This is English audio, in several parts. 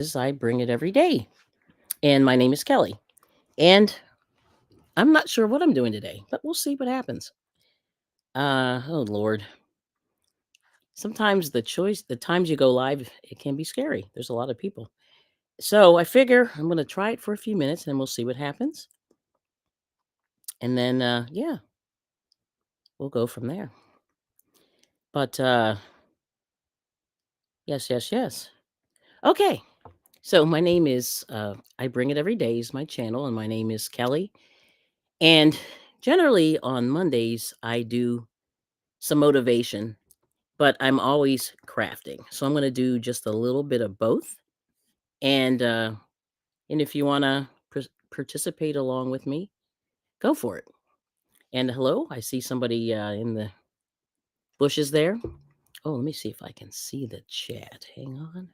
is I Bring It Every Day. And my name is Kelly. And I'm not sure what I'm doing today, but we'll see what happens. Oh Lord. Sometimes the times you go live, it can be scary. There's a lot of people. So I figure I'm going to try it for a few minutes and we'll see what happens. And then, yeah, we'll go from there. But, yes. Okay. So my name is, I Bring It Every Day is my channel, and my name is Kelly. And generally on Mondays, I do some motivation, but I'm always crafting. So I'm going to do just a little bit of both. And uh, and if you want to participate along with me, go for it. And hello, I see somebody in the bushes there. Oh, let me see if I can see the chat. Hang on.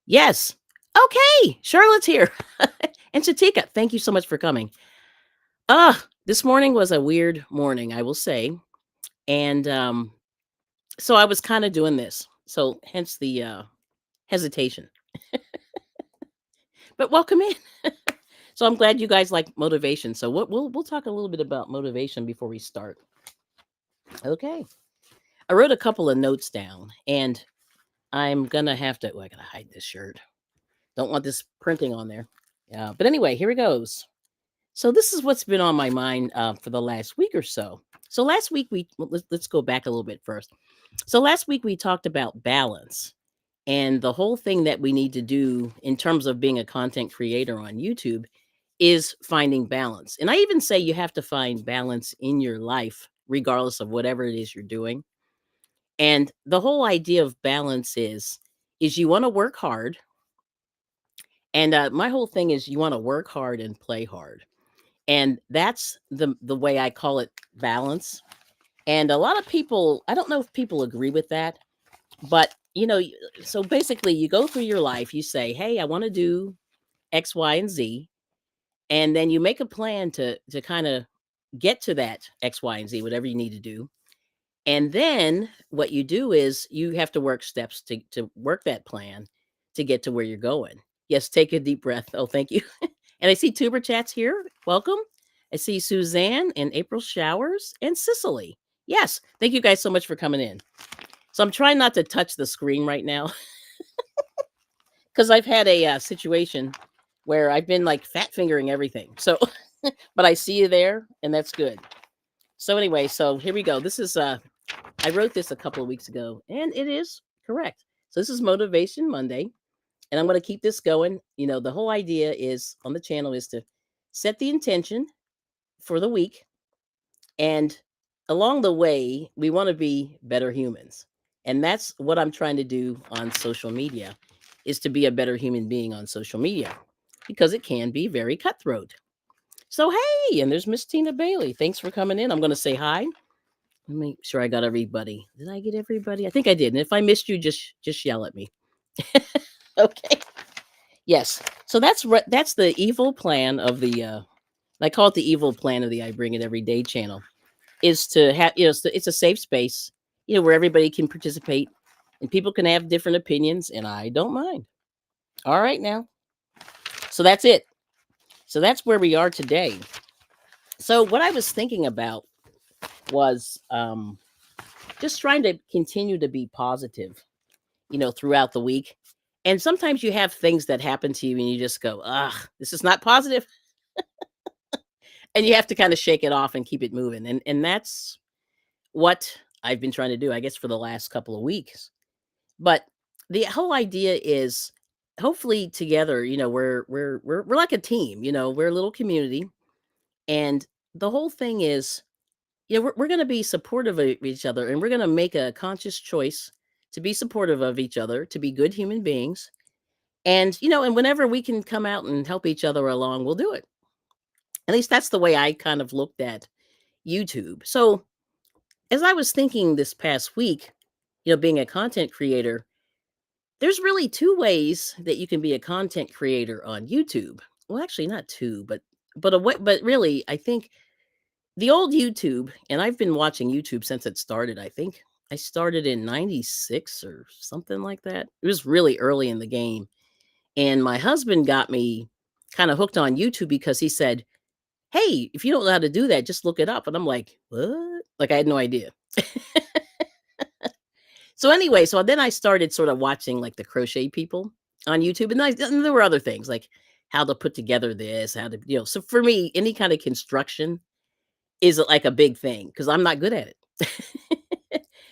Yes. Okay. Charlotte's here. And Chatika, thank you so much for coming. This morning was a weird morning, I will say. And so I was kind of doing this. So hence the hesitation. But welcome in. So I'm glad you guys like motivation. So we'll talk a little bit about motivation before we start. Okay. I wrote a couple of notes down, and I'm gonna have to. Oh, I gotta hide this shirt. Don't want this printing on there. Yeah. But anyway, here it goes. So this is what's been on my mind for the last week or so. So last week let's go back a little bit first. So last week we talked about balance and the whole thing that we need to do in terms of being a content creator on YouTube is finding balance. And I even say you have to find balance in your life, regardless of whatever it is you're doing. And the whole idea of balance is you want to work hard. And my whole thing is you want to work hard and play hard. And that's the way I call it balance. And a lot of people, I don't know if people agree with that, but so basically you go through your life, you say, "Hey, I want to do X, Y, and Z." And then you make a plan to kind of get to that X, Y, and Z, whatever you need to do. And then what you do is you have to work steps to work that plan to get to where you're going. Yes, take a deep breath. Oh, thank you. And I see Tuber Chats here. Welcome. I see Suzanne and April Showers and Cicely. Yes, thank you guys so much for coming in. So I'm trying not to touch the screen right now because I've had a situation where I've been like fat fingering everything. So, but I see you there, and that's good. So anyway, so here we go. This is I wrote this a couple of weeks ago, and it is correct. So this is Motivation Monday, and I'm going to keep this going. The whole idea is on the channel is to set the intention for the week, and along the way, we want to be better humans. And that's what I'm trying to do on social media is to be a better human being on social media because it can be very cutthroat. So hey, and there's Miss Tina Bailey. Thanks for coming in. I'm going to say hi. Let me make sure I got everybody. Did I get everybody? I think I did. And if I missed you, just yell at me. Okay. Yes. So that's the evil plan of the I call it the evil plan of the I Bring It Every Day channel is to have it's a safe space, where everybody can participate and people can have different opinions, and I don't mind. All right now. So that's it. So that's where we are today. So what I was thinking about was just trying to continue to be positive, throughout the week. And sometimes you have things that happen to you and you just go, ugh, this is not positive. And you have to kind of shake it off and keep it moving. And that's what I've been trying to do, I guess, for the last couple of weeks. But the whole idea is hopefully together, we're like a team, we're a little community. And the whole thing is, we're going to be supportive of each other, and we're going to make a conscious choice to be supportive of each other, to be good human beings. And, and whenever we can come out and help each other along, we'll do it. At least that's the way I kind of looked at YouTube. So as I was thinking this past week, being a content creator, there's really two ways that you can be a content creator on YouTube. Well, actually not two, but a way, but really, I think the old YouTube, and I've been watching YouTube since it started, I think. I started in 96 or something like that. It was really early in the game. And my husband got me kind of hooked on YouTube because he said, "Hey, if you don't know how to do that, just look it up." And I'm like, "What?" Like I had no idea. So anyway, so then I started sort of watching like the crochet people on YouTube, and there were other things like how to put together this, how to, so for me, any kind of construction is like a big thing because I'm not good at it.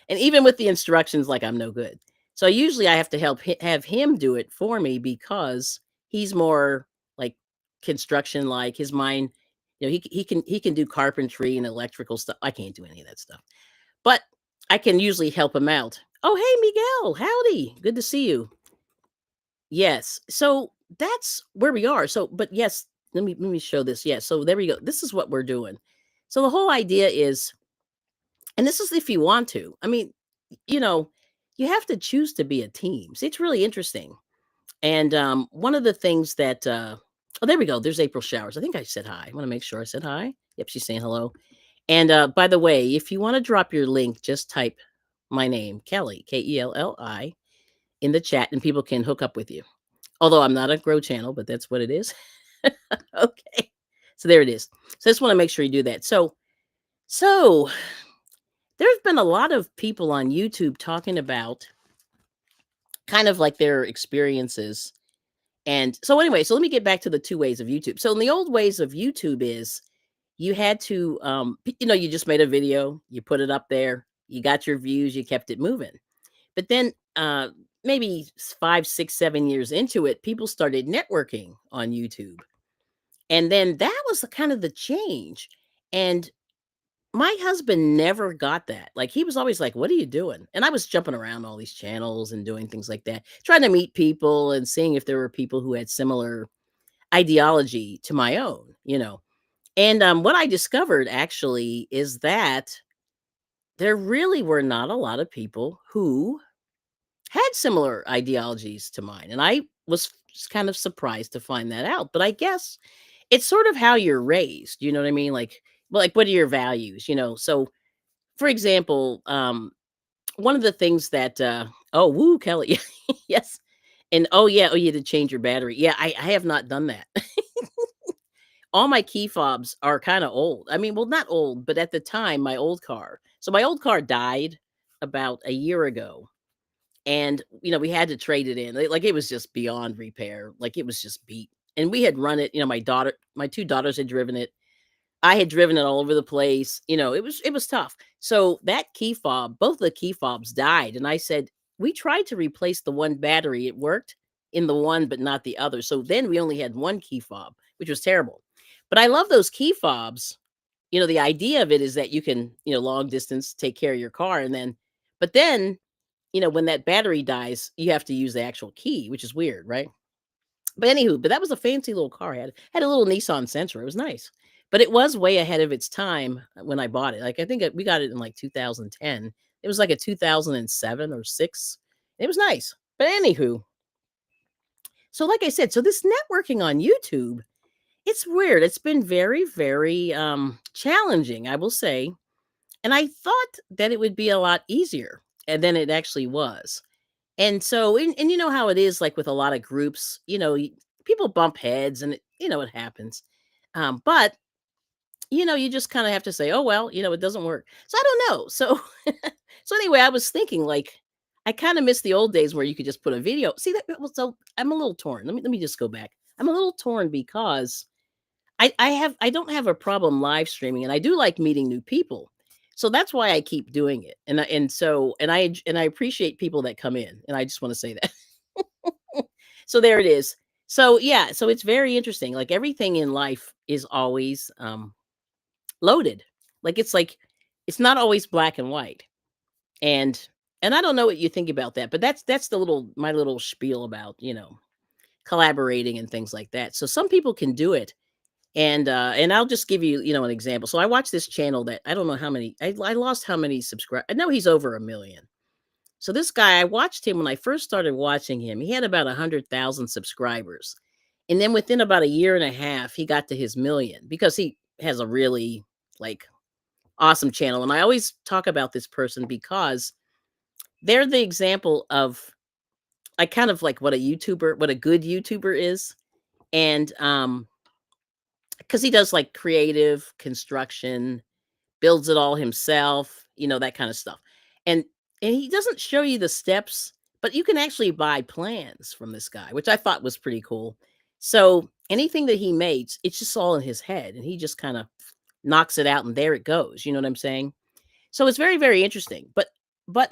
And even with the instructions, like I'm no good. So usually I have to have him do it for me because he's more like construction, like his mind, he can do carpentry and electrical stuff. I can't do any of that stuff. But I can usually help him out. "Oh, hey, Miguel. Howdy. Good to see you." Yes. So that's where we are. So, but yes, let me show this. Yeah. So there we go. This is what we're doing. So the whole idea is, and this is if you want to. I mean, you know, you have to choose to be a team. So it's really interesting. And one of the things that oh, there we go. There's April Showers. I think I said hi. I want to make sure I said hi. Yep, she's saying hello. And, by the way, if you wanna drop your link, just type my name, Kelly, Kelli, in the chat, and people can hook up with you. Although I'm not a grow channel, but that's what it is. Okay. So there it is. So I just wanna make sure you do that. So there's been a lot of people on YouTube talking about kind of like their experiences. And so anyway, so let me get back to the 2 ways of YouTube. So in the old ways of YouTube is you had to, you just made a video, you put it up there, you got your views, you kept it moving. But then, maybe 5, 6, 7 years into it, people started networking on YouTube. And then that was the kind of the change. And my husband never got that. Like, he was always like, "What are you doing?" And I was jumping around all these channels and doing things like that, trying to meet people and seeing if there were people who had similar ideology to my own. And, what I discovered actually is that there really were not a lot of people who had similar ideologies to mine, and I was kind of surprised to find that out, but I guess it's sort of how you're raised, you know what I mean? Like, what are your values, So, for example, one of the things that, oh, woo, Kelly. Yes. And, oh, yeah, oh, you had to change your battery. Yeah, I have not done that. All my key fobs are kinda old. I mean, well, not old, but at the time, my old car died about a year ago, and, we had to trade it in. Like, it was just beyond repair, like, it was just beat, and we had run it, my 2 daughters had driven it. I had driven it all over the place, it was tough. So, that key fob both the key fobs died, and I said, "We tried to replace the one battery, it worked in the one, but not the other." So, then we only had 1 key fob, which was terrible. But I love those key fobs. The idea of it is that you can, long distance take care of your car, and then, when that battery dies, you have to use the actual key, which is weird, right? But that was a fancy little car. Had a little Nissan Sentra. It was nice. But it was way ahead of its time when I bought it. Like, I think we got it in like 2010. It was like a 2007 or 6. It was nice. But anywho, so like I said, so this networking on YouTube, it's weird. It's been very, very challenging, I will say. And I thought that it would be a lot easier, and then it actually was. And so, and you know how it is, like with a lot of groups, people bump heads, and it happens. But you just kind of have to say, "Oh well, it doesn't work." So I don't know. So, so anyway, I was thinking like, I kind of miss the old days where you could just put a video. See that? Well, so I'm a little torn. Let me just go back. I'm a little torn because I don't have a problem live streaming, and I do like meeting new people. So that's why I keep doing it. And I appreciate people that come in, and I just want to say that. So there it is. So yeah, so it's very interesting. Like, everything in life is always loaded. Like it's not always black and white. And and I don't know what you think about that, but that's the little my little spiel about, collaborating and things like that. So some people can do it, and I'll just give you, an example. So I watched this channel that I don't know how many I lost how many subscribers. I know he's over 1,000,000. So this guy, I watched him when I first started watching him. He had about 100,000 subscribers. And then within about a year and a half, he got to his million because he has a really like awesome channel. And I always talk about this person because they're the example of like kind of like what a good YouTuber is. And because he does like creative construction, builds it all himself, that kind of stuff. And and he doesn't show you the steps, but you can actually buy plans from this guy, which I thought was pretty cool. So anything that he makes, it's just all in his head and he just kind of knocks it out and there it goes. You know what I'm saying? So it's very, very interesting. But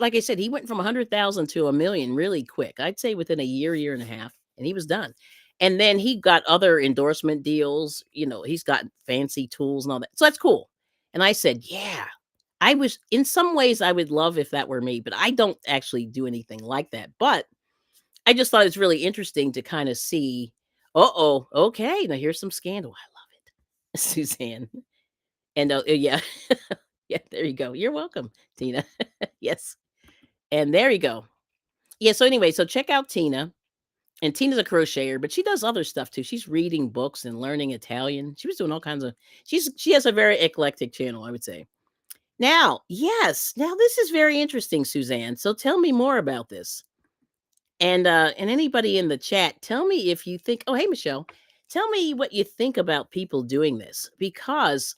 like I said, he went from 100,000 to a million really quick. I'd say within a year, year and a half, and he was done. And then he got other endorsement deals. He's got fancy tools and all that. So that's cool. And I said, yeah, I was in some ways I would love if that were me, but I don't actually do anything like that. But I just thought it's really interesting to kind of see, okay, now here's some scandal. I love it. Suzanne. And yeah. Yeah, there you go. You're welcome, Tina. Yes. And there you go. Yeah, so anyway, so check out Tina. And Tina's a crocheter, but she does other stuff too. She's reading books and learning Italian. She was doing all kinds of she has a very eclectic channel, I would say. Now, yes, now this is very interesting, Suzanne. So tell me more about this. And anybody in the chat, tell me if you think, oh hey Michelle, tell me what you think about people doing this. Because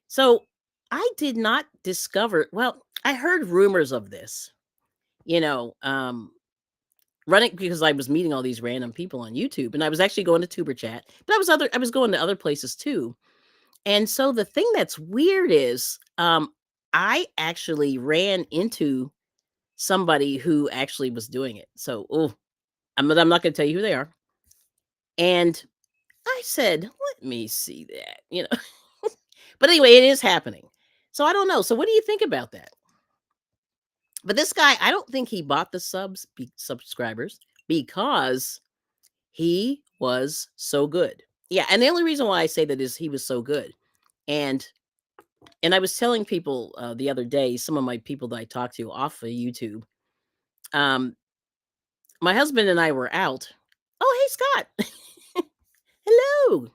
so I did not discover, well, I heard rumors of this, you know, um, running because I was meeting all these random people on YouTube and I was actually going to Tuber Chat, but I was going to other places too. And so the thing that's weird is I actually ran into somebody who actually was doing it. So I'm not gonna tell you who they are. And I said, let me see that, But anyway, it is happening. So I don't know. So what do you think about that? But this guy, I don't think he bought the subscribers because he was so good. Yeah, and the only reason why I say that is he was so good. And I was telling people the other day, some of my people that I talked to off of YouTube, um, my husband and I were out. Oh, hey Scott. Hello.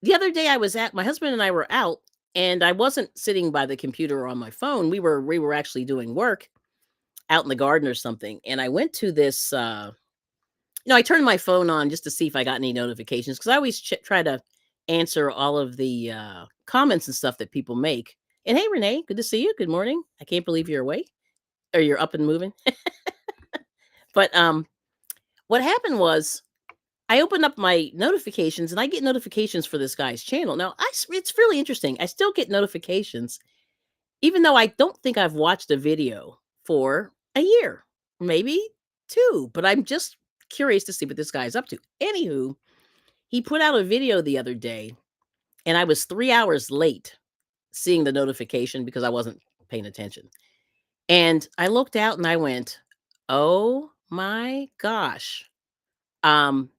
The other day I was at my husband and I were out and I wasn't sitting by the computer or on my phone. We were actually doing work out in the garden or something. And I went to this I turned my phone on just to see if I got any notifications because I always try to answer all of the comments and stuff that people make. And hey, Renee, good to see you. Good morning. I can't believe you're awake or you're up and moving. But what happened was I opened up my notifications and I get notifications for this guy's channel. Now, it's really interesting. I still get notifications, even though I don't think I've watched a video for a year, maybe two, but I'm just curious to see what this guy is up to. Anywho, he put out a video the other day, and I was 3 hours late seeing the notification because I wasn't paying attention. And I looked out and I went, "Oh my gosh." Um,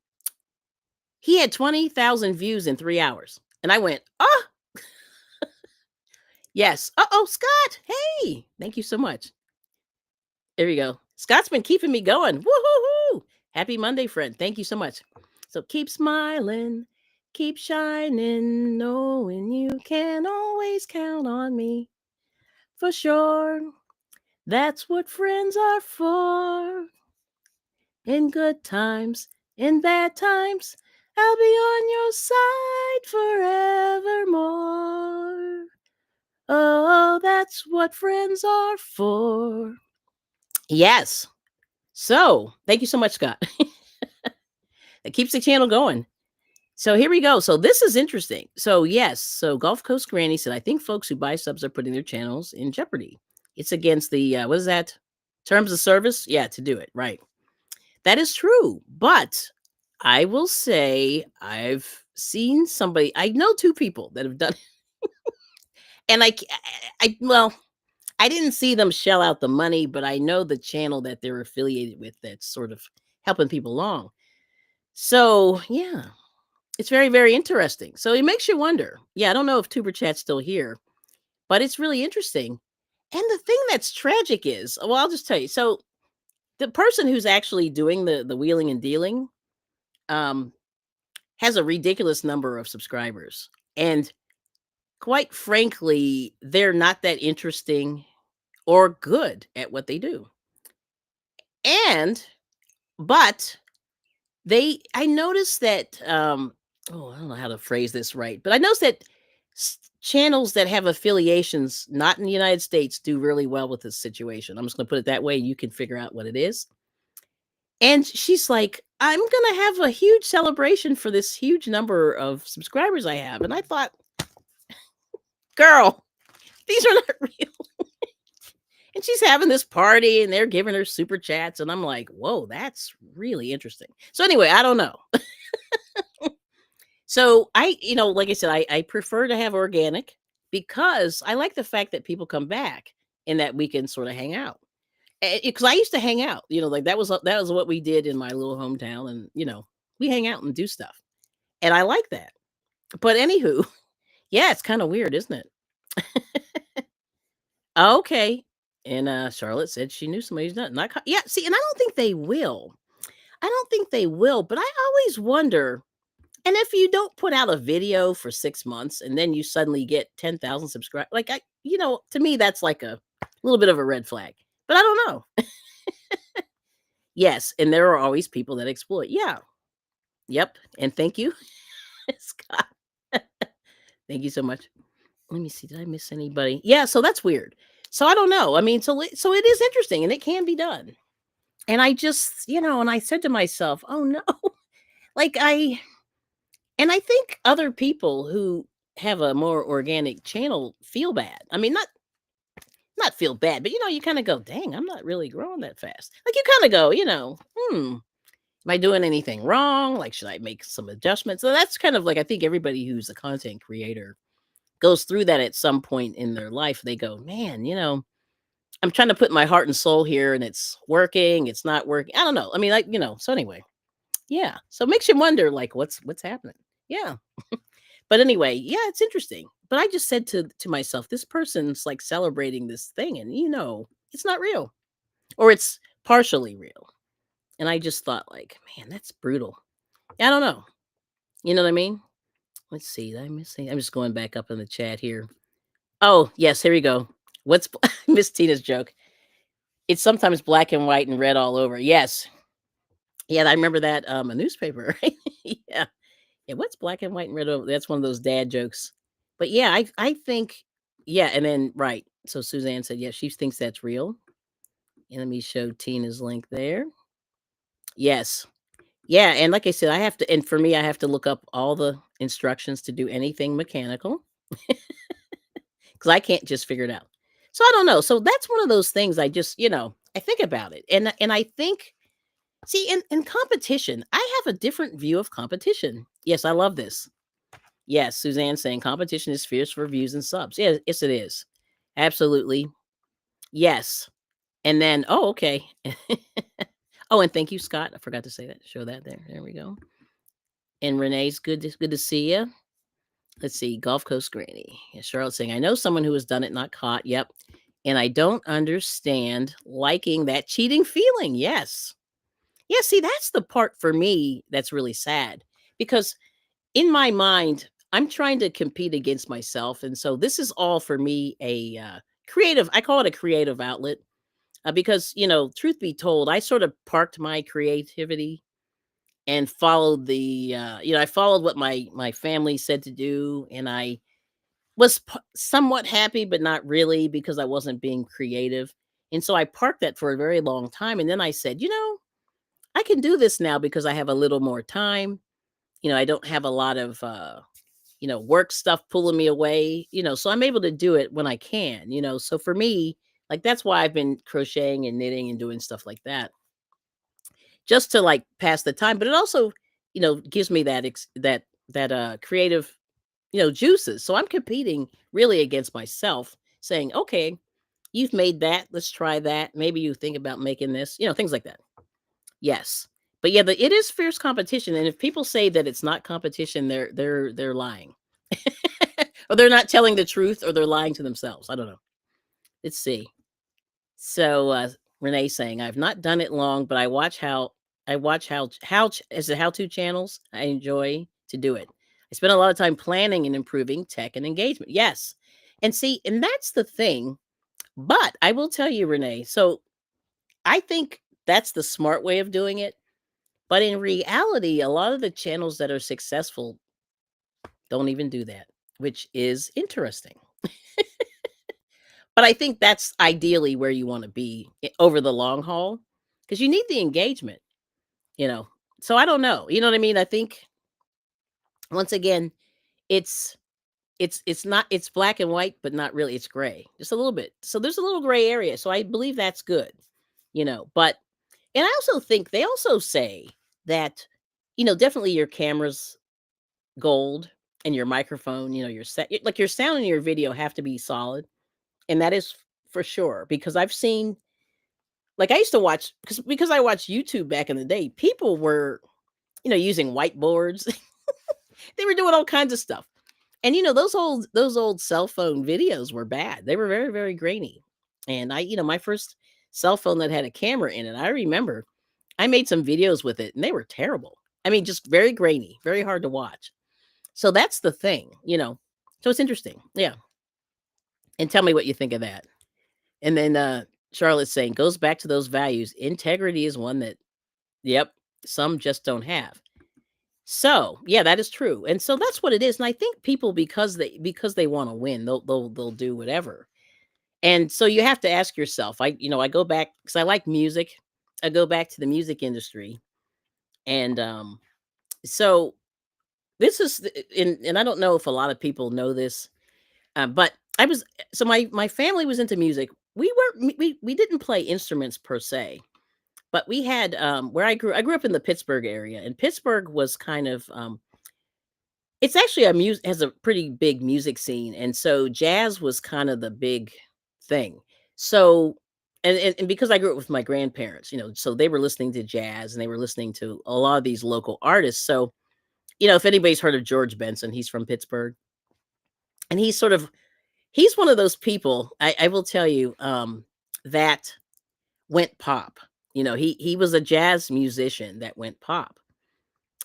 he had 20,000 views in 3 hours. And I went, "Oh, yes. Uh-oh, Scott. Hey, thank you so much." There we go. Scott's been keeping me going. Woo-hoo-hoo. Happy Monday, friend. Thank you so much. So keep smiling, keep shining, knowing you can always count on me. For sure. That's what friends are for. In good times, in bad times, I'll be on your side forevermore. Oh, that's what friends are for. Yes. So, thank you so much, Scott. It keeps the channel going. So here we go. So this is interesting. So yes, so Gulf Coast Granny said, I think folks who buy subs are putting their channels in jeopardy. It's against the what is that? Terms of service? Yeah, to do it. Right. That is true. But I will say I've seen somebody, I know two people that have done it. And well, I didn't see them shell out the money, but I know the channel that they're affiliated with that's sort of helping people along. So yeah, it's very, very interesting. So it makes you wonder. Yeah, I don't know if Tuber Chat's still here, but it's really interesting. And the thing that's tragic is, well, I'll just tell you. So the person who's actually doing the wheeling and dealing um, has a ridiculous number of subscribers, and quite frankly, they're not that interesting or good at what they do. And but I noticed that oh, I don't know how to phrase this right, but I noticed that channels that have affiliations not in the United States do really well with this situation. I'm just going to put it that way. You can figure out what it is. And she's like, I'm going to have a huge celebration for this huge number of subscribers I have. And I thought, girl, these are not real. And she's having this party and they're giving her super chats. And I'm like, whoa, that's really interesting. So, anyway, I don't know. So, like I said, I prefer to have organic because I like the fact that people come back and that we can sort of hang out. Because I used to hang out, like that was what we did in my little hometown. And, we hang out and do stuff. And I like that. But anywho, yeah, it's kind of weird, isn't it? Okay. And Charlotte said she knew somebody who's not yeah, see, and I don't think they will. I don't think they will, but I always wonder. And if you don't put out a video for 6 months and then you suddenly get 10,000 subscribers, like to me that's like a little bit of a red flag. But I don't know. Yes, and there are always people that exploit. Yeah. Yep. And thank you, Scott. Thank you so much. Let me see. Did I miss anybody? Yeah, so that's weird. So I don't know. I mean, so it is interesting and it can be done. And I just, and I said to myself, "Oh no." Like I think other people who have a more organic channel feel bad. I mean, not feel bad, but you kind of go, "Dang, I'm not really growing that fast." Like you kind of go, am I doing anything wrong? Like, should I make some adjustments? So that's kind of like I think everybody who's a content creator goes through that at some point in their life. They go, man, I'm trying to put my heart and soul here and it's working, it's not working. I don't know. I mean, like, so anyway, yeah. So it makes you wonder, like, what's happening? Yeah. But anyway, yeah, it's interesting. But I just said to myself, this person's like celebrating this thing, and it's not real. Or it's partially real. And I just thought, like, man, that's brutal. I don't know. You know what I mean? Let's see. Did I miss anything? I'm just going back up in the chat here. Oh, yes, here we go. What's Miss Tina's joke? It's sometimes black and white and red all over. Yes. Yeah, I remember that a newspaper, right? Yeah. Yeah, what's black and white and red over? That's one of those dad jokes. But yeah, I think yeah, and then right. So Suzanne said, yeah, she thinks that's real. And let me show Tina's link there. Yes. Yeah, and like I said, I have to and for me, I have to look up all the instructions to do anything mechanical because I can't just figure it out. So I don't know. So that's one of those things I just, I think about it. And I think, see, in competition, I have a different view of competition. Yes, I love this. Yes, Suzanne saying competition is fierce for views and subs. Yeah, yes, it is. Absolutely. Yes. And then, oh, okay. Oh, and thank you, Scott. I forgot to say that. Show that there. There we go. And Renee's good to see you. Let's see, Gulf Coast Granny. Yeah, Charlotte saying, I know someone who has done it, not caught. Yep. And I don't understand liking that cheating feeling. Yes. Yeah, see, that's the part for me that's really sad because in my mind, I'm trying to compete against myself. And so this is all for me a creative, I call it a creative outlet because, truth be told, I sort of parked my creativity and followed I followed what my family said to do. And I was somewhat happy, but not really because I wasn't being creative. And so I parked that for a very long time. And then I said, I can do this now because I have a little more time. I don't have a lot of, work stuff pulling me away, so I'm able to do it when I can, So for me, like, that's why I've been crocheting and knitting and doing stuff like that just to like pass the time. But it also, gives me that creative, juices. So I'm competing really against myself saying, okay, you've made that. Let's try that. Maybe you think about making this, things like that. Yes. But yeah, it is fierce competition. And if people say that it's not competition, they're lying. Or they're not telling the truth or they're lying to themselves. I don't know. Let's see. So Renee saying, I've not done it long, but I watch how is it how-to channels. I enjoy to do it. I spend a lot of time planning and improving tech and engagement. Yes. And see, and that's the thing. But I will tell you, Renee, so I think that's the smart way of doing it. But in reality, a lot of the channels that are successful don't even do that, which is interesting. But I think that's ideally where you want to be over the long haul because you need the engagement, you know. So I don't know. You know what I mean? I think once again, it's it's not it's black and white, but not really. It's gray, just a little bit. So there's a little gray area. So I believe that's good, you know. But and I also think they also say that, definitely your camera's gold and your microphone, your set, like your sound and your video have to be solid, and that is for sure because I've seen like I used to watch because I watched YouTube back in the day. People were using whiteboards. They were doing all kinds of stuff. And those old cell phone videos were bad. They were very, very grainy. And my first cell phone that had a camera in it, I remember I made some videos with it and they were terrible. I mean, just very grainy, very hard to watch. So that's the thing. So it's interesting. Yeah. And tell me what you think of that. And then Charlotte's saying goes back to those values. Integrity is one that, yep, some just don't have. So, yeah, that is true. And so that's what it is. And I think people because they want to win, they'll do whatever. And so you have to ask yourself. I go back cuz I like music. I go back to the music industry. And so this is and I don't know if a lot of people know this. But I was so my family was into music. We didn't play instruments per se, but we had where I grew up in the Pittsburgh area, and Pittsburgh was kind of it's actually a music has a pretty big music scene, and so jazz was kind of the big thing. So, and because I grew up with my grandparents, so they were listening to jazz and they were listening to a lot of these local artists. So, if anybody's heard of George Benson, he's from Pittsburgh, and he's one of those people. I will tell you that went pop. He was a jazz musician that went pop,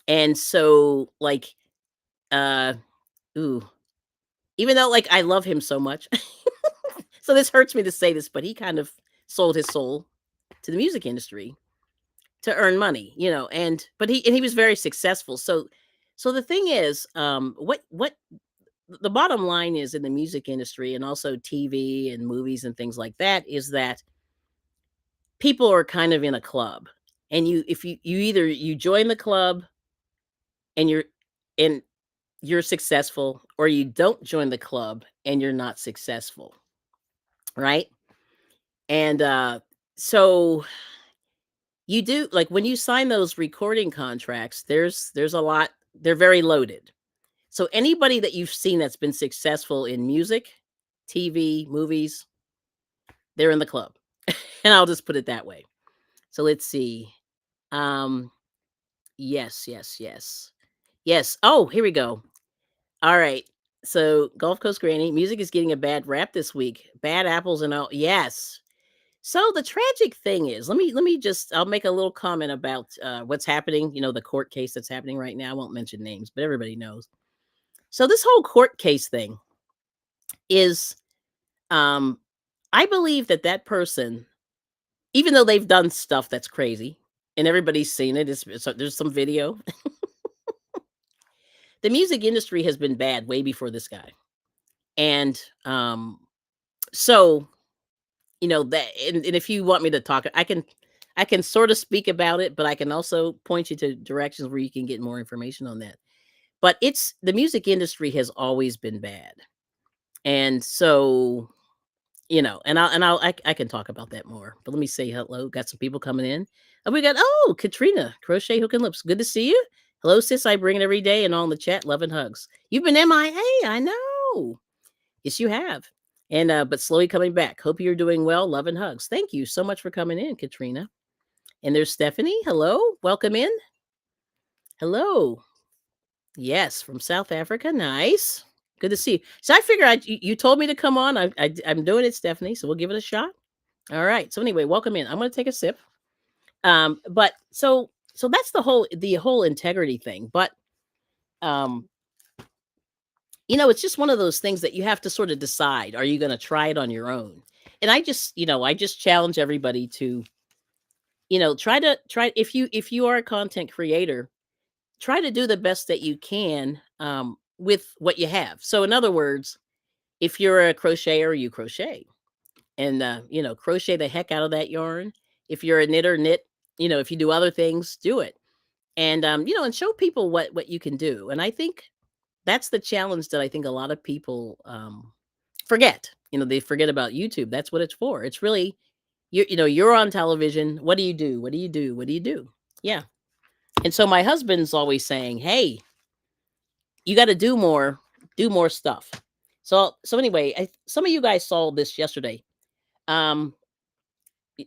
and so like uh, ooh, even though like I love him so much. So this hurts me to say this, but he kind of sold his soul to the music industry to earn money, and but he was very successful. So the thing is, what the bottom line is in the music industry and also TV and movies and things like that is that people are kind of in a club. And if you either you join the club and and you're successful, or you don't join the club and you're not successful, right? And so you do like when you sign those recording contracts, there's a lot, they're very loaded. So anybody that you've seen that's been successful in music, TV, movies, they're in the club. And I'll just put it that way. So let's see. Um yes, yes, yes. Yes. Oh, here we go. All right. So Gulf Coast Granny, music is getting a bad rap this week. Bad apples and all. Yes. So the tragic thing is, let me just I'll make a little comment about what's happening, the court case that's happening right now. I won't mention names, but everybody knows. So this whole court case thing is um I believe that person, even though they've done stuff that's crazy and everybody's seen it, there's some video. The music industry has been bad way before this guy. And so that and if you want me to talk, I can sort of speak about it, but I can also point you to directions where you can get more information on that. But it's the music industry has always been bad. And so, I can talk about that more. But let me say hello. Got some people coming in. And we got Katrina, Crochet Hook and Lips. Good to see you. Hello, sis. I bring it every day and all in the chat. Love and hugs. You've been MIA. I know. Yes, you have. And but slowly coming back. Hope you're doing well. Love and hugs. Thank you so much for coming in, Katrina. And there's Stephanie. Hello. Welcome in. Hello. Yes, from South Africa. Nice. Good to see you. So I figure you told me to come on. I'm doing it, Stephanie. So we'll give it a shot. All right. So anyway, welcome in. I'm going to take a sip. But so that's the whole integrity thing. But um, it's just one of those things that you have to sort of decide. Are you going to try it on your own? And I just challenge everybody to, try if you are a content creator, try to do the best that you can with what you have. So in other words, if you're a crocheter, you crochet and crochet the heck out of that yarn. If you're a knitter, knit. If you do other things, do it. And and show people what you can do. And I think that's the challenge that I think a lot of people forget. They forget about YouTube. That's what it's for. It's really you're on television. What do you do? What do you do? What do you do? Yeah. And so my husband's always saying, "Hey, you got to do more stuff." So anyway, some of you guys saw this yesterday. Um,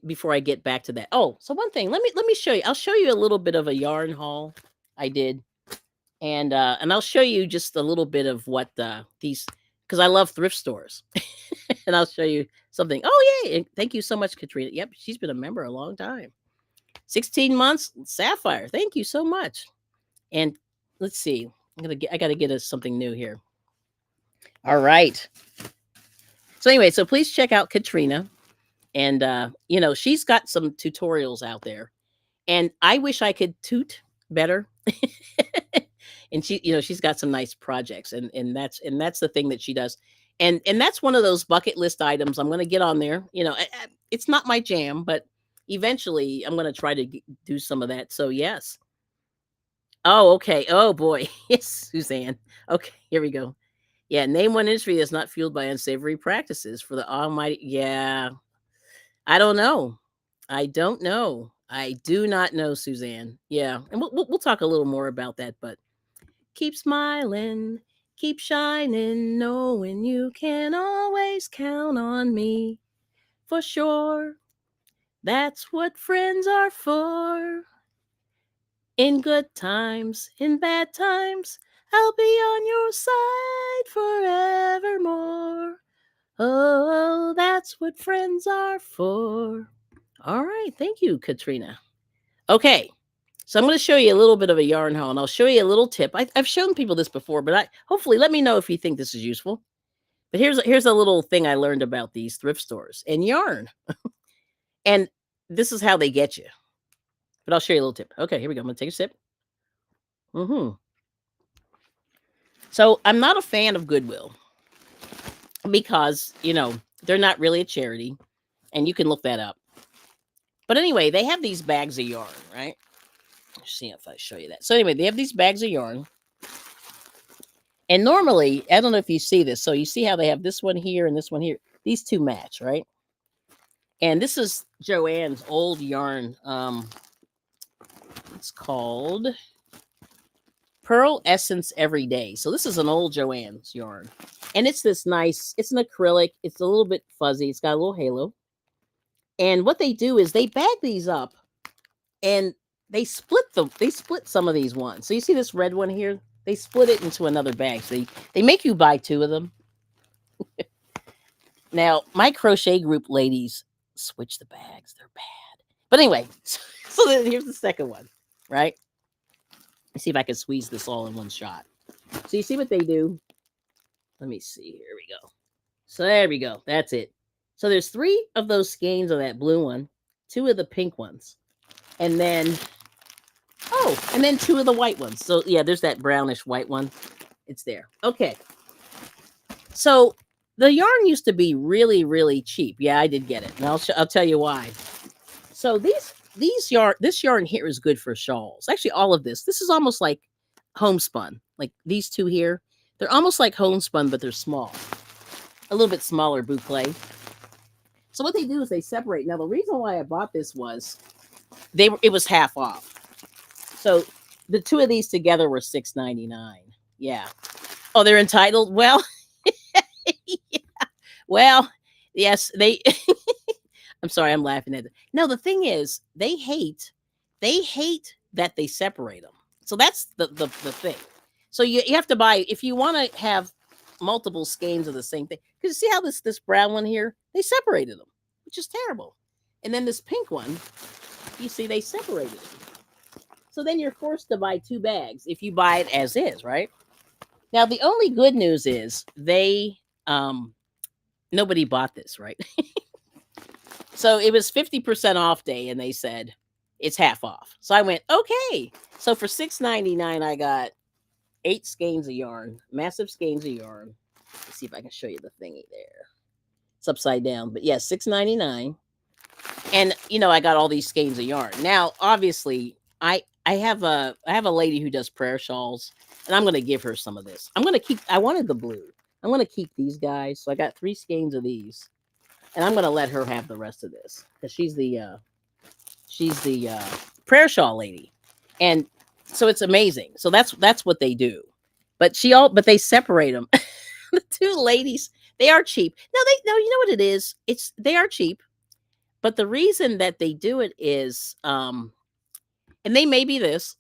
before I get back to that. Oh, so one thing, let me show you. I'll show you a little bit of a yarn haul I did, and I'll show you just a little bit of what these because I love thrift stores, and I'll show you something. Oh yay! And thank you so much, Katrina. Yep, she's been a member a long time. 16 months, Sapphire. Thank you so much. And let's see. I gotta get us something new here. All right. So anyway, so please check out Katrina. And she's got some tutorials out there. And I wish I could toot better. And she's got some nice projects and that's the thing that she does. And that's one of those bucket list items I'm going to get on there. It's not my jam, but eventually I'm going to try to do some of that. So yes. Oh, okay. Oh boy. Yes, Suzanne. Okay, here we go. Yeah, name one industry that's not fueled by unsavory practices for the almighty. Yeah, I don't know. I don't know. I do not know, Suzanne. Yeah, and we'll talk a little more about that. But keep smiling, keep shining, knowing you can always count on me for sure. That's what friends are for. In good times, in bad times, I'll be on your side forevermore. Oh, that's what friends are for. All right. Thank you, Katrina. Okay. So I'm going to show you a little bit of a yarn haul and I'll show you a little tip. I've shown people this before, but hopefully let me know if you think this is useful. But here's a little thing I learned about these thrift stores and yarn. And this is how they get you. But I'll show you a little tip. Okay, here we go. I'm going to take a sip. So I'm not a fan of Goodwill because, they're not really a charity. And you can look that up. But anyway, they have these bags of yarn, right? Let's see if I show you that. So anyway, they have these bags of yarn. And normally, I don't know if you see this. So you see how they have this one here and this one here. These two match, right? And this is Joanne's old yarn. It's called Pearl Essence Everyday. So this is an old Joanne's yarn. And it's this nice, it's an acrylic. It's a little bit fuzzy. It's got a little halo. And what they do is they bag these up and they split some of these ones. So you see this red one here? They split it into another bag. So they make you buy two of them. Now, my crochet group ladies switch the bags. They're bad. But anyway, so here's the second one, right? Let's see if I can squeeze this all in one shot. So you see what they do? Let me see. Here we go. So there we go. That's it. So there's 3 of those skeins of that blue one, 2 of the pink ones, and then 2 of the white ones. So yeah, there's that brownish white one. It's there. Okay. So the yarn used to be really, really cheap. Yeah, I did get it. And I'll tell you why. So this yarn here is good for shawls. Actually, all of this is almost like homespun. Like these 2 here, they're almost like homespun, but they're small, a little bit smaller boucle. So what they do is they separate. Now the reason why I bought this was it was half off. So the 2 of these together were $6.99. Yeah. Oh, they're entitled. Well, yeah. Well, yes, they. I'm sorry, I'm laughing at it. No, the thing is, they hate that they separate them. So that's the thing. So you have to buy if you want to have multiple skeins of the same thing. Because you see how this brown one here, they separated them, which is terrible. And then this pink one, you see they separated them. So then you're forced to buy 2 bags if you buy it as is, right? Now the only good news is they nobody bought this, right? So it was 50% off day, and they said, It's half off. So I went, okay. So for $6.99, I got 8 skeins of yarn, massive skeins of yarn. Let's see if I can show you the thingy there. It's upside down, but yeah, $6.99. And I got all these skeins of yarn. Now, obviously, I have a lady who does prayer shawls, and I'm gonna give her some of this. I wanted the blue. I'm gonna keep these guys. So I got 3 skeins of these, and I'm gonna let her have the rest of this because she's the prayer shawl lady, and so it's amazing. So that's what they do. But they separate them. The 2 ladies, they are cheap. No, you know what it is? They are cheap, but the reason that they do it is, and they may be this.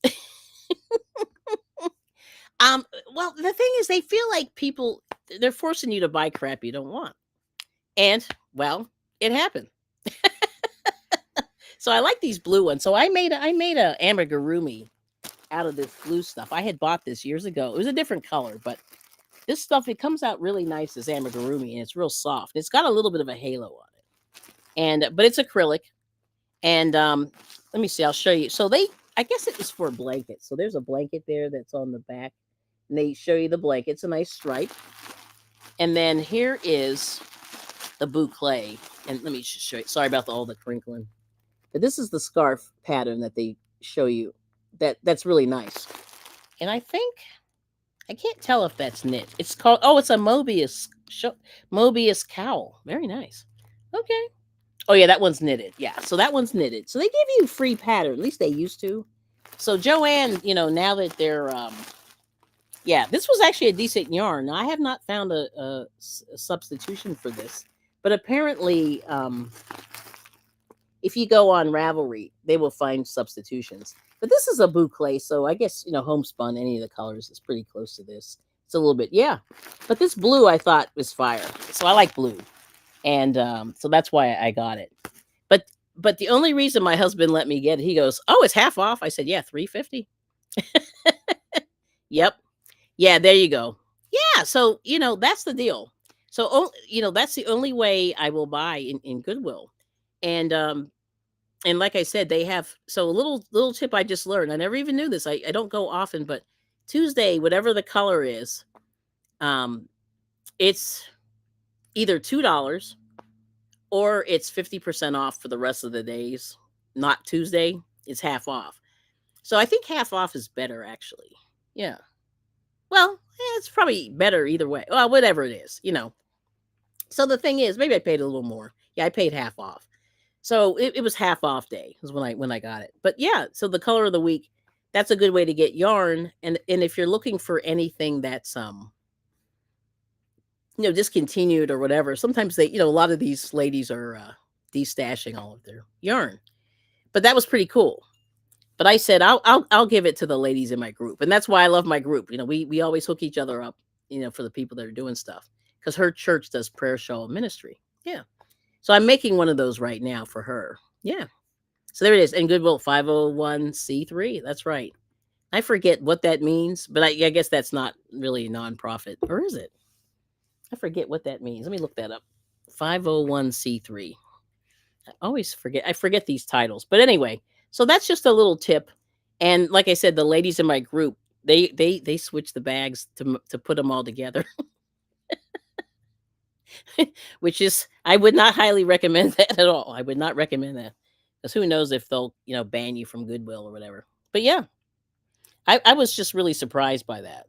um, well, the thing is, they feel like they're forcing you to buy crap you don't want, and well, it happened. So I like these blue ones. So I made a amigurumi out of this blue stuff. I had bought this years ago. It was a different color, but this stuff, it comes out really nice as amigurumi, and it's real soft. It's got a little bit of a halo on it, but it's acrylic. And let me see. I'll show you. So I guess it was for a blanket. So there's a blanket there that's on the back, and they show you the blanket. It's a nice stripe. And then here is the boucle. And let me just show you. Sorry about all the crinkling. But this is the scarf pattern that they show you. That's really nice. And I can't tell if that's knit. It's called, it's a Mobius cowl. Very nice. Okay. Oh yeah, that one's knitted. Yeah, so that one's knitted. So they give you free pattern. At least they used to. So Joanne, now that they're yeah, this was actually a decent yarn. Now, I have not found a substitution for this, but apparently, if you go on Ravelry, they will find substitutions. But this is a boucle, so I guess homespun. Any of the colors is pretty close to this. It's a little bit, yeah. But this blue I thought was fire, so I like blue, and so that's why I got it. But the only reason my husband let me get it, he goes, "Oh, it's half off." I said, "Yeah, $3.50." Yep. Yeah, there you go. Yeah, so that's the deal. So that's the only way I will buy in Goodwill, and like I said, they have, so a little tip I just learned. I never even knew this. I don't go often, but Tuesday, whatever the color is, it's either $2 or it's 50% off for the rest of the days. Not Tuesday, it's half off. So I think half off is better, actually. Yeah. Well, it's probably better either way. Well, whatever it is. So the thing is, maybe I paid a little more. Yeah, I paid half off. So it was half off day was when I got it. But yeah, so the color of the week, that's a good way to get yarn. And if you're looking for anything that's discontinued or whatever, sometimes they, a lot of these ladies are destashing all of their yarn. But that was pretty cool. But I said I'll give it to the ladies in my group, and that's why I love my group. We always hook each other up, for the people that are doing stuff, because her church does prayer shawl ministry. Yeah, so I'm making one of those right now for her. Yeah, so there it is. And Goodwill 501c3. That's right. I forget what that means, but I guess that's not really a nonprofit, or is it? I forget what that means. Let me look that up. 501c3. I always forget. I forget these titles, but anyway. So that's just a little tip. And like I said, the ladies in my group, they switch the bags to put them all together. Which is, I would not highly recommend that at all. I would not recommend that. Because who knows if they'll, ban you from Goodwill or whatever. But yeah, I was just really surprised by that.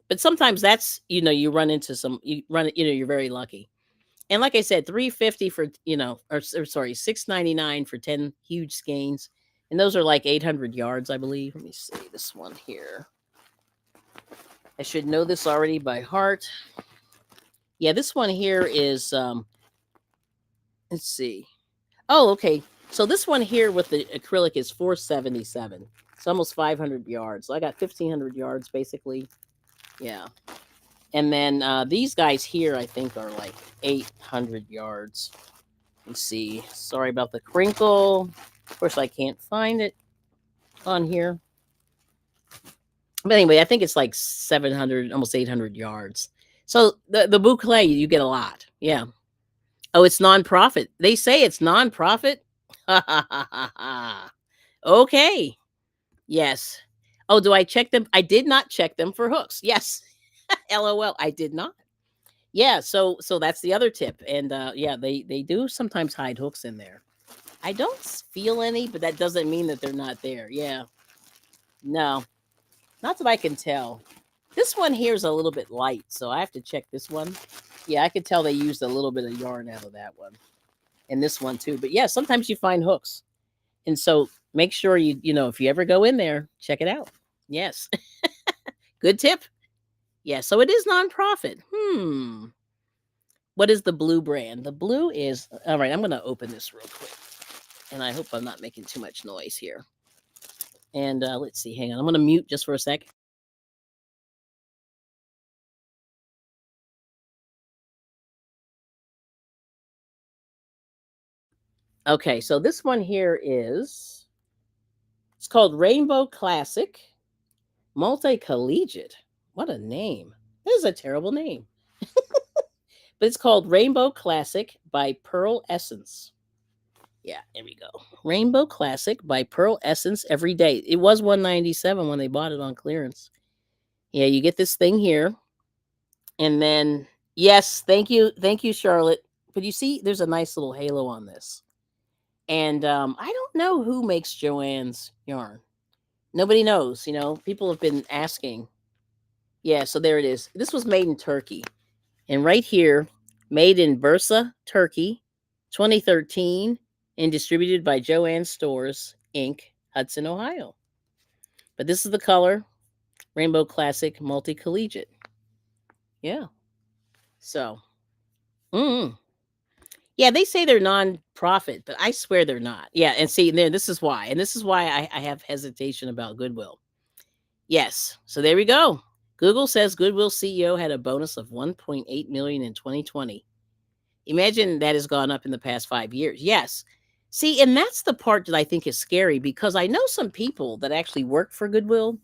But sometimes that's, you run into you're very lucky. And like I said, $3.50 for, or sorry, $6.99 for 10 huge skeins. And those are like 800 yards, I believe. Let me see this one here. I should know this already by heart. Yeah, this one here is, let's see. Oh, okay. So this one here with the acrylic is $4.77. It's almost 500 yards. So I got 1,500 yards basically. Yeah. And then these guys here, I think, are like 800 yards. Let's see. Sorry about the crinkle. Of course, I can't find it on here. But anyway, I think it's like 700, almost 800 yards. So the boucle, you get a lot. Yeah. Oh, it's nonprofit. They say it's nonprofit. Okay. Yes. Oh, do I check them? I did not check them for hooks. Yes. LOL. I did not. Yeah, so that's the other tip. And yeah, they do sometimes hide hooks in there. I don't feel any, but that doesn't mean that they're not there. Yeah. No. Not that I can tell. This one here is a little bit light, so I have to check this one. Yeah, I could tell they used a little bit of yarn out of that one. And this one too. But yeah, sometimes you find hooks. And so make sure if you ever go in there, check it out. Yes. Good tip. Yeah, so it is nonprofit. What is the blue brand? The blue is all right. I'm going to open this real quick. And I hope I'm not making too much noise here. And let's see. Hang on. I'm going to mute just for a sec. Okay, so this one here it's called Rainbow Classic Multi-Collegiate. What a name. That is a terrible name. But it's called Rainbow Classic by Pearl Essence. Yeah, there we go. Rainbow Classic by Pearl Essence Everyday. It was $197 when they bought it on clearance. Yeah, you get this thing here. And then yes, thank you. Thank you, Charlotte. But you see, there's a nice little halo on this. And I don't know who makes Joanne's yarn. Nobody knows, people have been asking. Yeah, so there it is. This was made in Turkey. And right here, made in Bursa, Turkey, 2013, and distributed by Joanne Stores, Inc., Hudson, Ohio. But this is the color, Rainbow Classic Multi Collegiate. Yeah. So, mm. Yeah, they say they're non-profit, but I swear they're not. Yeah, and see, there, this is why. And this is why I have hesitation about Goodwill. Yes. So there we go. Google says Goodwill CEO had a bonus of 1.8 million in 2020. Imagine that has gone up in the past 5 years. Yes. See, and that's the part that I think is scary because I know some people that actually work for Goodwill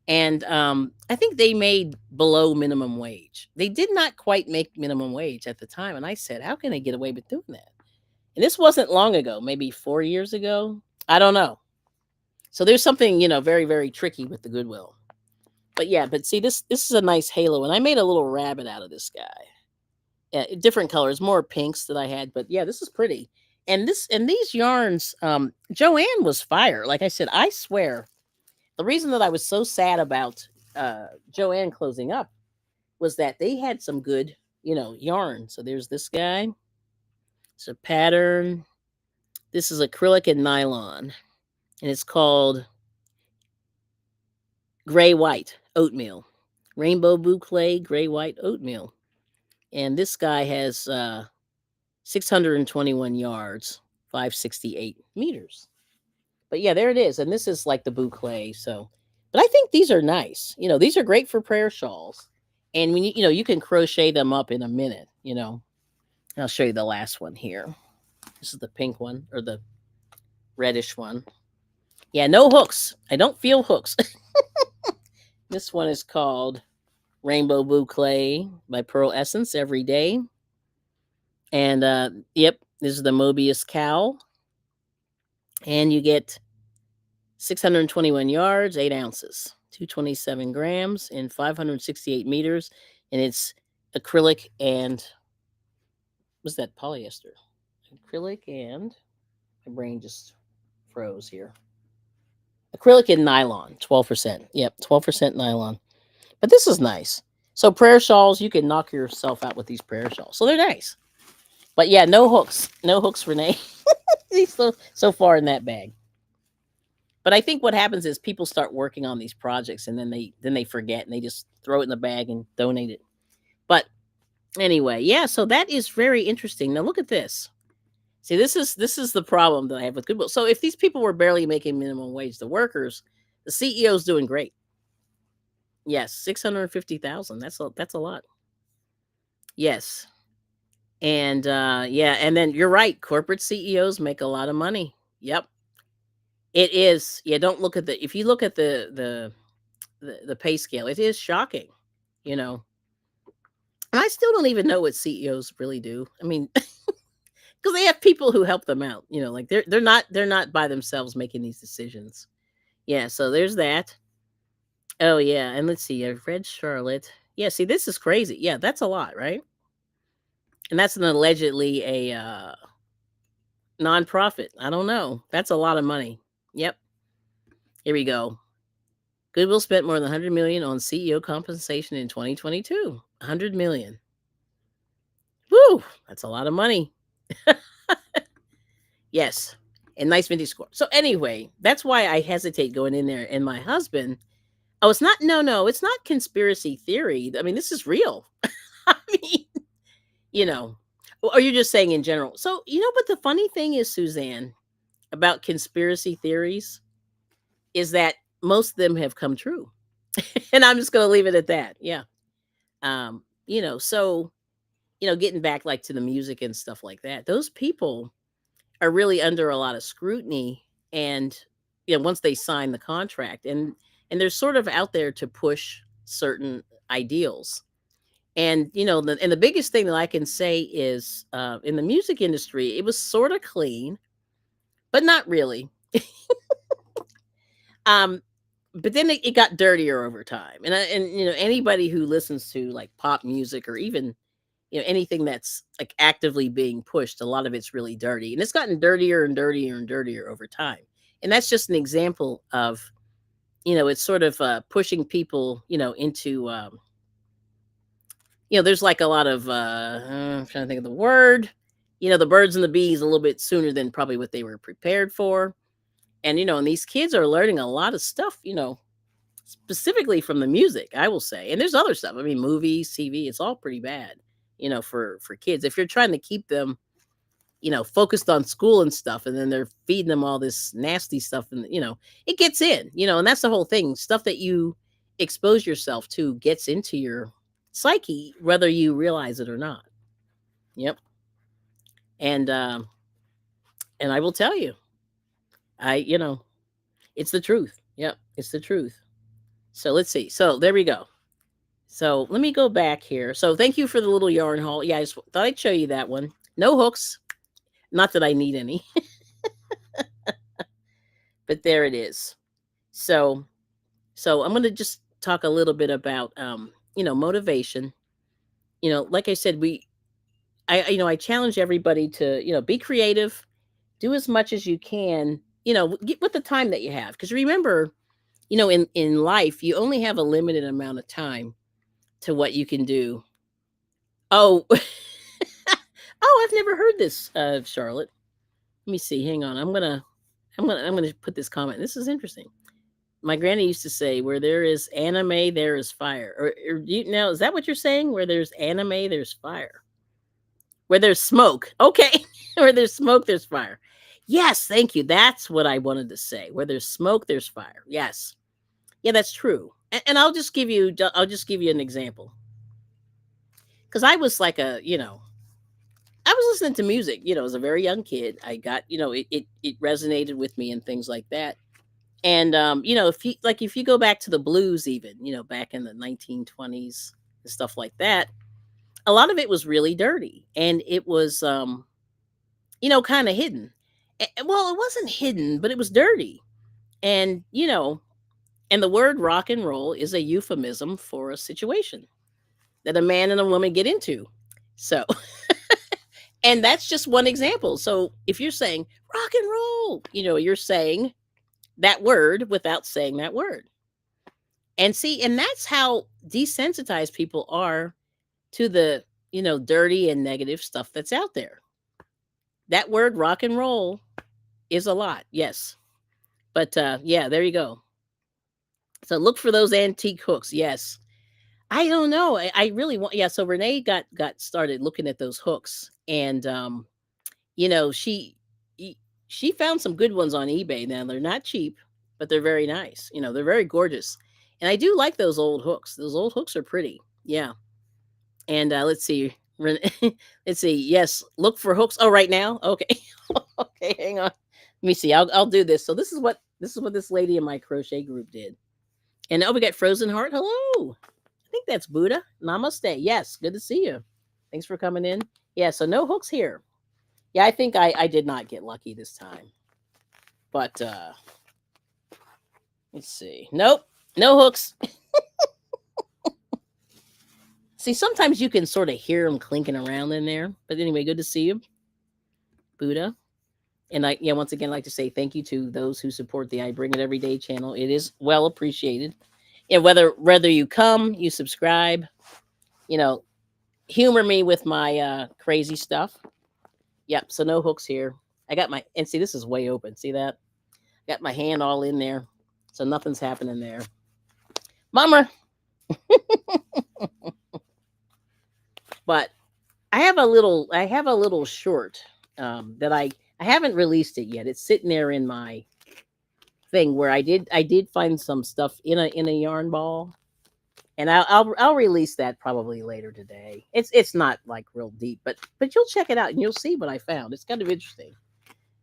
and I think they made below minimum wage. They did not quite make minimum wage at the time. And I said, how can they get away with doing that? And this wasn't long ago, maybe 4 years ago. I don't know. So there's something, very, very tricky with the Goodwill. But yeah, but see, this is a nice halo, and I made a little rabbit out of this guy. Yeah, different colors, more pinks that I had, but yeah, this is pretty. And these yarns, Joanne was fire. Like I said, I swear, the reason that I was so sad about Joanne closing up was that they had some good, yarn. So there's this guy. It's a pattern. This is acrylic and nylon, and it's called gray white oatmeal, rainbow boucle gray white oatmeal. And this guy has 621 yards, 568 meters. But yeah, there it is. And this is like the boucle. So, but I think these are nice. These are great for prayer shawls. And when you can crochet them up in a minute. I'll show you the last one here. This is the pink one or the reddish one. Yeah, no hooks. I don't feel hooks. This one is called Rainbow Boucle by Pearl Essence Everyday. And yep, this is the Mobius cowl. And you get 621 yards, 8 ounces, 227 grams, and 568 meters. And it's acrylic and what's that? Polyester. Acrylic and my brain just froze here. Acrylic and nylon, 12%. Yep, 12% nylon. But this is nice. So prayer shawls, you can knock yourself out with these prayer shawls. So they're nice. But yeah, no hooks. No hooks, Renee. so far in that bag. But I think what happens is people start working on these projects and then they forget and they just throw it in the bag and donate it. But anyway, yeah, so that is very interesting. Now look at this. See, this is the problem that I have with Goodwill. So if these people were barely making minimum wage, the workers, the CEO's doing great. Yes, 650,000. That's a lot. Yes. And yeah, and then you're right, corporate CEOs make a lot of money. Yep. It is. Yeah, don't look at if you look at the pay scale, it is shocking, you know. And I still don't even know what CEOs really do. I mean, because they have people who help them out. You know, like they're not by themselves making these decisions. Yeah, so there's that. Oh yeah, and let's see. I've read Charlotte. Yeah, see, this is crazy. Yeah, that's a lot, right? And that's an allegedly a nonprofit. I don't know. That's a lot of money. Yep. Here we go. Goodwill spent more than 100 million on CEO compensation in 2022. 100 million. Woo! That's a lot of money. Yes. And nice vintage score. So anyway, that's why I hesitate going in there. And my husband, oh, it's not, no, it's not conspiracy theory. I mean, this is real. I mean, you know, or you're just saying in general. So, but the funny thing is, Suzanne, about conspiracy theories is that most of them have come true. And I'm just going to leave it at that. Yeah. So, getting back like to the music and stuff like that, those people are really under a lot of scrutiny. And, once they sign the contract and they're sort of out there to push certain ideals. And, the biggest thing that I can say is in the music industry, it was sort of clean, but not really. Um, but then it got dirtier over time. And anybody who listens to like pop music or even anything that's like actively being pushed, a lot of it's really dirty, and it's gotten dirtier and dirtier and dirtier over time. And that's just an example of it's sort of pushing people into there's like a lot of I'm trying to think of the word, the birds and the bees a little bit sooner than probably what they were prepared for. And these kids are learning a lot of stuff, specifically from the music, I will say. And there's other stuff. I mean, movies, TV, it's all pretty bad, for kids. If you're trying to keep them, focused on school and stuff, and then they're feeding them all this nasty stuff, and it gets in, and that's the whole thing. Stuff that you expose yourself to gets into your psyche, whether you realize it or not. Yep. And and I will tell you, it's the truth. Yep, it's the truth. So let's see. So there we go. So let me go back here. So thank you for the little yarn haul. Yeah, I just thought I'd show you that one. No hooks. Not that I need any. But there it is. So I'm going to just talk a little bit about motivation. Like I said, I challenge everybody to, be creative, do as much as you can, get with the time that you have. Because remember, in life, you only have a limited amount of time to what you can do. Oh, oh, I've never heard this, Charlotte. Let me see. Hang on. I'm gonna put this comment. This is interesting. My granny used to say, "Where there is anime, there is fire." Or now, is that what you're saying? Where there's anime, there's fire. Where there's smoke, okay. Where there's smoke, there's fire. Yes, thank you. That's what I wanted to say. Where there's smoke, there's fire. Yes, yeah, that's true. And I'll just give you an example. Because I was like I was listening to music, as a very young kid. I got, it resonated with me and things like that. And if you go back to the blues, even, back in the 1920s and stuff like that, a lot of it was really dirty, and it was kind of hidden. Well, it wasn't hidden, but it was dirty. And and the word rock and roll is a euphemism for a situation that a man and a woman get into. So and that's just one example. So if you're saying rock and roll, you're saying that word without saying that word. And see, and that's how desensitized people are to the, dirty and negative stuff that's out there. That word rock and roll is a lot. Yes. But yeah, there you go. So look for those antique hooks. Yes. I don't know. I really want, yeah. So Renee got started looking at those hooks, and you know, she e- she found some good ones on eBay. Now they're not cheap, but they're very nice. They're very gorgeous, and I do like those old hooks. Those old hooks are pretty. Yeah. And let's see, let's see. Yes, look for hooks. Oh, right now. Okay. Okay, hang on. Let me see. I'll do this. So this is what this lady in my crochet group did. And oh, we got Frozen Heart. Hello. I think that's Buddha. Namaste. Yes, good to see you. Thanks for coming in. Yeah, so no hooks here. Yeah, I think I did not get lucky this time. But let's see. Nope. No hooks. See, sometimes you can sort of hear them clinking around in there. But anyway, good to see you, Buddha. And once again, I'd like to say thank you to those who support the I Bring It Everyday channel. It is well appreciated. And whether you come, you subscribe, you know, humor me with my crazy stuff. Yep. So no hooks here. I got my and see this is way open. See that? Got my hand all in there, so nothing's happening there. Mummer. But I have a little short that I haven't released it yet. It's sitting there in my thing where I did find some stuff in a yarn ball, and I'll release that probably later today. It's not like real deep, but you'll check it out and you'll see what I found. It's kind of interesting,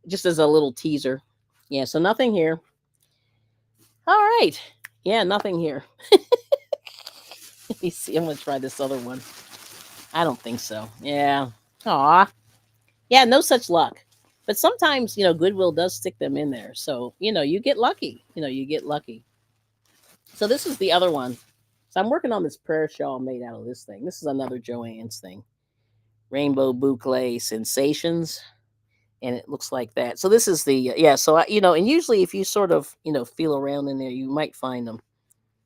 just as a little teaser. Yeah, so nothing here. All right, yeah, nothing here. Let me see. I'm gonna try this other one. I don't think so. Yeah. Aw. Yeah, no such luck. But sometimes, Goodwill does stick them in there. So, you get lucky. You get lucky. So this is the other one. So I'm working on this prayer shawl made out of this thing. This is another Joann's thing. Rainbow Boucle Sensations. And it looks like that. So this is the, yeah. So, and usually if you sort of, feel around in there, you might find them.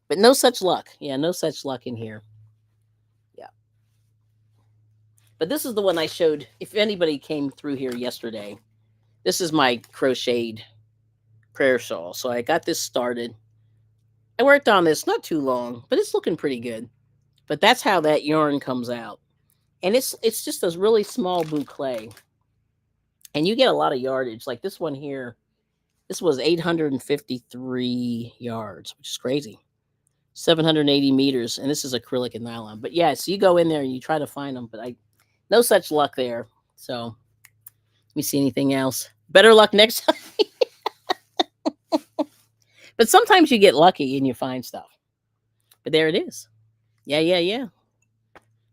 But no such luck. Yeah, no such luck in here. Yeah. But this is the one I showed. If anybody came through here yesterday, this is my crocheted prayer shawl. So I got this started. I worked on this not too long, but it's looking pretty good. But that's how that yarn comes out. And it's just a really small boucle. And you get a lot of yardage. Like this one here, this was 853 yards, which is crazy. 780 meters. And this is acrylic and nylon. But yeah, so you go in there and you try to find them. But no such luck there. So let me see anything else. Better luck next time. But sometimes you get lucky and you find stuff. But there it is. Yeah.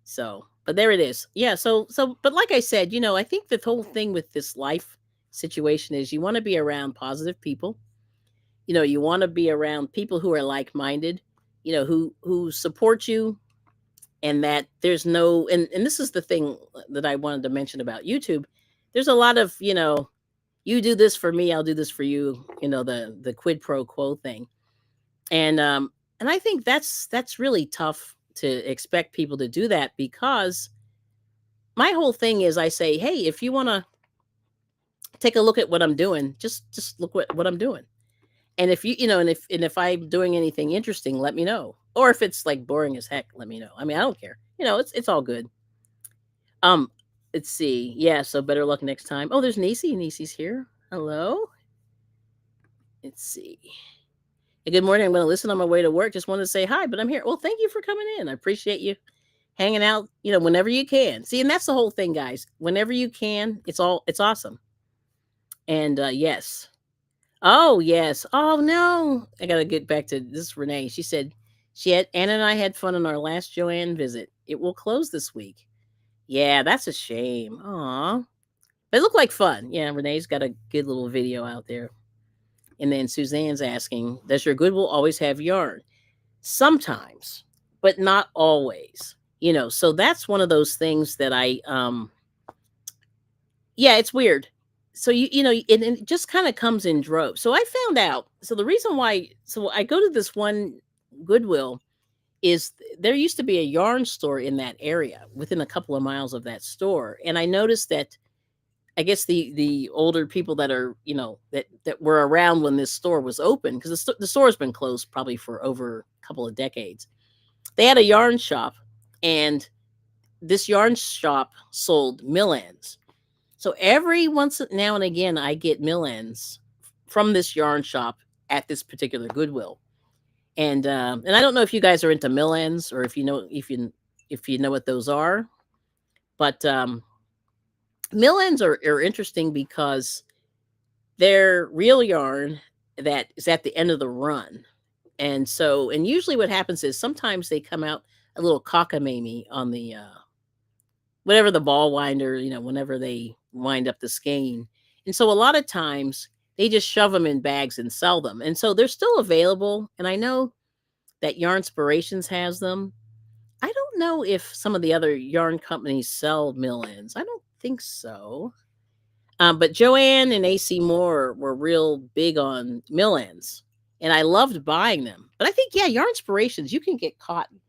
So, but there it is. Yeah. But like I said, I think the whole thing with this life situation is you want to be around positive people. You want to be around people who are like minded, who support you, and that there's no, and this is the thing that I wanted to mention about YouTube. There's a lot of, you do this for me, I'll do this for you, the quid pro quo thing. And I think that's really tough to expect people to do that, because my whole thing is I say, hey, if you want to take a look at what I'm doing, just look what I'm doing. And if if I'm doing anything interesting, let me know. Or if it's like boring as heck, let me know. I mean, I don't care. It's all good. Um, let's see. Yeah, so better luck next time. Oh, there's Nisi. Nisi's here. Hello. Let's see. Hey, good morning. I'm going to listen on my way to work. Just wanted to say hi, but I'm here. Well, thank you for coming in. I appreciate you hanging out, whenever you can. See, and that's the whole thing, guys. Whenever you can, it's awesome. And yes. Oh, yes. Oh, no. I got to get back to this. Renee. She said Anna and I had fun on our last Joann visit. It will close this week. Yeah, that's a shame. Aw. But it looked like fun. Yeah, Renee's got a good little video out there. And then Suzanne's asking, does your Goodwill always have yarn? Sometimes, but not always. So that's one of those things that yeah, it's weird. So it just kind of comes in droves. So I found out. So the reason why, so I go to this one Goodwill is there used to be a yarn store in that area within a couple of miles of that store. And I noticed that I guess the older people that are, that were around when this store was open, because the store has been closed probably for over a couple of decades. They had a yarn shop, and this yarn shop sold mill ends. So every once now and again, I get mill ends from this yarn shop at this particular Goodwill. And I don't know if you guys are into mill ends, or if you know what those are, but mill ends are interesting because they're real yarn that is at the end of the run. And usually what happens is sometimes they come out a little cockamamie on the whatever the ball winder, whenever they wind up the skein. And so a lot of times they just shove them in bags and sell them. And so they're still available. And I know that Yarn Inspirations has them. I don't know if some of the other yarn companies sell mill ends. I don't think so. But Joanne and AC Moore were real big on mill ends, and I loved buying them. But I think, yeah, Yarn Inspirations, you can get cotton.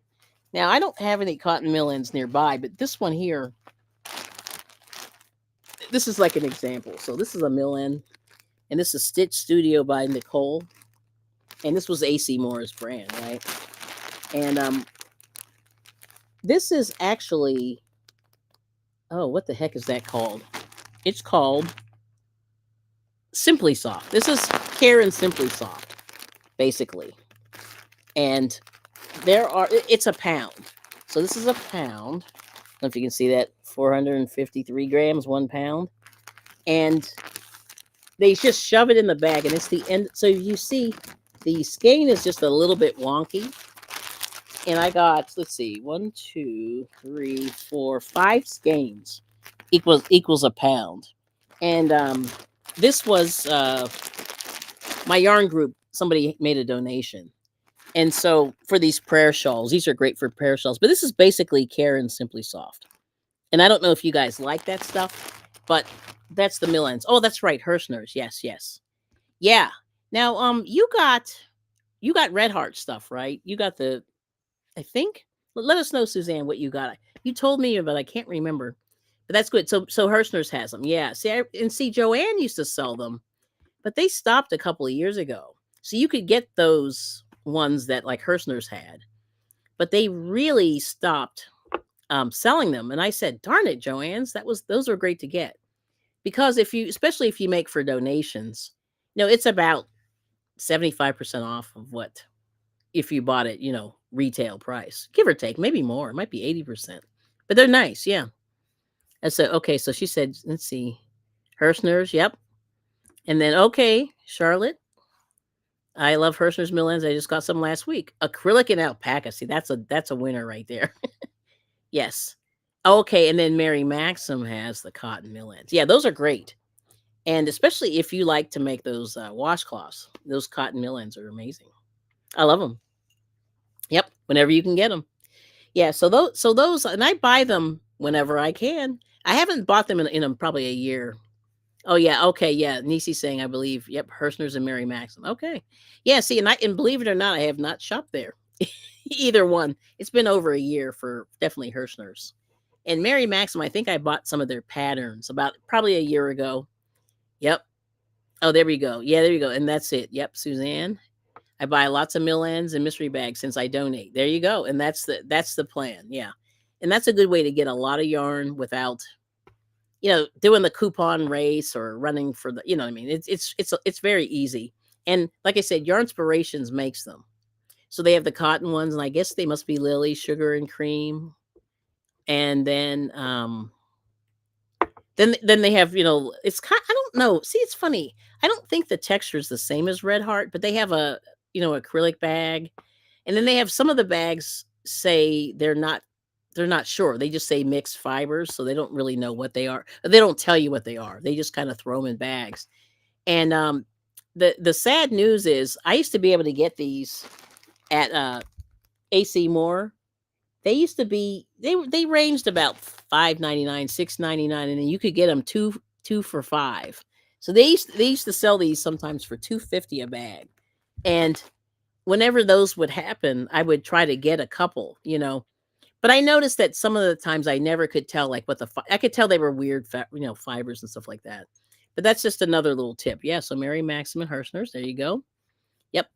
Now, I don't have any cotton mill ends nearby, but this one here, this is like an example. So this is a mill end, and this is Stitch Studio by Nicole, and this was AC Moore's brand, right? And this is actually, oh, what the heck is that called? It's called Simply Soft. This is Karen Simply Soft, basically. And it's a pound. So this is a pound. I don't know if you can see that, 453 grams, 1 pound. And they just shove it in the bag, and it's the end. So you see, the skein is just a little bit wonky. And I got, let's see, 1, 2, 3, 4, 5 skeins equals a pound. And this was my yarn group. Somebody made a donation. And so for these prayer shawls, these are great for prayer shawls. But this is basically Karen Simply Soft. And I don't know if you guys like that stuff, but that's the mill ends. Oh, that's right, Hirschner's. Yes, yes. Yeah. Now, you got Red Heart stuff, right? You got the, I think. Let us know, Suzanne, what you got. You told me, but I can't remember. But that's good. So Hirschner's has them. Yeah. See, Joanne used to sell them, but they stopped a couple of years ago. So you could get those ones that like Hirschner's had, but they really stopped selling them. And I said, darn it, Joanne's, those were great to get. Because especially if you make for donations, it's about 75% off of what if you bought it, retail price, give or take, maybe more. It might be 80%, but they're nice. Yeah. I said, okay. So she said, let's see, Hirschner's. Yep. And then, okay, Charlotte, I love Hirschner's mill ends. I just got some last week. Acrylic and alpaca. See, that's a winner right there. Yes. Okay. And then Mary Maxim has the cotton mill ends. Yeah, those are great. And especially if you like to make those washcloths, those cotton mill ends are amazing. I love them. Yep. Whenever you can get them. Yeah. So those, and I buy them whenever I can. I haven't bought them in probably a year. Oh yeah, okay, yeah. Nisi's saying, I believe, yep, Hirschner's and Mary Maxim. Okay, yeah. See, and believe it or not, I have not shopped there, either one. It's been over a year for definitely Hirschner's, and Mary Maxim. I think I bought some of their patterns about probably a year ago. Yep. Oh, there we go. Yeah, there you go. And that's it. Yep, Suzanne. I buy lots of mill ends and mystery bags since I donate. There you go. And that's the plan. Yeah, and that's a good way to get a lot of yarn without doing the coupon race or running for the, what I mean? It's very easy. And like I said, Yarn Inspirations makes them. So they have the cotton ones, and I guess they must be Lily, sugar and cream. And then they have, it's kind, I don't know. See, it's funny. I don't think the texture is the same as Red Heart, but they have a, acrylic bag. And then they have some of the bags say they're not sure. They just say mixed fibers, so they don't really know what they are. They don't tell you what they are. They just kind of throw them in bags. And the sad news is, I used to be able to get these at AC Moore. They used to be they ranged about $5.99, $6.99, and then you could get them two for $5. So they used to sell these sometimes for $2.50 a bag. And whenever those would happen, I would try to get a couple, But I noticed that some of the times I never could tell, like, what I could tell they were weird, fibers and stuff like that. But that's just another little tip. Yeah. So Mary Maxim and Hirschner's, there you go. Yep.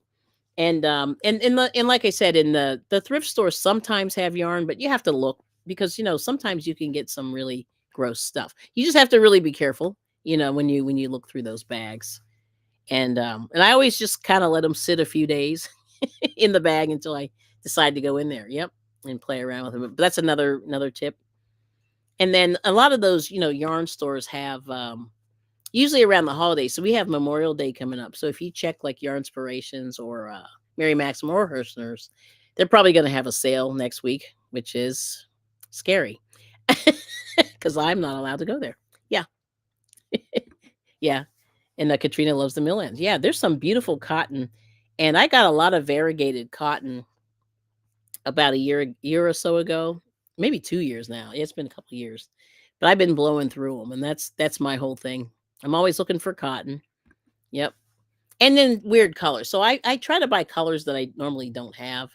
And like I said, in the thrift stores sometimes have yarn, but you have to look because sometimes you can get some really gross stuff. You just have to really be careful, when you look through those bags. And I always just kind of let them sit a few days in the bag until I decide to go in there. Yep. And play around with them. But that's another tip. And then a lot of those, yarn stores have usually around the holidays. So we have Memorial Day coming up. So if you check like Yarn Inspirations or Mary Maxim or Hirschner's, they're probably going to have a sale next week, which is scary because I'm not allowed to go there. Yeah. Yeah. And Katrina loves the mill ends. Yeah, there's some beautiful cotton. And I got a lot of variegated cotton about a year or so ago, maybe 2 years now. Yeah, it's been a couple years, but I've been blowing through them, and that's my whole thing. I'm always looking for cotton. Yep, and then weird colors. So I try to buy colors that I normally don't have.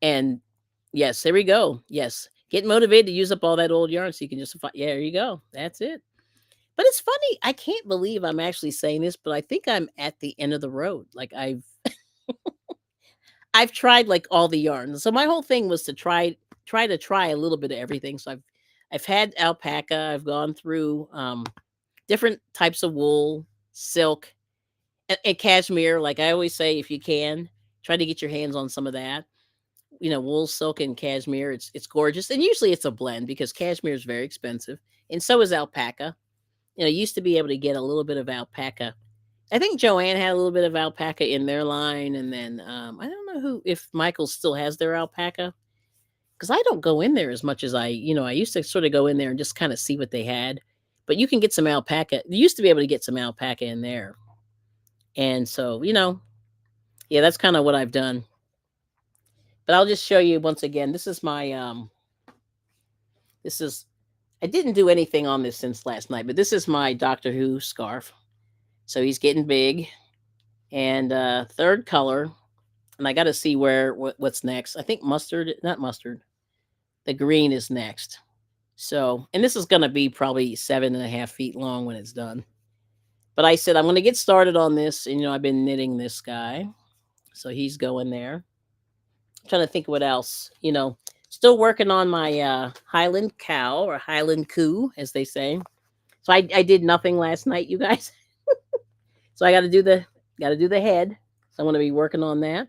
And yes, there we go. Yes, get motivated to use up all that old yarn so you can just yeah, there you go. That's it. But it's funny. I can't believe I'm actually saying this, but I think I'm at the end of the road. Like I've tried like all the yarns. So my whole thing was to try a little bit of everything. So I've had alpaca, I've gone through different types of wool, silk, and cashmere. Like I always say, if you can, try to get your hands on some of that. Wool, silk, and cashmere. It's gorgeous. And usually it's a blend because cashmere is very expensive. And so is alpaca. You used to be able to get a little bit of alpaca. I think Joanne had a little bit of alpaca in their line, and then I don't know who if Michael still has their alpaca because I don't go in there as much as I used to sort of go in there and just kind of see what they had. But you can get some alpaca. You used to be able to get some alpaca in there, and so yeah, that's kind of what I've done. But I'll just show you once again. This is my this is I didn't do anything on this since last night, but this is my Doctor Who scarf. So he's getting big. And third color, and I got to see what's next. I think mustard, not mustard. The green is next. So, and this is going to be probably 7.5 feet long when it's done. But I said I'm going to get started on this, and I've been knitting this guy, so he's going there. I'm trying to think what else. Still working on my Highland cow or Highland coo, as they say. So I did nothing last night, you guys. So I got to do the head. So I'm going to be working on that.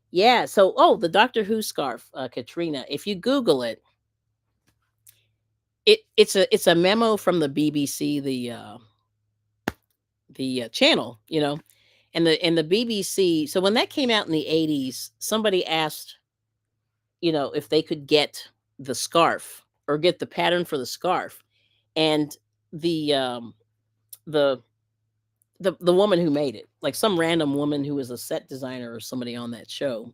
Yeah. So, the Doctor Who scarf, Katrina. If you Google it, it's a memo from the BBC, the channel, and the BBC. So when that came out in the 80s, somebody asked, if they could get the scarf or get the pattern for the scarf, and the the the woman who made it, like some random woman who was a set designer or somebody on that show,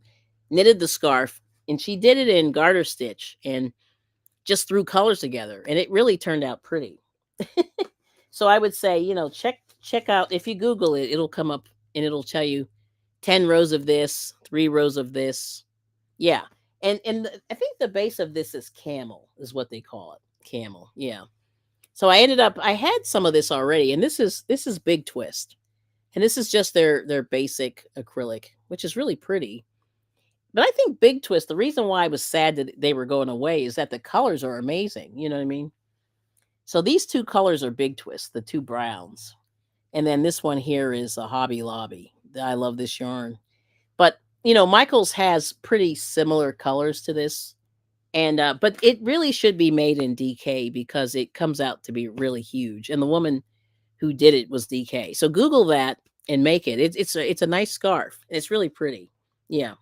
knitted the scarf, and she did it in garter stitch and just threw colors together, and it really turned out pretty. So I would say, check out, if you Google it, it'll come up and it'll tell you 10 rows of this, 3 rows of this. Yeah. And I think the base of this is camel, is what they call it. Camel. Yeah. So I had some of this already, and this is Big Twist. And this is just their basic acrylic, which is really pretty. But I think Big Twist, the reason why I was sad that they were going away is that the colors are amazing. You know what I mean? So these two colors are Big Twist, the two browns. And then this one here is a Hobby Lobby. I love this yarn. But, Michael's has pretty similar colors to this. And but it really should be made in DK because it comes out to be really huge. And the woman who did it was DK. So Google that and make it. It's a nice scarf. It's really pretty. Yeah.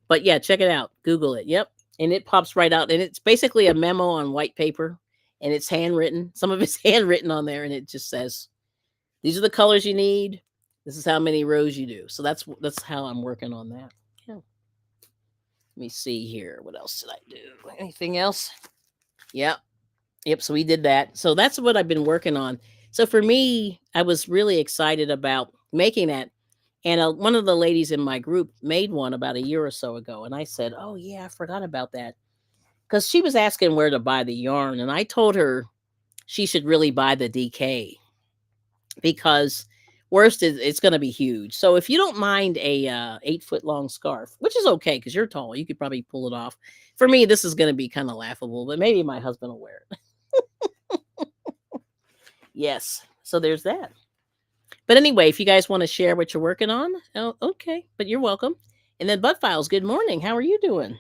But yeah, check it out. Google it. Yep. And it pops right out. And it's basically a memo on white paper. And it's handwritten. Some of it's handwritten on there. And it just says, these are the colors you need. This is how many rows you do. So that's how I'm working on that. Yeah. Let me see here. What else did I do? Anything else? Yep. Yep. So we did that. So that's what I've been working on. So for me, I was really excited about making that. And one of the ladies in my group made one about a year or so ago. And I said, oh, yeah, I forgot about that. Because she was asking where to buy the yarn. And I told her she should really buy the DK because worst is it's going to be huge. So if you don't mind a 8 foot long scarf, which is okay because you're tall, you could probably pull it off. For me, this is going to be kind of laughable, but maybe my husband will wear it. Yes. So there's that. But anyway, if you guys want to share what you're working on, oh, okay. But you're welcome. And then Bud Files, good morning. How are you doing?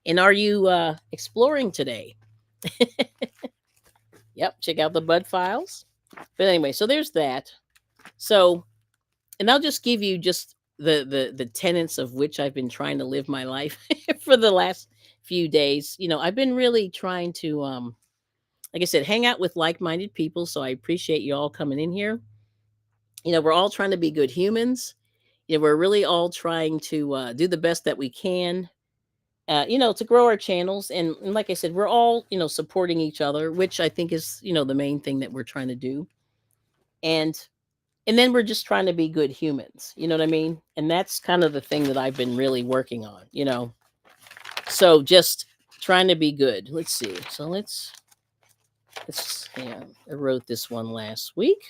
And are you exploring today? Yep. Check out the Bud Files. But anyway, so there's that. So, and I'll just give you just the tenets of which I've been trying to live my life for the last few days. I've been really trying to like I said, hang out with like-minded people. So I appreciate you all coming in here. We're all trying to be good humans. We're really all trying to do the best that we can, to grow our channels. And like I said, we're all, supporting each other, which I think is, the main thing that we're trying to do. And and then we're just trying to be good humans. You know what I mean? And that's kind of the thing that I've been really working on. So just trying to be good. Let's see. So let's yeah, I wrote this one last week.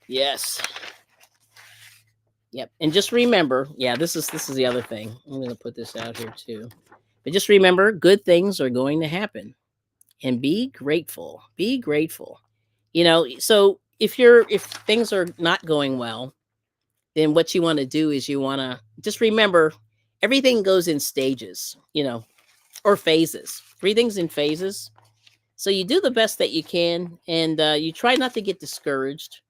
Yes. Yep. And just remember, yeah, this is the other thing. I'm going to put this out here too. But just remember, good things are going to happen, and be grateful. Be grateful. So if things are not going well, then what you want to do is you want to just remember everything goes in stages, or phases. Everything's in phases. So you do the best that you can, and you try not to get discouraged.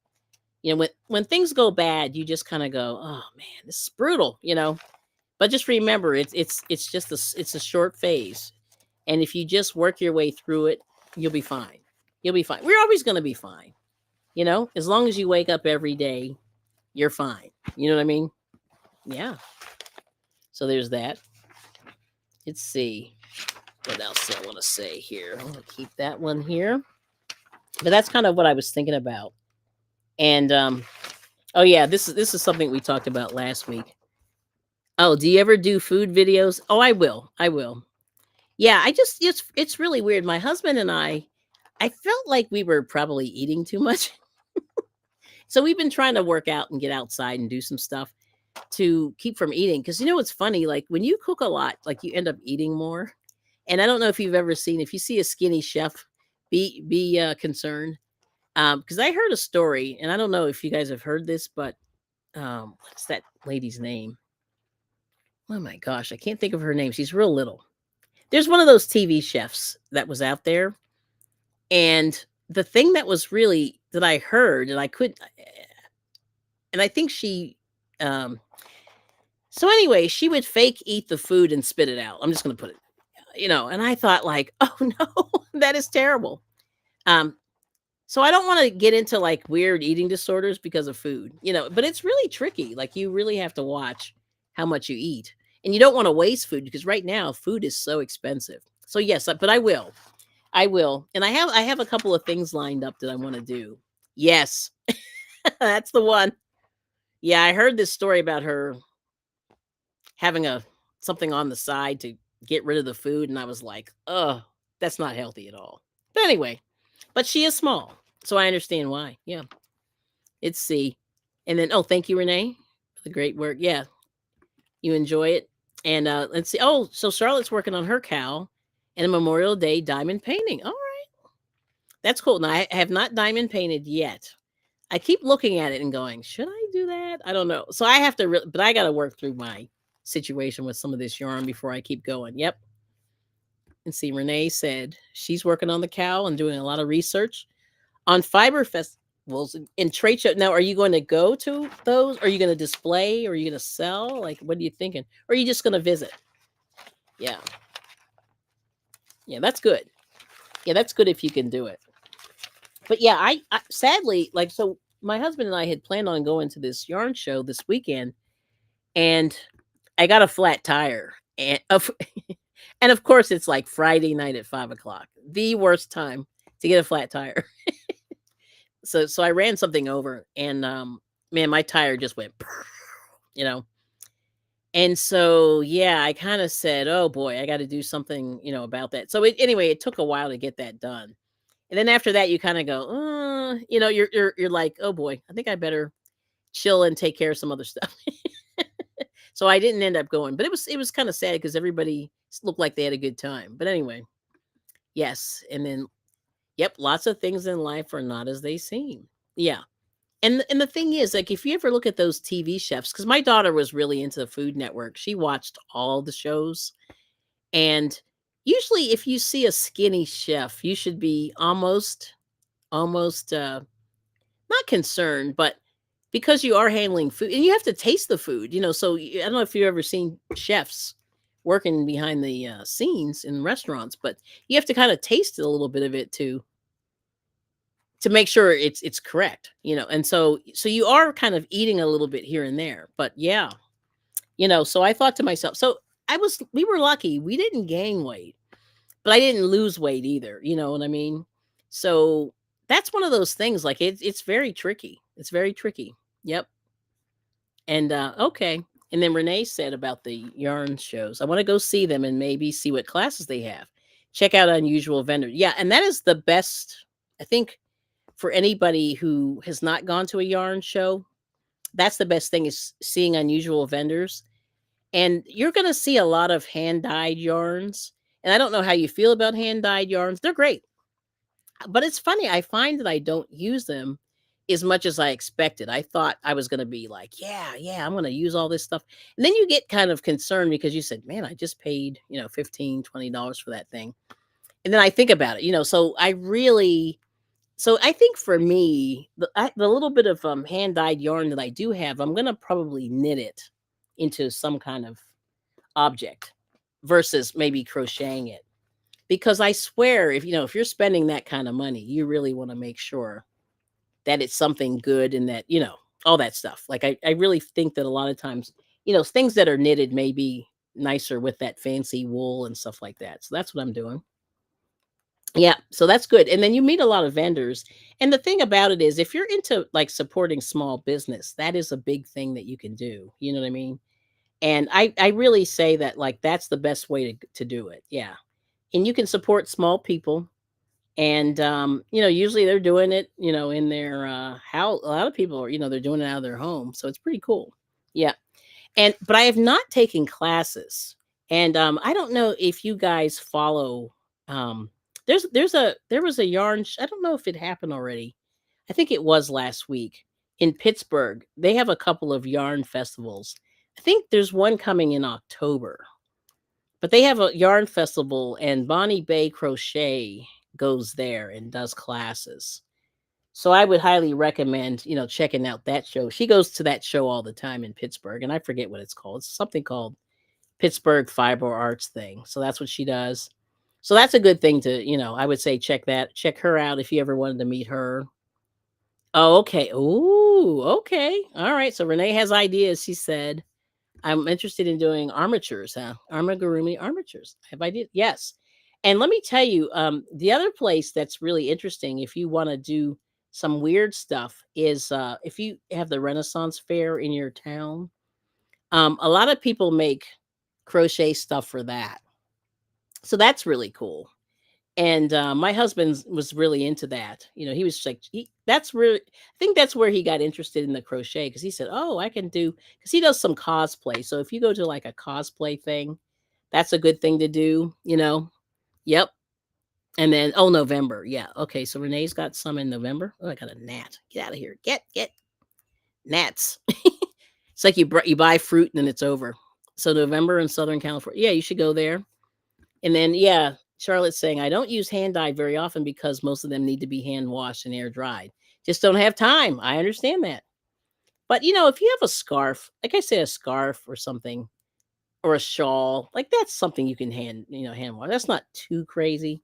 When things go bad, you just kind of go, "Oh man, this is brutal." But just remember, it's just it's a short phase, and if you just work your way through it, you'll be fine. You'll be fine. We're always going to be fine. As long as you wake up every day, you're fine. You know what I mean? Yeah. So there's that. Let's see what else I want to say here. I'm going to keep that one here. But that's kind of what I was thinking about. And oh yeah, this is something we talked about last week. Oh, do you ever do food videos? Oh, I will. I will. Yeah, it's really weird. My husband and I felt like we were probably eating too much. So we've been trying to work out and get outside and do some stuff to keep from eating. Because it's funny, like when you cook a lot, like you end up eating more. And I don't know if you've ever seen, if you see a skinny chef, be concerned. Because I heard a story, and I don't know if you guys have heard this, but what's that lady's name? Oh my gosh, I can't think of her name. She's real little. There's one of those TV chefs that was out there, and the thing that was really that I heard, and I think she, um, so anyway, she would fake eat the food and spit it out. I'm just gonna put it, and I thought like, oh no, that is terrible. Um, So I don't want to get into like weird eating disorders because of food, but it's really tricky. Like you really have to watch how much you eat. And you don't want to waste food because right now food is so expensive. So yes, but I will. I will. And I have a couple of things lined up that I want to do. Yes. That's the one. Yeah, I heard this story about her having a something on the side to get rid of the food, and I was like, "Oh, that's not healthy at all." But anyway, but she is small, so I understand why. Yeah. It's C. And then, oh, thank you, Renee, for the great work. Yeah, you enjoy it. And let's see. Oh, so Charlotte's working on her cow and a Memorial Day diamond painting. All right. That's cool. Now, I have not diamond painted yet. I keep looking at it and going, should I do that? I don't know. So I have to, but I got to work through my situation with some of this yarn before I keep going. Yep. And see, Renee said she's working on the cow and doing a lot of research on fiber festivals and trade show. Now, are you going to go to those? Are you going to display? Or are you going to sell? Like, what are you thinking? Or are you just going to visit? Yeah. Yeah, that's good. Yeah, that's good if you can do it. But yeah, I sadly, like, so my husband and I had planned on going to this yarn show this weekend, and I got a flat tire. And of course, it's like Friday night at 5 o'clock, the worst time to get a flat tire. So I ran something over, and man, my tire just went, you know. And so yeah, I kind of said, "Oh boy, I got to do something, about that." So anyway, it took a while to get that done. And then after that, you kind of go, you're like, "Oh boy, I think I better chill and take care of some other stuff." So I didn't end up going, but it was kind of sad because everybody looked like they had a good time. But anyway, yes, and then yep, lots of things in life are not as they seem. Yeah. And the thing is, like, if you ever look at those TV chefs, because my daughter was really into the Food Network, she watched all the shows. And usually, if you see a skinny chef, you should be almost not concerned, but because you are handling food and you have to taste the food. So I don't know if you've ever seen chefs working behind the scenes in restaurants, but you have to kind of taste it a little bit of it to make sure it's correct, and so you are kind of eating a little bit here and there, but yeah, so I thought to myself, so we were lucky, we didn't gain weight, but I didn't lose weight either, you know what I mean? So that's one of those things, like it's very tricky, it's very tricky. Yep. And okay. And then Renee said about the yarn shows, I want to go see them and maybe see what classes they have, check out unusual vendors. Yeah, and that is the best, I think, for anybody who has not gone to a yarn show. That's the best thing, is seeing unusual vendors. And you're going to see a lot of hand dyed yarns. And I don't know how you feel about hand dyed yarns. They're great. But it's funny, I find that I don't use them as much as I expected. I thought I was going to be like, yeah, yeah, I'm going to use all this stuff. And then you get kind of concerned because you said, man, I just paid, $15, $20 for that thing. And then I think about it, so I think for me, the little bit of hand dyed yarn that I do have, I'm going to probably knit it into some kind of object versus maybe crocheting it. Because I swear, if you're spending that kind of money, you really want to make sure that it's something good, and that, all that stuff. Like I really think that a lot of times, things that are knitted may be nicer with that fancy wool and stuff like that. So that's what I'm doing. Yeah, so that's good. And then you meet a lot of vendors. And the thing about it is, if you're into like supporting small business, that is a big thing that you can do. You know what I mean? And I really say that, like, that's the best way to do it. Yeah. And you can support small people. And usually they're doing it, in their how a lot of people are, they're doing it out of their home. So it's pretty cool. Yeah. And but I have not taken classes. And I don't know if you guys follow there was a I don't know if it happened already. I think it was last week in Pittsburgh. They have a couple of yarn festivals. I think there's one coming in October. But they have a yarn festival, and Bonnie Bay Crochet goes there and does classes. So I would highly recommend, checking out that show. She goes to that show all the time in Pittsburgh, and I forget what it's called. It's something called Pittsburgh Fiber Arts thing. So that's what she does. So that's a good thing to, I would say check her out if you ever wanted to meet her. Oh, okay. Ooh, okay. All right. So Renee has ideas, she said. I'm interested in doing armatures, huh? Amigurumi armatures. Have I did? Yes. And let me tell you, the other place that's really interesting, if you want to do some weird stuff, is if you have the Renaissance Fair in your town. A lot of people make crochet stuff for that. So that's really cool. And my husband was really into that. He was like, that's really, I think that's where he got interested in the crochet, because he said, oh, I can do, because he does some cosplay. So if you go to like a cosplay thing, that's a good thing to do. Yep. And then, oh, November. Yeah. Okay. So Renee's got some in November. Oh, I got a gnat. Get out of here. Get gnats. It's like you buy fruit and then it's over. So November in Southern California. Yeah, you should go there. And then, yeah, Charlotte's saying, I don't use hand dyed very often because most of them need to be hand washed and air dried. Just don't have time. I understand that. But, if you have a scarf, like I said, a scarf or something, or a shawl, like that's something you can hand wash. That's not too crazy.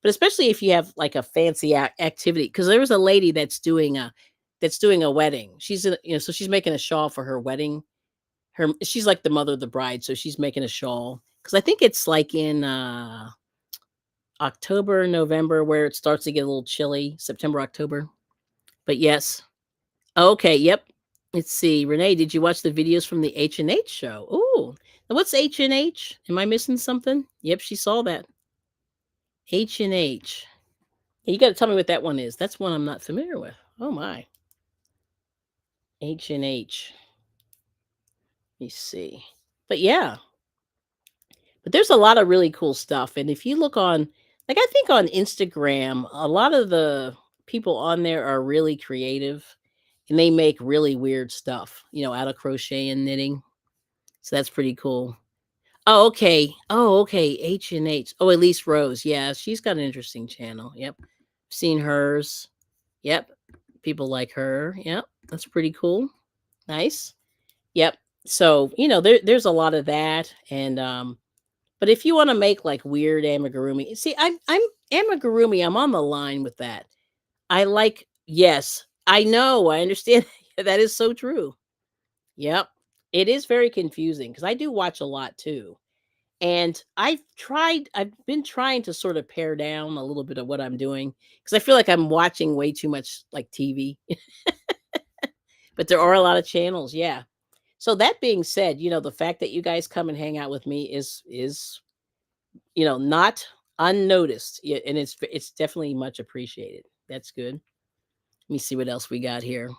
But especially if you have like a fancy activity, because there was a lady that's doing a wedding. So she's making a shawl for her wedding. She's like the mother of the bride, so she's making a shawl, because I think it's like in October, November, where it starts to get a little chilly, September, October. But yes. Okay, yep. Let's see. Renee, did you watch the videos from the H&H show? Ooh. Now what's H&H? Am I missing something? Yep, she saw that. H&H. You got to tell me what that one is. That's one I'm not familiar with. Oh my. H&H. Let me see. But yeah. But there's a lot of really cool stuff. And if you look on, like, I think on Instagram, a lot of the people on there are really creative, and they make really weird stuff, out of crochet and knitting. So that's pretty cool. Oh, okay. Oh, okay. H&H. Oh, Elise Rose. Yeah, she's got an interesting channel. Yep. Seen hers. Yep. People like her. Yep. That's pretty cool. Nice. Yep. So, there's a lot of that. And But if you want to make like weird amigurumi, see, I'm amigurumi. I'm on the line with that. I like, yes, I know, I understand. That is so true. Yep, it is very confusing because I do watch a lot too, and I've been trying to sort of pare down a little bit of what I'm doing because I feel like I'm watching way too much like TV. But there are a lot of channels, yeah. So that being said, the fact that you guys come and hang out with me is not unnoticed. Yeah, and it's definitely much appreciated. That's good. Let me see what else we got here.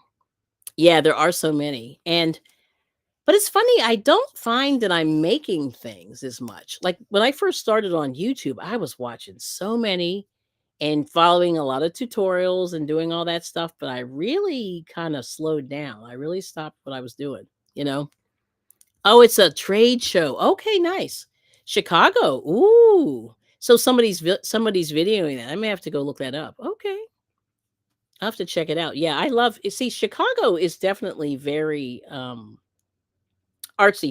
Yeah, there are so many. But it's funny, I don't find that I'm making things as much. Like when I first started on YouTube, I was watching so many and following a lot of tutorials and doing all that stuff, but I really kind of slowed down. I really stopped what I was doing, you know? Oh, it's a trade show. Okay, nice. Chicago. Ooh. So somebody's videoing that. I may have to go look that up. Okay. I'll have to check it out. Yeah, I love see Chicago is definitely very artsy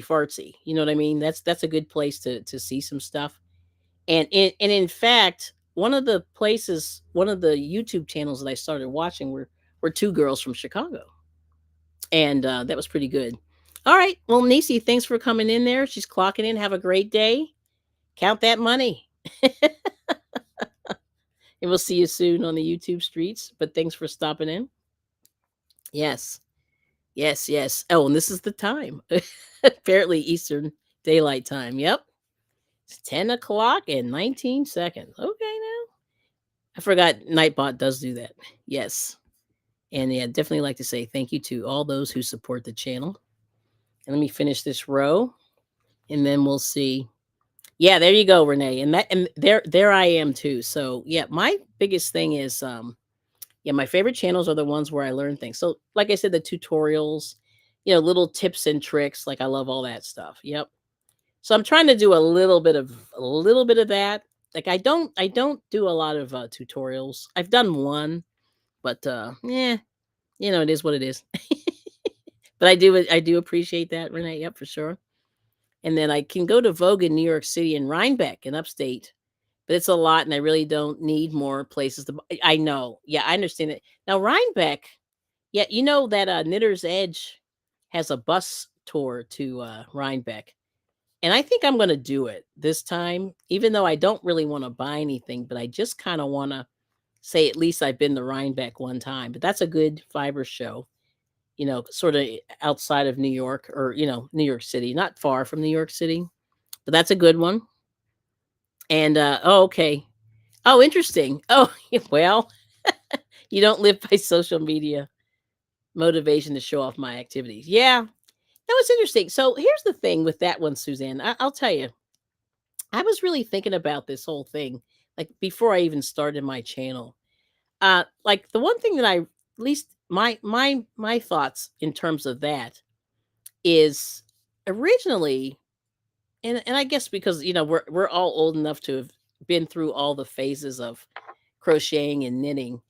fartsy. You know what I mean? That's a good place to see some stuff. And in fact, one of the YouTube channels that I started watching were two girls from Chicago, and that was pretty good. All right, well, Nisi, thanks for coming in there. She's clocking in. Have a great day. Count that money, and we'll see you soon on the YouTube streets. But thanks for stopping in. Yes, yes, yes. Oh, and this is the time. Apparently, Eastern Daylight Time. Yep, it's 10 o'clock and 19 seconds. Okay, now I forgot Nightbot does do that. Yes. And yeah, definitely like to say thank you to all those who support the channel. And let me finish this row and then we'll see. Yeah, there you go, Renee. And there I am too. So yeah, my biggest thing is yeah, my favorite channels are the ones where I learn things. So like I said, the tutorials, little tips and tricks. Like I love all that stuff. Yep. So I'm trying to do a little bit of that. Like I don't do a lot of tutorials. I've done one, but yeah, it is what it is. But I do appreciate that, Renee. Yep, for sure. And then I can go to Vogue in New York City and Rhinebeck in upstate, but it's a lot, and I really don't need more places to. I know, yeah, I understand it. Now Rhinebeck, yeah, you know that Knitter's Edge has a bus tour to Rhinebeck, and I think I'm going to do it this time, even though I don't really want to buy anything, but I just kind of want to say at least I've been to Rhinebeck one time. But that's a good fiber show, sort of outside of New York or, New York City, not far from New York City, but that's a good one. And, oh, okay. Oh, interesting. Oh, well, you don't live by social media motivation to show off my activities. Yeah, that was interesting. So here's the thing with that one, Suzanne. I'll tell you, I was really thinking about this whole thing, like before I even started my channel. Like the one thing that at least my thoughts in terms of that is originally, and I guess because we're all old enough to have been through all the phases of crocheting and knitting.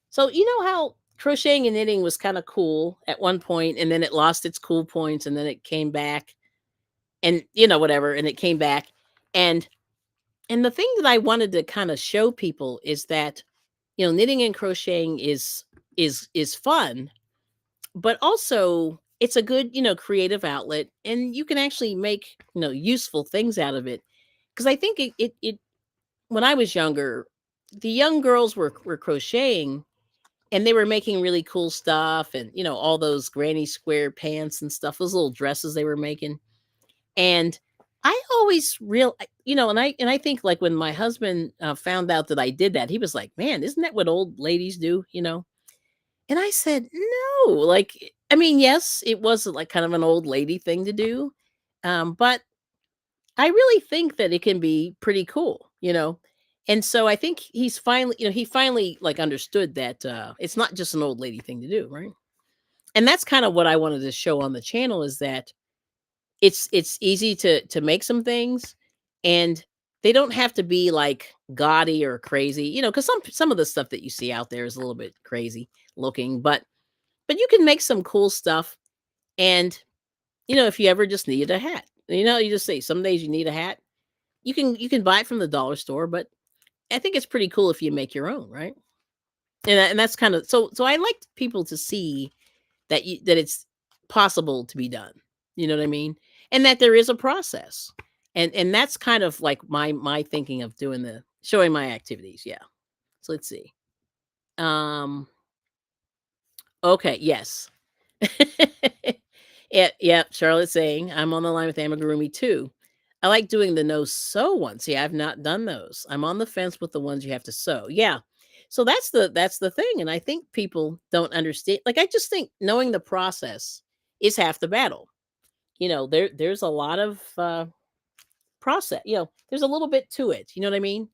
So you know how crocheting and knitting was kind of cool at one point, and then it lost its cool points, and then it came back, and whatever, and it came back, and and the thing that I wanted to kind of show people is that knitting and crocheting is fun, but also it's a good creative outlet, and you can actually make useful things out of it. Because I think it when I was younger, the young girls were crocheting, and they were making really cool stuff, and all those granny square pants and stuff, those little dresses they were making. And I always and I think like when my husband found out that I did that, he was like, man, isn't that what old ladies do? And I said, "No." Like, I mean, yes, it was like kind of an old lady thing to do. But I really think that it can be pretty cool. And so I think he finally like understood that it's not just an old lady thing to do, right? And that's kind of what I wanted to show on the channel is that it's easy to make some things, and they don't have to be like gaudy or crazy, because some of the stuff that you see out there is a little bit crazy looking, but you can make some cool stuff. And if you ever just needed a hat, you just say some days you need a hat. You can buy it from the dollar store, but I think it's pretty cool if you make your own, right? And that's kind of so I like people to see that it's possible to be done. You know what I mean? And that there is a process. And that's kind of like my thinking of doing the showing my activities. Yeah. So let's see. Um okay, yes. Yeah, yeah, Charlotte's saying, I'm on the line with amigurumi too. I like doing the no sew ones. Yeah, I've not done those. I'm on the fence with the ones you have to sew. Yeah. So that's the thing. And I think people don't understand. Like I just think knowing the process is half the battle. There's a lot of process, there's a little bit to it. You know what I mean?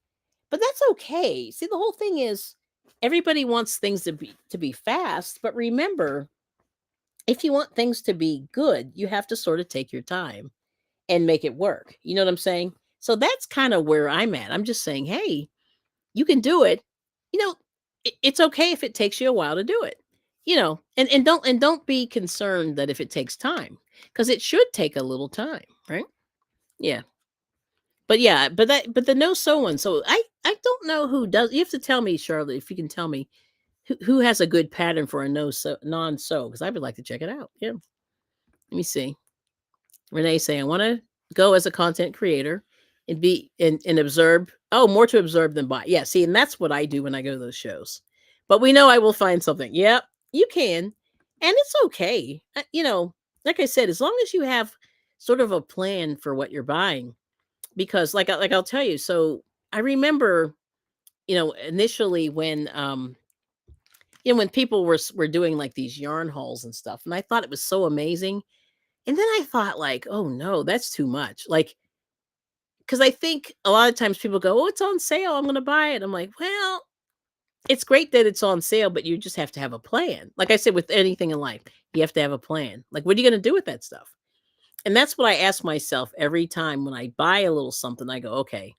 But that's okay. See, the whole thing is everybody wants things to be fast, but remember, if you want things to be good, you have to sort of take your time and make it work. You know what I'm saying? So that's kind of where I'm at. I'm just saying, hey, you can do it. You know, it's okay if it takes you a while to do it. And don't be concerned that if it takes time, because it should take a little time, right? Yeah. But yeah, but the no sew one. So I don't know who does. You have to tell me, Charlotte, if you can tell me who has a good pattern for a no sew non sew, because I would like to check it out. Yeah. Let me see. Renee saying, I want to go as a content creator and be and observe. Oh, more to observe than buy. Yeah, see, and that's what I do when I go to those shows. But we know I will find something. Yep, you can. And it's okay. Like I said, as long as you have sort of a plan for what you're buying. Because like I'll tell you, so I remember, initially when people were doing like these yarn hauls and stuff, and I thought it was so amazing. And then I thought like, "Oh, no, that's too much." Like, because I think a lot of times people go, "Oh, it's on sale. I'm gonna buy it." I'm like, "Well, it's great that it's on sale, but you just have to have a plan." Like I said, with anything in life, you have to have a plan. Like, what are you gonna do with that stuff? And that's what I ask myself every time when I buy a little something. I go, "Okay,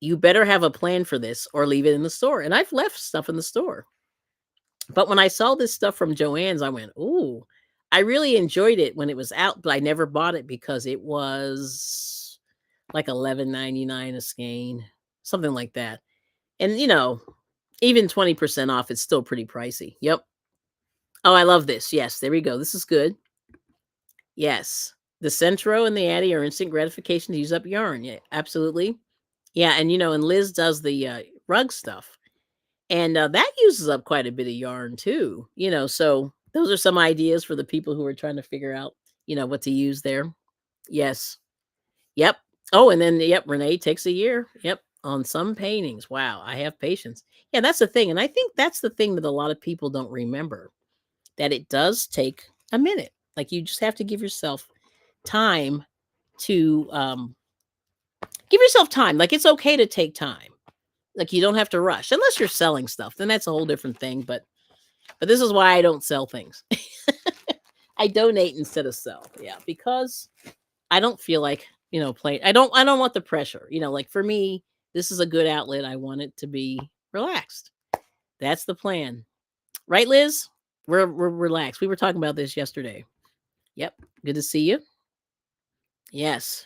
you better have a plan for this or leave it in the store." And I've left stuff in the store. But when I saw this stuff from Joann's, I went, "Ooh, I really enjoyed it when it was out, but I never bought it because it was like 11.99 a skein, something like that." And even 20% off, it's still pretty pricey. Yep. Oh, I love this. Yes, there we go. This is good. Yes. The Centro and the Addy are instant gratification to use up yarn. Yeah, absolutely. Yeah, and Liz does the rug stuff. And that uses up quite a bit of yarn too. So those are some ideas for the people who are trying to figure out, what to use there. Yes. Yep. Oh, and then yep, Renee takes a year. Yep. On some paintings. Wow, I have patience. Yeah, that's the thing. And I think that's the thing that a lot of people don't remember. That it does take a minute. Like you just have to give yourself time to give yourself time. Like it's okay to take time. Like you don't have to rush unless you're selling stuff. Then that's a whole different thing. But this is why I don't sell things. I donate instead of sell. Yeah, because I don't feel like, playing. I don't want the pressure. Like for me, this is a good outlet. I want it to be relaxed. That's the plan. Right, Liz? We're relaxed. We were talking about this yesterday. Yep. Good to see you. Yes.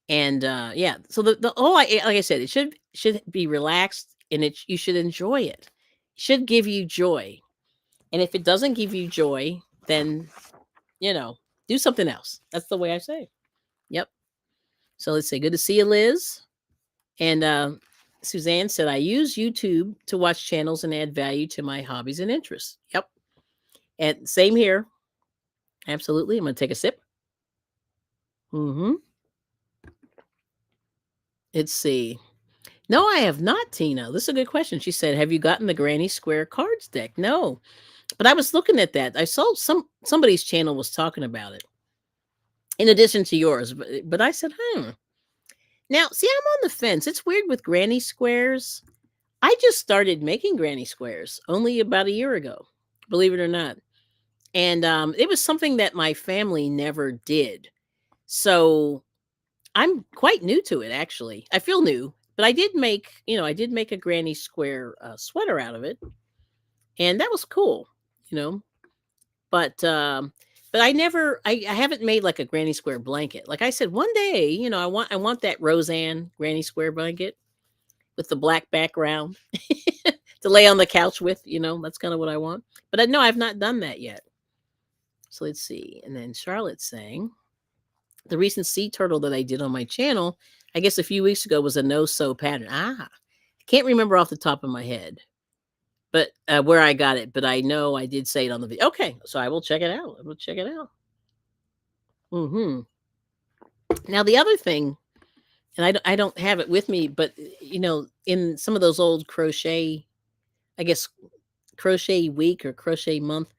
And yeah, so the whole like I said, it should be relaxed and you should enjoy it. Should give you joy. And if it doesn't give you joy, then you know, do something else. That's the way I say. Yep. So let's say good to see you, Liz. And Suzanne said, I use YouTube to watch channels and add value to my hobbies and interests. Yep. And same here. Absolutely. I'm going to take a sip. Mm-hmm. Let's see. No, I have not, Tina. This is a good question. She said, have you gotten the Granny Square cards deck? No. But I was looking at that. I saw somebody's channel was talking about it in addition to yours. But I said, Now, see, I'm on the fence. It's weird with granny squares. I just started making granny squares only about a year ago, believe it or not. And it was something that my family never did. So I'm quite new to it, actually. I feel new, but I did make a granny square sweater out of it. And that was cool, you know. But But I haven't made like a granny square blanket. Like I said, one day, I want that Roseanne granny square blanket with the black background to lay on the couch with. That's kind of what I want. But no, I've not done that yet. So let's see. And then Charlotte's saying the recent sea turtle that I did on my channel, I guess a few weeks ago, was a no sew pattern. I can't remember off the top of my head, but where I got it. But I know I did say it on the video. Okay, so I will check it out. I will check it out. Now the other thing, and I don't have it with me, but in some of those old crochet, I guess crochet week or crochet month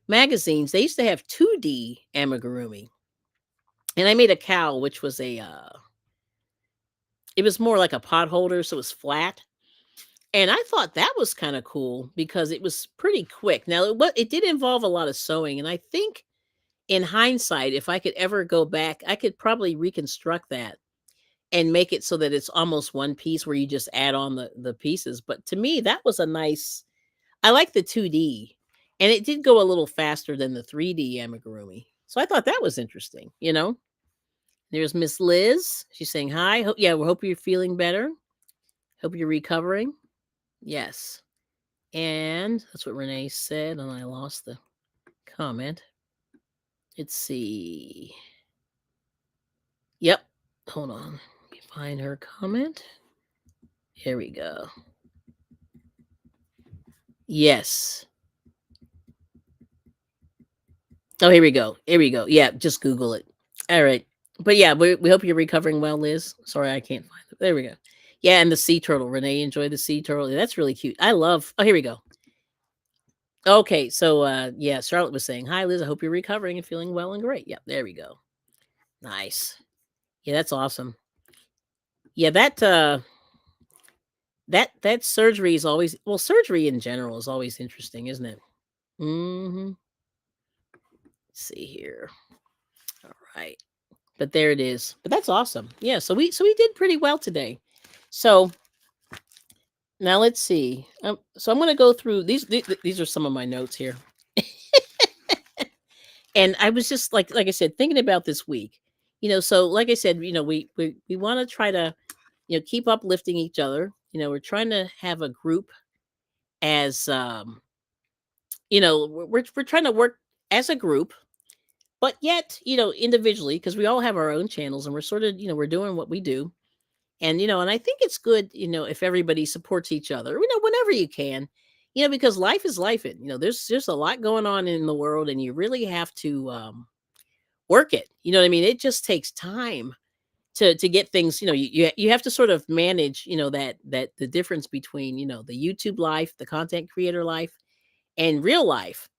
magazines, they used to have 2D amigurumi, and I made a cowl, which was it was more like a pot holder, so it was flat. And I thought that was kind of cool because it was pretty quick. Now, it did involve a lot of sewing, and I think in hindsight, if I could ever go back, I could probably reconstruct that and make it so that it's almost one piece where you just add on the pieces. But to me, that was a nice. I like the 2D, and it did go a little faster than the 3D amigurumi. So I thought that was interesting. There's Miss Liz. She's saying hi. We hope you're feeling better. Hope you're recovering. Yes. And that's what Renee said, and I lost the comment. Let's see. Yep. Hold on. Let me find her comment. Here we go. Yes. Oh, here we go. Here we go. Yeah, just Google it. All right. But yeah, we hope you're recovering well, Liz. Sorry, I can't find it. There we go. Yeah, and the sea turtle. Renee enjoyed the sea turtle. That's really cute. Oh, here we go. Okay, so yeah, Charlotte was saying, "Hi Liz, I hope you're recovering and feeling well and great." Yep, there we go. Nice. Yeah, that's awesome. Yeah, that surgery is always, well, surgery in general is always interesting, isn't it? Mhm. Let's see here. All right. But there it is. But that's awesome. Yeah, so we did pretty well today. So now let's see. So I'm going to go through these are some of my notes here. And I was just like I said, thinking about this week. So like I said, we want to try to keep uplifting each other. We're trying to have a group as we're trying to work as a group, but yet individually, because we all have our own channels, and we're sort of we're doing what we do. And I think it's good if everybody supports each other whenever you can, because life is life. And there's a lot going on in the world, and you really have to work it. What I mean? It just takes time to get things. You have to sort of manage that the difference between the YouTube life, the content creator life, and real life.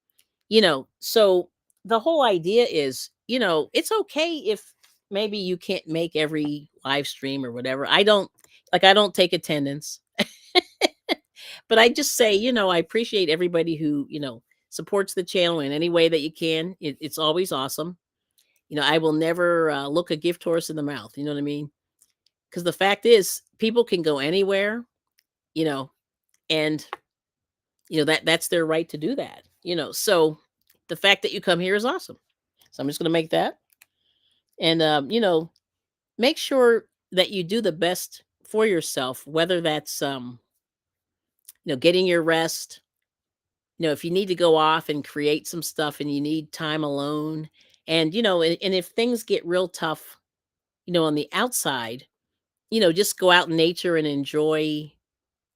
So the whole idea is it's okay if maybe you can't make every live stream or whatever. I don't take attendance. But I just say I appreciate everybody who supports the channel in any way that you can. It's always awesome. I will never look a gift horse in the mouth. You know what I mean? Because the fact is, people can go anywhere, you know and that's their right to do that. So the fact that you come here is awesome. So I'm just going to make that. And make sure that you do the best for yourself, whether that's getting your rest. If you need to go off and create some stuff and you need time alone, and if things get real tough on the outside, just go out in nature and enjoy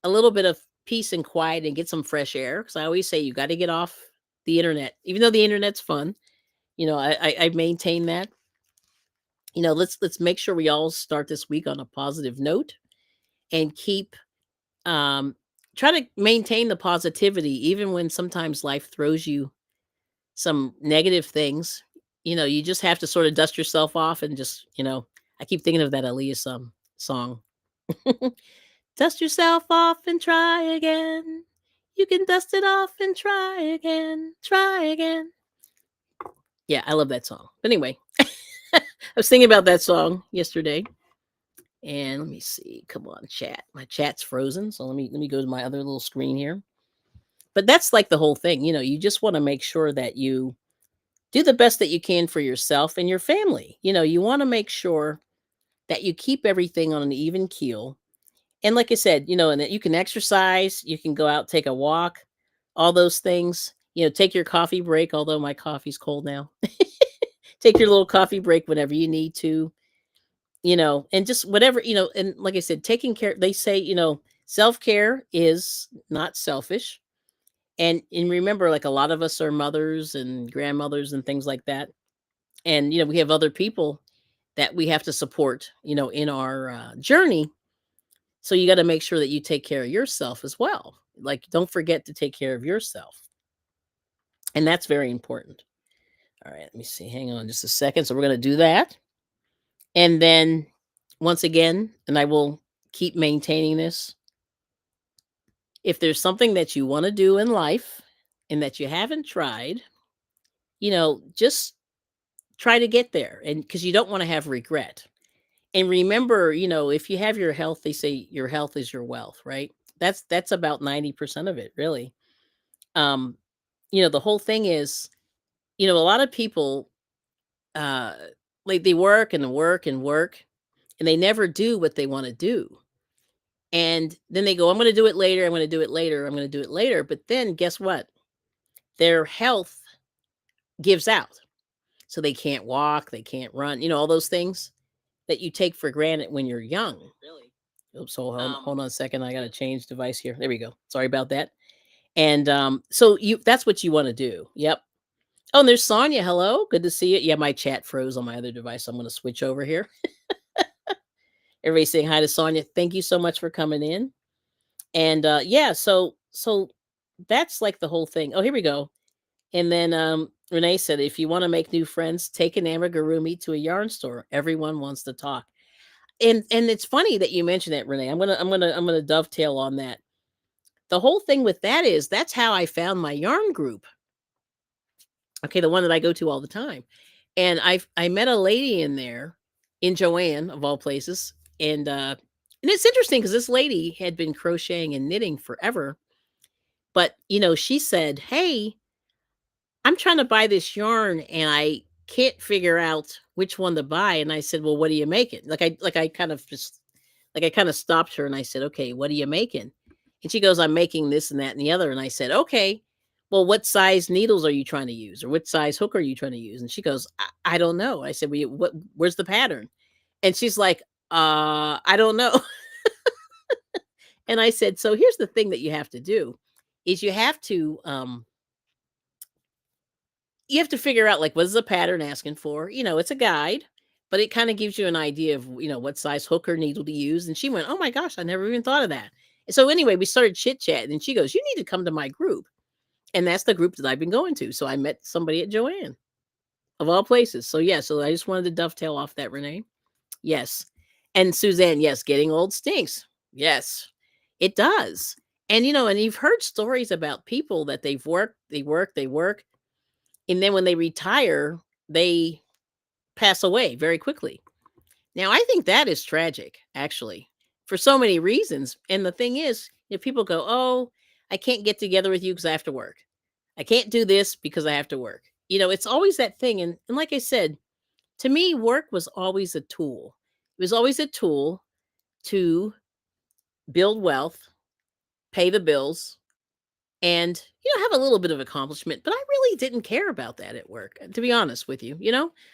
a little bit of peace and quiet and get some fresh air. Because I always say you got to get off the internet, even though the internet's fun. I maintain that. Let's make sure we all start this week on a positive note, and keep try to maintain the positivity even when sometimes life throws you some negative things. You just have to sort of dust yourself off and just I keep thinking of that Aaliyah song. Dust yourself off and try again. You can dust it off and try again. Try again. Yeah, I love that song. But anyway, I was thinking about that song yesterday. And let me see. Come on, chat. My chat's frozen. So let me go to my other little screen here. But that's like the whole thing. You just want to make sure that you do the best that you can for yourself and your family. You want to make sure that you keep everything on an even keel. And like I said, and that you can exercise, you can go out, take a walk, all those things. Take your coffee break, although my coffee's cold now. Take your little coffee break whenever you need to, and just whatever, and like I said, taking care, they say, self-care is not selfish. And remember, like, a lot of us are mothers and grandmothers and things like that. And we have other people that we have to support, in our journey. So you got to make sure that you take care of yourself as well. Like, don't forget to take care of yourself. And that's very important. All right, let me see. Hang on just a second. So we're going to do that. And then once again, and I will keep maintaining this. If there's something that you want to do in life and that you haven't tried, just try to get there. And because you don't want to have regret. And remember, if you have your health, they say your health is your wealth, right? That's about 90% of it, really. Um, the whole thing is, a lot of people uh like, they work and work and work, and they never do what they want to do. And then they go, I'm going to do it later, I'm going to do it later, I'm going to do it later. But then guess what? Their health gives out. So they can't walk, they can't run, all those things that you take for granted when you're young. Really. Oops, hold on a second. I got to change device here. There we go. Sorry about that. And so that's what you want to do. Yep. Oh, and there's Sonia. Hello. Good to see you. Yeah, my chat froze on my other device. So I'm going to switch over here. Everybody's saying hi to Sonia. Thank you so much for coming in. And yeah, so that's like the whole thing. Oh, here we go. And then Renee said, if you want to make new friends, take an amigurumi to a yarn store. Everyone wants to talk. And it's funny that you mentioned that, Renee. I'm gonna dovetail on that. The whole thing with that is that's how I found my yarn group. Okay, the one that I go to all the time. And I met a lady in there, in Joanne of all places. And it's interesting because this lady had been crocheting and knitting forever. But she said, hey, I'm trying to buy this yarn and I can't figure out which one to buy. And I said, well, what are you making? Like I kind of just like I kind of stopped her and I said, okay, what are you making? And she goes, I'm making this and that and the other. And I said, okay, well, what size needles are you trying to use? Or what size hook are you trying to use? And she goes, I don't know. I said, well, where's the pattern? And she's like, I don't know. And I said, so here's the thing that you have to do is you have to figure out, like, what is the pattern asking for? It's a guide, but it kind of gives you an idea of, what size hook or needle to use. And she went, oh my gosh, I never even thought of that. And so anyway, we started chit chatting and she goes, you need to come to my group. And that's the group that I've been going to. So I met somebody at Joanne of all places. So yeah, so I just wanted to dovetail off that, Renee. Yes. And Suzanne, yes, getting old stinks. Yes, it does. And and you've heard stories about people that they work, and then when they retire, they pass away very quickly. Now, I think that is tragic, actually, for so many reasons. And the thing is, if people go, oh, I can't get together with you because I have to work. I can't do this because I have to work. It's always that thing. And like I said, to me, work was always a tool. It was always a tool to build wealth, pay the bills, and have a little bit of accomplishment. But I really didn't care about that at work, to be honest with you.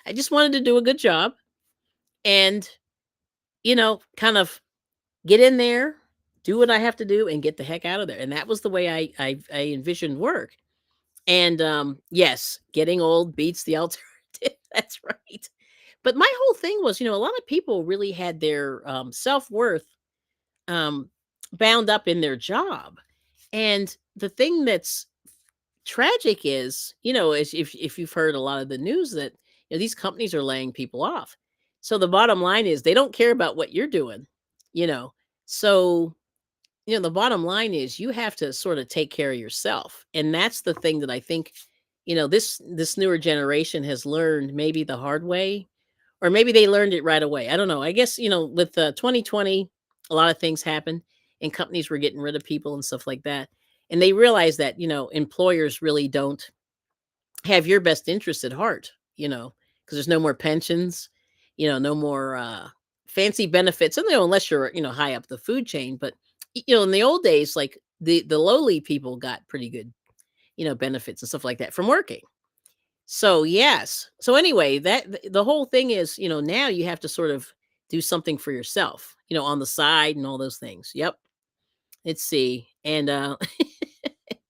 I just wanted to do a good job and kind of get in there, do what I have to do, and get the heck out of there. And that was the way I envisioned work. And yes, getting old beats the alternative. That's right. But my whole thing was, a lot of people really had their self-worth um, bound up in their job. And the thing that's tragic is, is if you've heard a lot of the news that these companies are laying people off. So the bottom line is they don't care about what you're doing, you know. So, the bottom line is you have to sort of take care of yourself. And that's the thing that I think, this newer generation has learned maybe the hard way, or maybe they learned it right away. I don't know. I guess, with 2020, a lot of things happened and companies were getting rid of people and stuff like that. And they realized that, employers really don't have your best interest at heart, because there's no more pensions, no more fancy benefits, and unless you're, high up the food chain. But in the old days, like the lowly people got pretty good, benefits and stuff like that from working. So yes. So anyway, the whole thing is, now you have to sort of do something for yourself, on the side and all those things. Yep. Let's see. And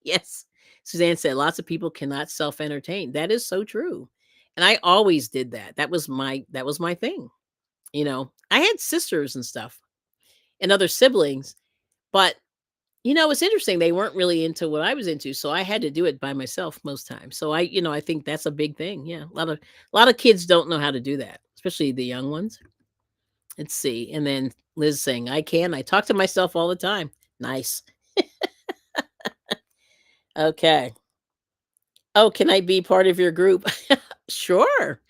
yes, Suzanne said lots of people cannot self-entertain. That is so true. And I always did that. That was my thing. I had sisters and stuff and other siblings, but it's interesting. They weren't really into what I was into, so I had to do it by myself most times. So I think that's a big thing. Yeah, a lot of kids don't know how to do that, especially the young ones. Let's see. And then Liz saying, "I can. I talk to myself all the time." Nice. Okay. Oh, can I be part of your group? Sure.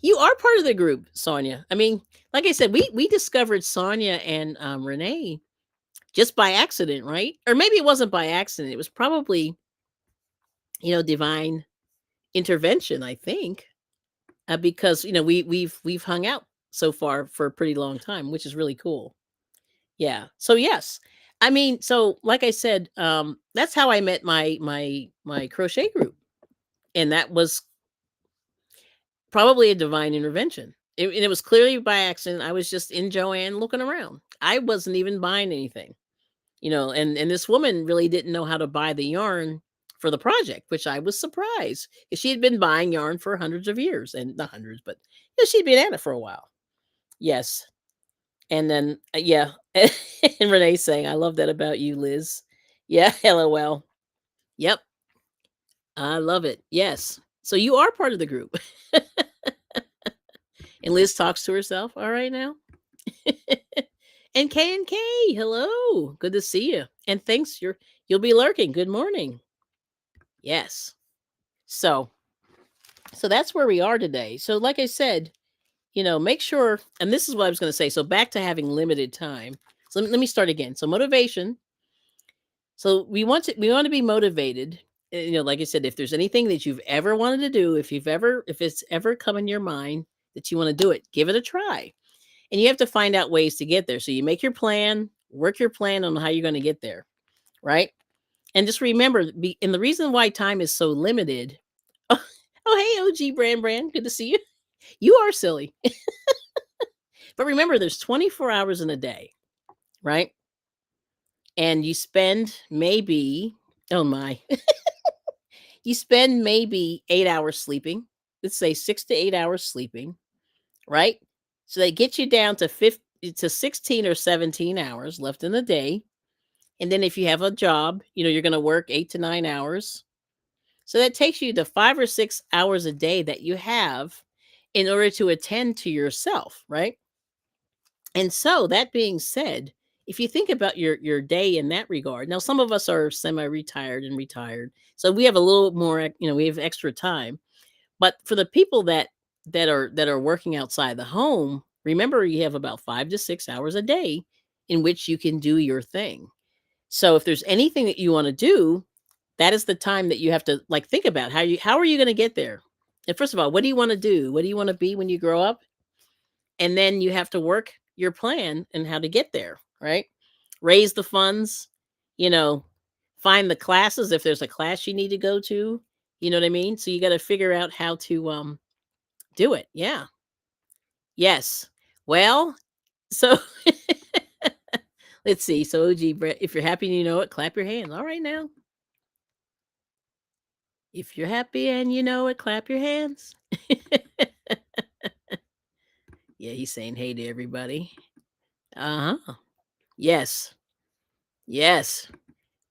You are part of the group, Sonia. I mean, like I said, we discovered Sonia and Renee just by accident, right? Or maybe it wasn't by accident. It was probably divine intervention, I think, because we've hung out so far for a pretty long time, which is really cool. Yeah. So yes, I mean, so like I said, that's how I met my crochet group, and that was probably a divine intervention. And it was clearly by accident. I was just in Joanne looking around. I wasn't even buying anything, and this woman really didn't know how to buy the yarn for the project, which I was surprised because she had been buying yarn for hundreds of years, and not hundreds, but she'd been at it for a while. Yes. And then, yeah. And Renee saying, I love that about you, Liz. Yeah. LOL. Yep. I love it. Yes. So you are part of the group. And Liz talks to herself. All right now. And K, hello. Good to see you. And thanks. You'll be lurking. Good morning. Yes. So that's where we are today. So like I said, make sure, and this is what I was going to say. So back to having limited time. So let me start again. So motivation. So we want to be motivated. Like I said, if there's anything that you've ever wanted to do, if it's ever come in your mind that you want to do it, give it a try. And you have to find out ways to get there. So you make your plan, work your plan on how you're going to get there, right? And just remember, and the reason why time is so limited. Oh, hey, OG Brand, good to see you. You are silly. But remember, there's 24 hours in a day, right? And you spend maybe, oh my, you spend maybe 8 hours sleeping. Let's say 6 to 8 hours sleeping, right? So they get you down to 16 or 17 hours left in the day. And then if you have a job, you're going to work 8 to 9 hours. So that takes you to 5 or 6 hours a day that you have in order to attend to yourself, right? And so that being said, if you think about your day in that regard, now some of us are semi-retired and retired, so we have a little more, we have extra time. But for the people that are working outside the home, remember you have about 5 to 6 hours a day in which you can do your thing. So if there's anything that you want to do, that is the time that you have to like think about how are you going to get there. And first of all, what do you want to do? What do you want to be when you grow up? And then you have to work your plan and how to get there, right? Raise the funds, you know, find the classes if there's a class you need to go to, you know what I mean? So you got to figure out how to do it. Yeah. Yes. Well, so let's see. So OG Brett, if you're happy and you know it, clap your hands. All right now. If you're happy and you know it, clap your hands. Yeah, he's saying hey to everybody. Uh-huh. Yes. Yes.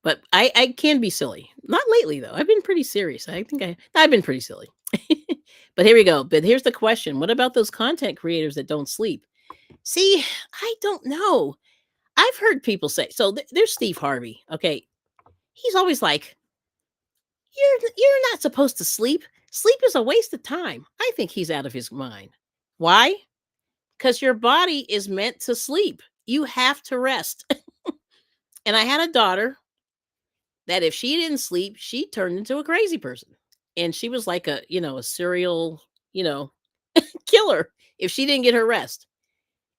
But I can be silly. Not lately though. I've been pretty serious. I've been pretty silly. But here we go. But here's the question. What about those content creators that don't sleep? See, I don't know. I've heard people say so there's Steve Harvey. Okay. He's always like, you're not supposed to sleep. Sleep is a waste of time. I think he's out of his mind. Why? Because your body is meant to sleep. You have to rest. And I had a daughter that if she didn't sleep, she turned into a crazy person. and she was like a serial, you know, killer if she didn't get her rest.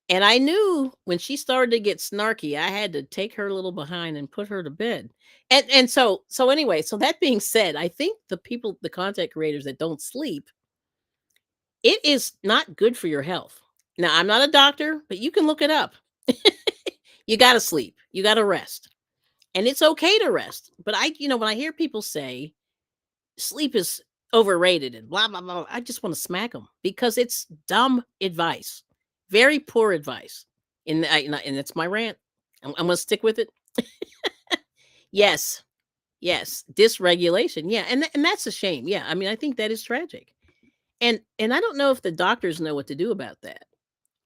And I knew when she started to get snarky, I had to take her little behind and put her to bed. And so anyway, so that being said, I think the content creators that don't sleep, it is not good for your health. Now, I'm not a doctor, but you can look it up. You got to sleep. You got to rest. And it's okay to rest. But when I hear people say sleep is overrated and blah blah blah, I just want to smack them because it's dumb advice, very poor advice. And that's my rant. I'm gonna stick with it. Yes, yes, dysregulation. Yeah, and that's a shame. Yeah, I mean, I think that is tragic. And I don't know if the doctors know what to do about that.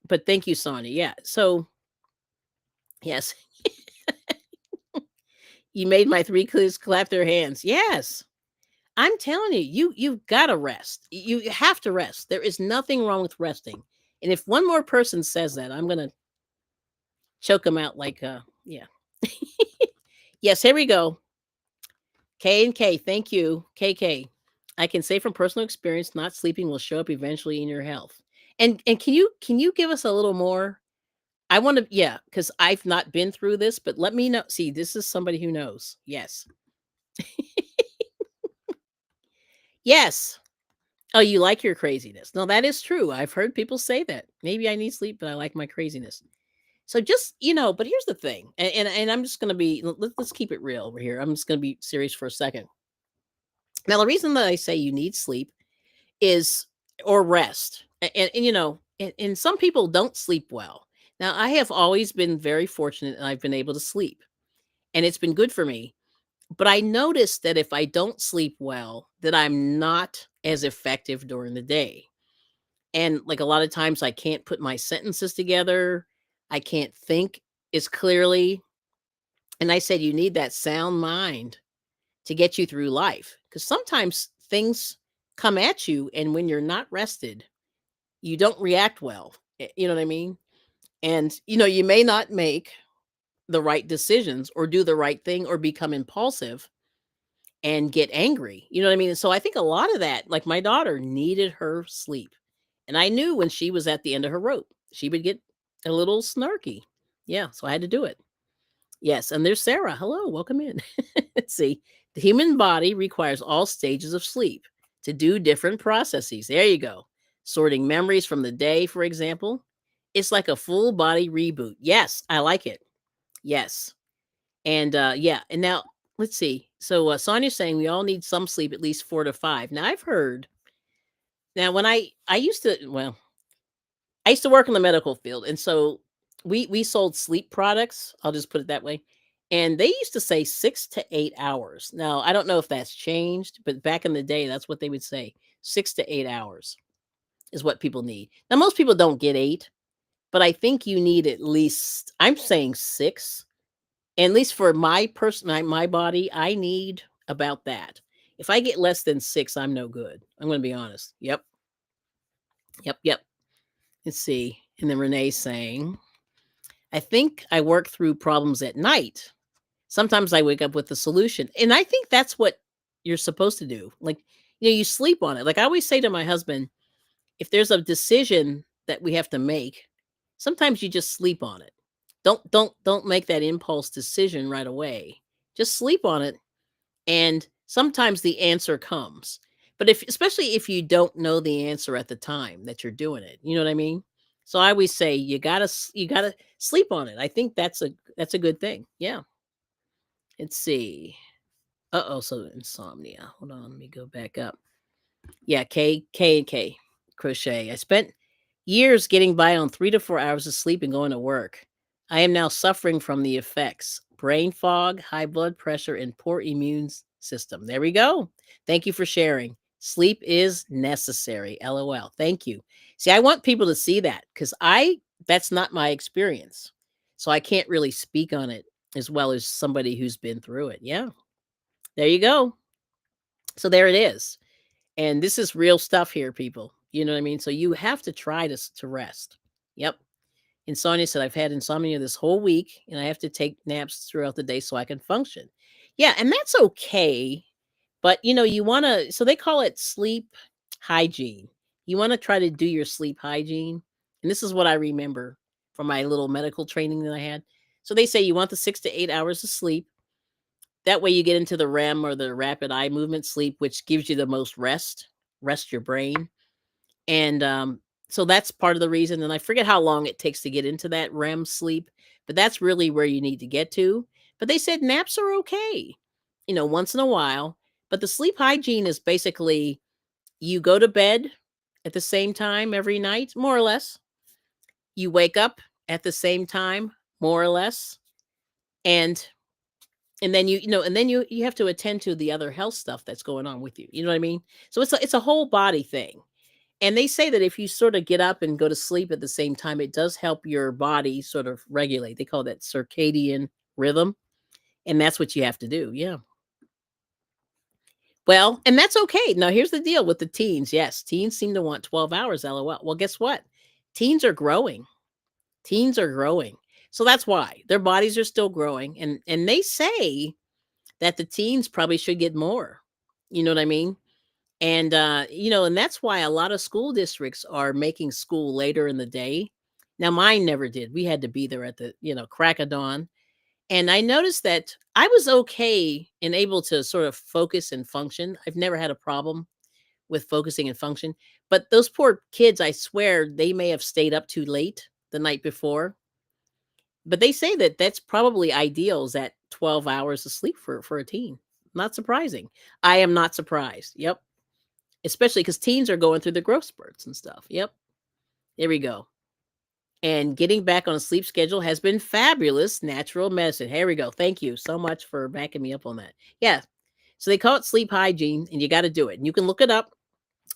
But thank you, Sonia. Yeah. So yes, you made my three kids clap their hands. Yes. I'm telling you, you've got to rest. You have to rest. There is nothing wrong with resting. And if one more person says that, I'm gonna choke them out like yeah. Yes, here we go. K and K, thank you. KK. I can say from personal experience, not sleeping will show up eventually in your health. And can you give us a little more? I want to, yeah, because I've not been through this, but let me know. See, this is somebody who knows. Yes. Yes. Oh, you like your craziness. No, that is true. I've heard people say that. Maybe I need sleep, but I like my craziness. So just, but here's the thing. And I'm just going to be, let's keep it real over here. I'm just going to be serious for a second. Now, the reason that I say you need sleep is, or rest. And some people don't sleep well. Now, I have always been very fortunate and I've been able to sleep and it's been good for me. But I noticed that if I don't sleep well, that I'm not as effective during the day. And like a lot of times I can't put my sentences together. I can't think as clearly. And I said, you need that sound mind to get you through life. Because sometimes things come at you, and when you're not rested, you don't react well. You know what I mean? And, you may not make the right decisions or do the right thing or become impulsive and get angry. You know what I mean? So I think a lot of that, like my daughter needed her sleep. And I knew when she was at the end of her rope, she would get a little snarky. Yeah, so I had to do it. Yes, and there's Sarah. Hello, welcome in. Let's see. The human body requires all stages of sleep to do different processes. There you go. Sorting memories from the day, for example. It's like a full body reboot. Yes, I like it. Yes. And yeah, and now let's see. So Sonia's saying we all need some sleep, at least 4 to 5. Now I've heard. Now when I used to, well, I used to work in the medical field, and so we sold sleep products. I'll just put it that way. And they used to say 6 to 8 hours. Now I don't know if that's changed, but back in the day, that's what they would say. 6 to 8 hours is what people need. Now most people don't get 8, but I think you need at least. I'm saying 6. And at least for my body, I need about that. If I get less than 6, I'm no good. I'm gonna be honest. Yep. Yep. Yep. Let's see. And then Renee's saying, I think I work through problems at night. Sometimes I wake up with the solution. And I think that's what you're supposed to do. Like, you sleep on it. Like I always say to my husband, if there's a decision that we have to make, sometimes you just sleep on it. Don't make that impulse decision right away. Just sleep on it, and sometimes the answer comes. But especially if you don't know the answer at the time that you're doing it. You know what I mean? So I always say you got to sleep on it. I think that's a good thing. Yeah. Let's see. Uh-oh, so insomnia. Hold on, let me go back up. Yeah, K and K crochet. I spent years getting by on 3 to 4 hours of sleep and going to work. I am now suffering from the effects: brain fog, high blood pressure, and poor immune system. There we go. Thank you for sharing. Sleep is necessary. LOL. Thank you. See, I want people to see that because that's not my experience. So I can't really speak on it as well as somebody who's been through it. Yeah. There you go. So there it is. And this is real stuff here, people. You know what I mean? So you have to try to rest. Yep. And Sonia said, I've had insomnia this whole week and I have to take naps throughout the day so I can function. Yeah. And that's okay. But you want to, so they call it sleep hygiene. You want to try to do your sleep hygiene. And this is what I remember from my little medical training that I had. So they say you want the 6 to 8 hours of sleep. That way you get into the REM, or the rapid eye movement sleep, which gives you the most rest your brain. And so that's part of the reason. And I forget how long it takes to get into that REM sleep, but that's really where you need to get to. But they said naps are okay, once in a while. But the sleep hygiene is basically you go to bed at the same time every night, more or less. You wake up at the same time, more or less. And and then you have to attend to the other health stuff that's going on with you. You know what I mean? So it's a whole body thing. And they say that if you sort of get up and go to sleep at the same time, it does help your body sort of regulate. They call that circadian rhythm. And that's what you have to do. Yeah. Well, and that's okay. Now, here's the deal with the teens. Yes, teens seem to want 12 hours, LOL. Well, guess what? Teens are growing. Teens are growing. So that's why their bodies are still growing. And they say that the teens probably should get more. You know what I mean? And and that's why a lot of school districts are making school later in the day. Now mine never did. We had to be there at the, crack of dawn. And I noticed that I was okay and able to sort of focus and function. I've never had a problem with focusing and function. But those poor kids, I swear, they may have stayed up too late the night before. But they say that that's probably ideal, is that 12 hours of sleep for a teen. Not surprising. I am not surprised. Yep. Especially because teens are going through the growth spurts and stuff. Yep. There we go. And getting back on a sleep schedule has been fabulous natural medicine. Here we go. Thank you so much for backing me up on that. Yeah. So they call it sleep hygiene, and you got to do it. And you can look it up,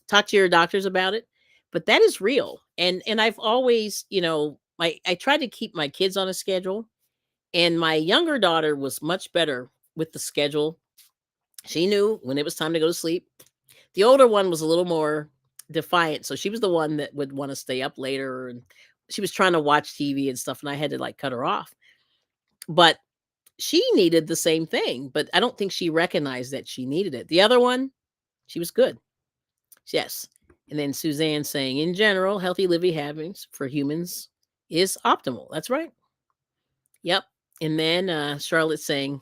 talk to your doctors about it. But that is real. And I've always, I try to keep my kids on a schedule. And my younger daughter was much better with the schedule. She knew when it was time to go to sleep. The older one was a little more defiant, so she was the one that would wanna stay up later, and she was trying to watch TV and stuff, and I had to, like, cut her off. But she needed the same thing, but I don't think she recognized that she needed it. The other one, she was good. Yes. And then Suzanne saying, "In general, healthy living habits for humans is optimal." That's right. Yep. And then Charlotte saying,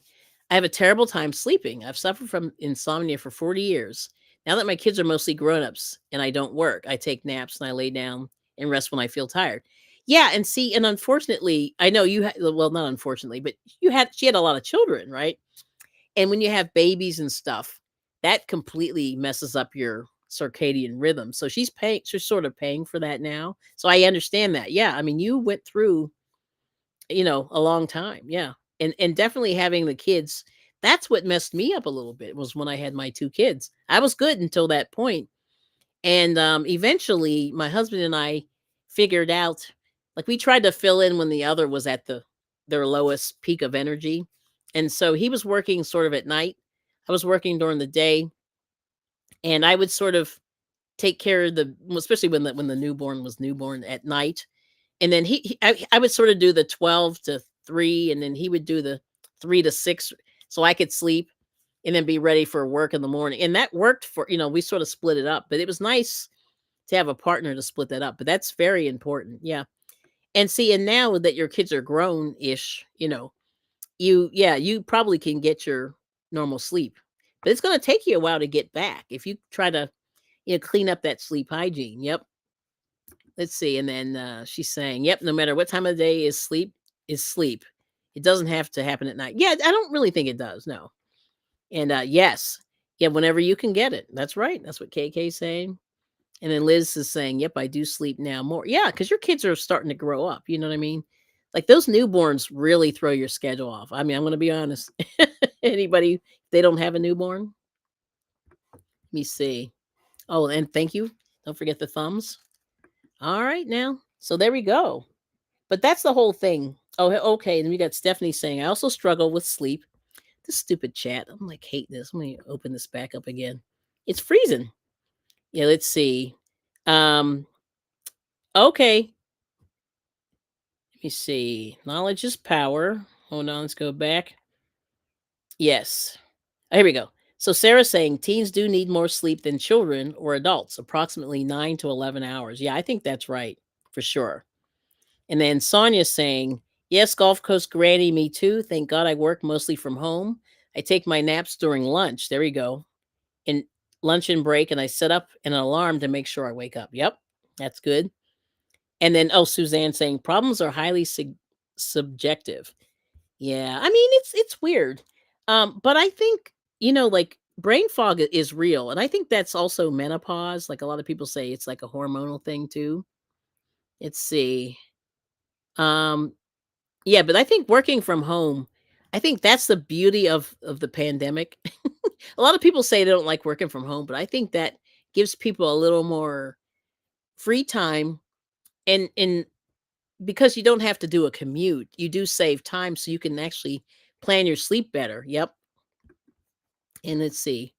I have a terrible time sleeping. I've suffered from insomnia for 40 years. Now that my kids are mostly grown-ups and I don't work, I take naps and I lay down and rest when I feel tired. Yeah, and see, and unfortunately, I know you had, well, not unfortunately, but she had a lot of children, right? And when you have babies and stuff, that completely messes up your circadian rhythm. So she's sort of paying for that now. So I understand that. Yeah, I mean, you went through a long time, yeah. And definitely having the kids, that's what messed me up a little bit, was when I had my 2 kids. I was good until that point, and, eventually, my husband and I figured out, like, we tried to fill in when the other was at their lowest peak of energy, and so he was working sort of at night, I was working during the day, and I would sort of take care of especially when the newborn was newborn, at night. And then I would sort of do the 12 to 3, and then he would do the 3 to 6, so I could sleep and then be ready for work in the morning. And that worked we sort of split it up, but it was nice to have a partner to split that up. But that's very important. Yeah. And see, and now that your kids are grown-ish, you probably can get your normal sleep. But it's going to take you a while to get back if you try to, clean up that sleep hygiene. Yep. Let's see, and then, she's saying, "Yep, no matter what time of the day is sleep. It doesn't have to happen at night." Yeah, I don't really think it does, no. And, yes. Yeah, whenever you can get it. That's right, that's what KK's saying. And then Liz is saying, "Yep, I do sleep now more." Yeah, because your kids are starting to grow up, you know what I mean? Like, those newborns really throw your schedule off. I mean, I'm gonna be honest. Anybody, they don't have a newborn? Let me see. Oh, and thank you. Don't forget the thumbs. Alright now. So there we go. But that's the whole thing. Oh, okay. Then we got Stephanie saying, I also struggle with sleep. This stupid chat. I'm like, hate this. Let me open this back up again. It's freezing. Yeah, let's see. Um, okay. Let me see. Knowledge is power. Hold on, let's go back. Yes. Here we go. So Sarah's saying teens do need more sleep than children or adults, approximately 9 to 11 hours. Yeah, I think that's right for sure. And then Sonia's saying, yes, Gulf Coast Granny, me too. Thank God I work mostly from home. I take my naps during lunch. There we go. In lunch and break, and I set up an alarm to make sure I wake up. Yep, that's good. And then, oh, Suzanne saying problems are highly subjective. Yeah, I mean it's weird, but I think like brain fog is real, and I think that's also menopause. Like a lot of people say, it's like a hormonal thing too. Let's see. Um, yeah, but I think working from home, I think that's the beauty of the pandemic. A lot of people say they don't like working from home, but I think that gives people a little more free time, and because you don't have to do a commute, you do save time so you can actually plan your sleep better. Yep. And let's see.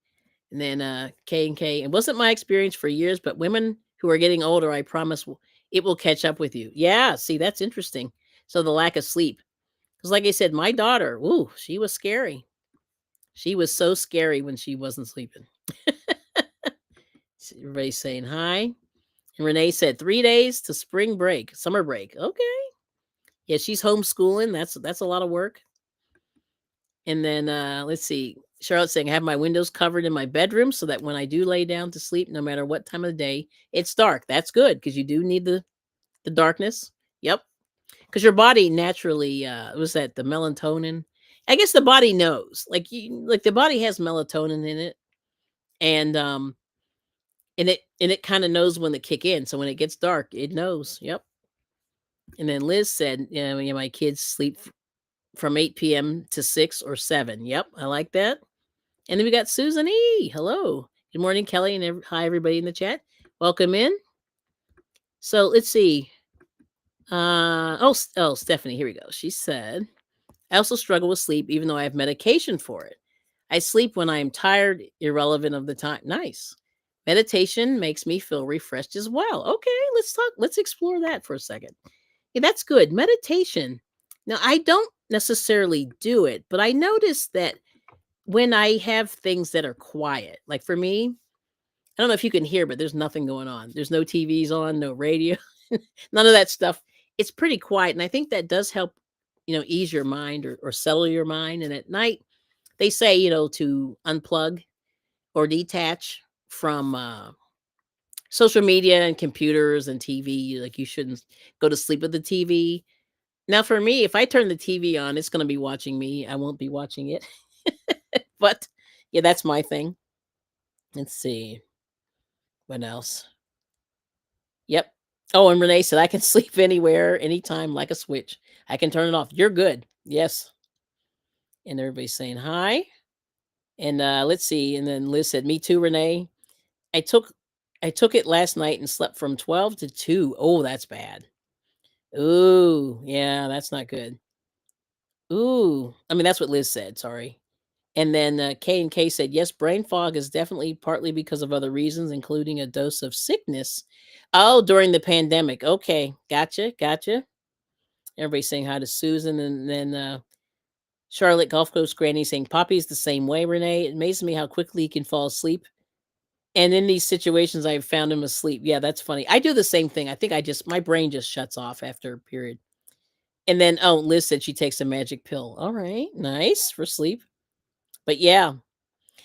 And then K and K. It wasn't my experience for years, but women who are getting older, I promise it will catch up with you. Yeah, see, that's interesting. So the lack of sleep. Because like I said, my daughter, ooh, she was scary. She was so scary when she wasn't sleeping. Everybody's saying hi. And Renee said 3 days to spring break, summer break. Okay. Yeah, she's homeschooling. That's a lot of work. And then let's see. Charlotte's saying I have my windows covered in my bedroom so that when I do lay down to sleep, no matter what time of the day, it's dark. That's good because you do need the darkness. Yep. Because your body naturally was that the melatonin. I guess the body knows. Like the body has melatonin in it. And it kind of knows when to kick in. So when it gets dark, it knows. Yep. And then Liz said, yeah, my kids sleep from 8 p.m. to 6 or 7. Yep, I like that. And then we got Susan E. Hello. Good morning, Kelly, and hi, everybody in the chat. Welcome in. So let's see. Stephanie, here we go. She said, I also struggle with sleep, even though I have medication for it. I sleep when I am tired, irrelevant of the time. Nice. Meditation makes me feel refreshed as well. Okay, let's talk. Let's explore that for a second. Yeah, that's good. Meditation. Now, I don't necessarily do it, but I notice that when I have things that are quiet, like for me, I don't know if you can hear, but there's nothing going on. There's no TVs on, no radio, none of that stuff. It's pretty quiet. And I think that does help, ease your mind or settle your mind. And at night, they say, to unplug or detach from social media and computers and TV. Like you shouldn't go to sleep with the TV. Now, for me, if I turn the TV on, it's going to be watching me. I won't be watching it. But yeah, that's my thing. Let's see. What else? Yep. Oh, and Renee said, I can sleep anywhere, anytime, like a switch. I can turn it off. You're good. Yes. And everybody's saying hi. And let's see. And then Liz said, me too, Renee. I took I took it last night and slept from 12 to 2. Oh, that's bad. Ooh, yeah, that's not good. Ooh. I mean, that's what Liz said. Sorry. And then K and K said, yes, brain fog is definitely partly because of other reasons, including a dose of sickness. Oh, during the pandemic. Okay. Gotcha. Gotcha. Everybody's saying hi to Susan. And then Charlotte Gulf Coast Granny saying, Poppy's the same way, Renee. It amazes me how quickly he can fall asleep. And in these situations, I've found him asleep. Yeah, that's funny. I do the same thing. I think my brain just shuts off after a period. And then, oh, Liz said she takes a magic pill. All right. Nice for sleep. But yeah,